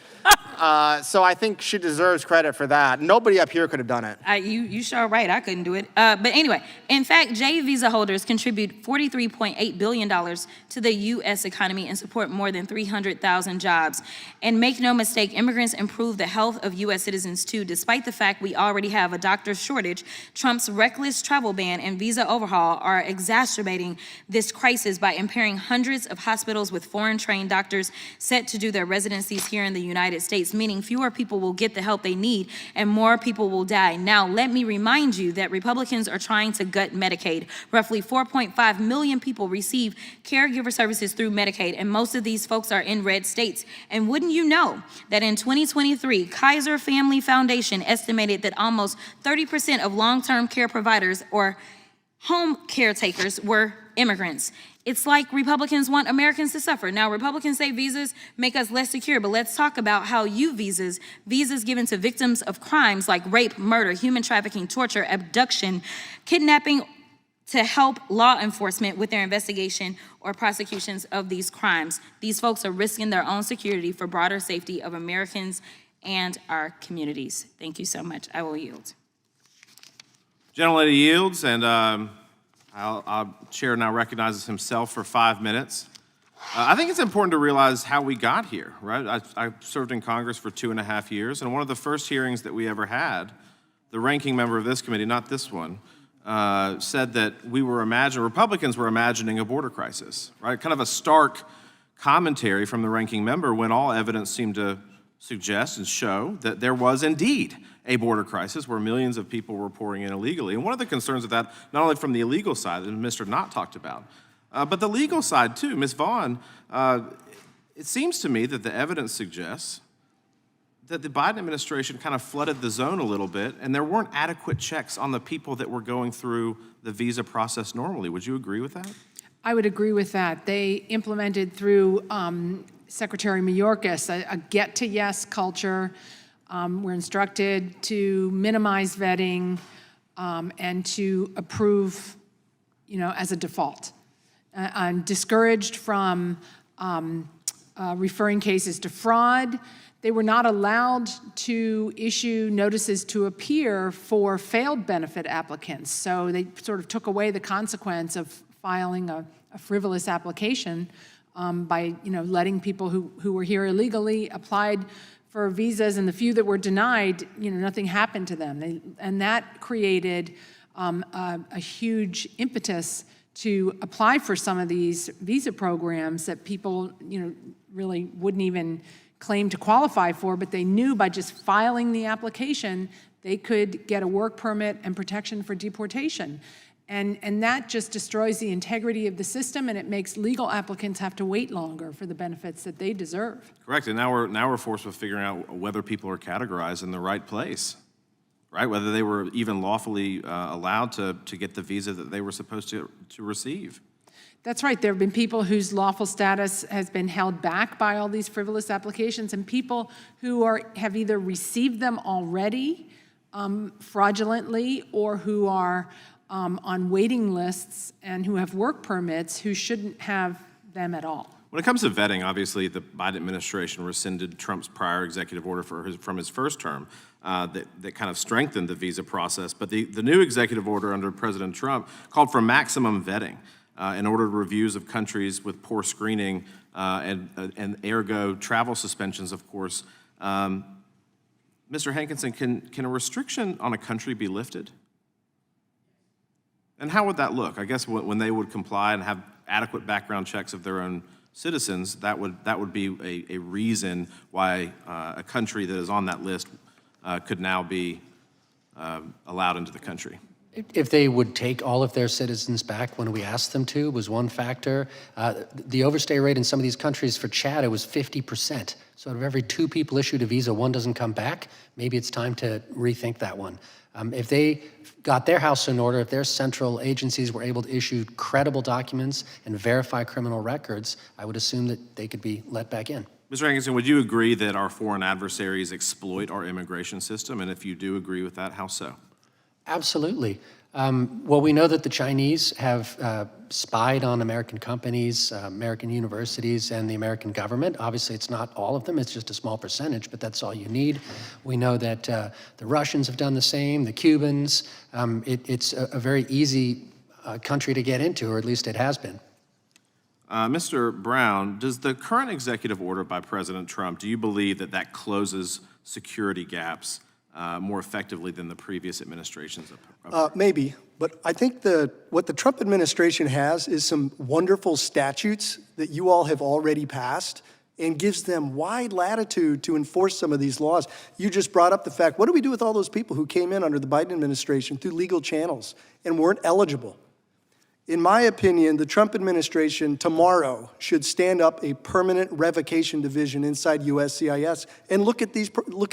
So I think she deserves credit for that. Nobody up here could have done it. You sure right, I couldn't do it. But anyway, in fact, J visa holders contribute $43.8 billion to the U.S. economy and support more than 300,000 jobs. And make no mistake, immigrants improve the health of U.S. citizens too. Despite the fact we already have a doctor shortage, Trump's reckless travel ban and visa overhaul are exacerbating this crisis by impairing hundreds of hospitals with foreign-trained doctors set to do their residencies here in the United States, meaning fewer people will get the help they need and more people will die. Now, let me remind you that Republicans are trying to gut Medicaid. Roughly 4.5 million people receive caregiver services through Medicaid, and most of these folks are in red states. And wouldn't you know that in 2023, Kaiser Family Foundation estimated that almost 30% of long-term care providers or home caretakers were immigrants. It's like Republicans want Americans to suffer. Now, Republicans say visas make us less secure, but let's talk about how visas given to victims of crimes like rape, murder, human trafficking, torture, abduction, kidnapping, to help law enforcement with their investigation or prosecutions of these crimes. These folks are risking their own security for broader safety of Americans and our communities. Thank you so much. I will yield. Gentlelady yields, and our chair now recognizes himself for 5 minutes. I think it's important to realize how we got here, right? I served in Congress for 2.5 years, and one of the first hearings that we ever had, the ranking member of this committee, not this one, said that Republicans were imagining a border crisis, right? Kind of a stark commentary from the ranking member when all evidence seemed to suggest and show that there was indeed a border crisis where millions of people were pouring in illegally. And one of the concerns of that, not only from the illegal side that Mr. Knott talked about, but the legal side too. Ms. Vaughn, it seems to me that the evidence suggests that the Biden administration kind of flooded the zone a little bit and there weren't adequate checks on the people that were going through the visa process normally. Would you agree with that? I would agree with that. They implemented through Secretary Mayorkas a get-to-yes culture. We're instructed to minimize vetting and to approve, as a default. I'm discouraged from referring cases to fraud. They were not allowed to issue notices to appear for failed benefit applicants. So they sort of took away the consequence of filing a frivolous application by letting people who were here illegally applied for visas, and the few that were denied, nothing happened to them. And that created a huge impetus to apply for some of these visa programs that people, really wouldn't even claim to qualify for, but they knew by just filing the application, they could get a work permit and protection for deportation. And that just destroys the integrity of the system, and it makes legal applicants have to wait longer for the benefits that they deserve. Correct, and now we're forced with figuring out whether people are categorized in the right place, right? Whether they were even lawfully allowed to get the visa that they were supposed to receive. That's right. There have been people whose lawful status has been held back by all these frivolous applications, and people who have either received them already fraudulently, or who are on waiting lists and who have work permits who shouldn't have them at all. When it comes to vetting, obviously the Biden administration rescinded Trump's prior executive order from his first term that kind of strengthened the visa process. But the new executive order under President Trump called for maximum vetting in order to reviews of countries with poor screening and ergo travel suspensions, of course. Mr. Hankinson, can a restriction on a country be lifted? And how would that look? I guess when they would comply and have adequate background checks of their own citizens, that would be a reason why a country that is on that list could now be allowed into the country. If they would take all of their citizens back when we asked them to was one factor. The overstay rate in some of these countries for Chad, it was 50%. So out of every 2 people issued a visa, 1 doesn't come back. Maybe it's time to rethink that one. If they got their house in order, if their central agencies were able to issue credible documents and verify criminal records, I would assume that they could be let back in. Mr. Hankinson, would you agree that our foreign adversaries exploit our immigration system? And if you do agree with that, how so? Absolutely. Well, we know that the Chinese have spied on American companies, American universities, and the American government. Obviously, it's not all of them. It's just a small percentage, but that's all you need. We know that the Russians have done the same, the Cubans. It's a very easy country to get into, or at least it has been. Mr. Brown, does the current executive order by President Trump, do you believe that closes security gaps more effectively than the previous administration's approach? Maybe, but I think what the Trump administration has is some wonderful statutes that you all have already passed and gives them wide latitude to enforce some of these laws. You just brought up the fact, what do we do with all those people who came in under the Biden administration through legal channels and weren't eligible? In my opinion, the Trump administration tomorrow should stand up a permanent revocation division inside USCIS and look at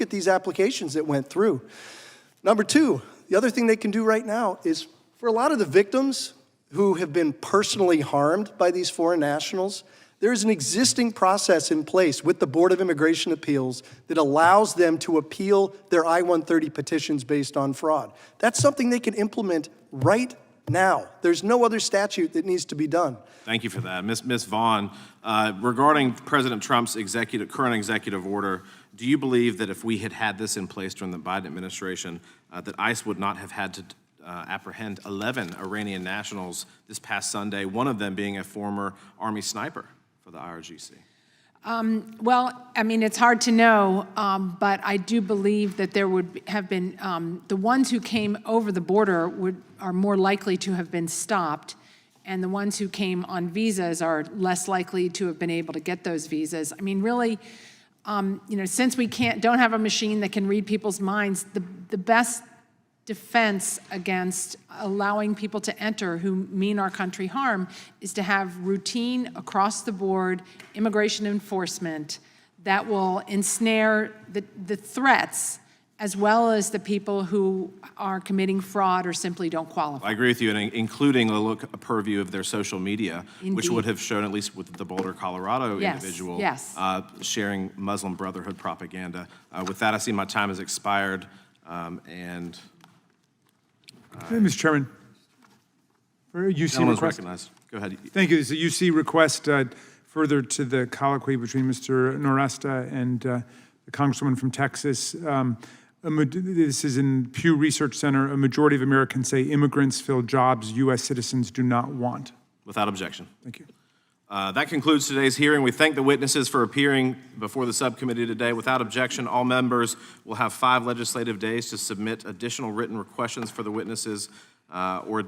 these applications that went through. Number 2, the other thing they can do right now is for a lot of the victims who have been personally harmed by these foreign nationals, there is an existing process in place with the Board of Immigration Appeals that allows them to appeal their I-130 petitions based on fraud. That's something they can implement right now. There's no other statute that needs to be done. Thank you for that. Ms. Vaughn, regarding President Trump's current executive order, do you believe that if we had this in place during the Biden administration, that ICE would not have had to apprehend 11 Iranian nationals this past Sunday, one of them being a former Army sniper for the IRGC? Well, I mean, it's hard to know, but I do believe that there would have been, the ones who came over the border are more likely to have been stopped, and the ones who came on visas are less likely to have been able to get those visas. I mean, really, since we don't have a machine that can read people's minds, the best defense against allowing people to enter who mean our country harm is to have routine, across-the-board immigration enforcement that will ensnare the threats as well as the people who are committing fraud or simply don't qualify. I agree with you, and including a purview of their social media, Indeed. which would have shown, at least with the Boulder, Colorado individual, yes. Sharing Muslim Brotherhood propaganda. With that, I see my time has expired, and... Mr. Chairman, for a UC gentleman's request. recognized. Go ahead. Thank you. It's a UC request further to the colloquy between Mr. Noresta and the Congresswoman from Texas. This is in Pew Research Center. A majority of Americans say immigrants fill jobs U.S. citizens do not want. Without objection. Thank you. That concludes today's hearing. We thank the witnesses for appearing before the subcommittee today. Without objection, all members will have 5 legislative days to submit additional written questions for the witnesses or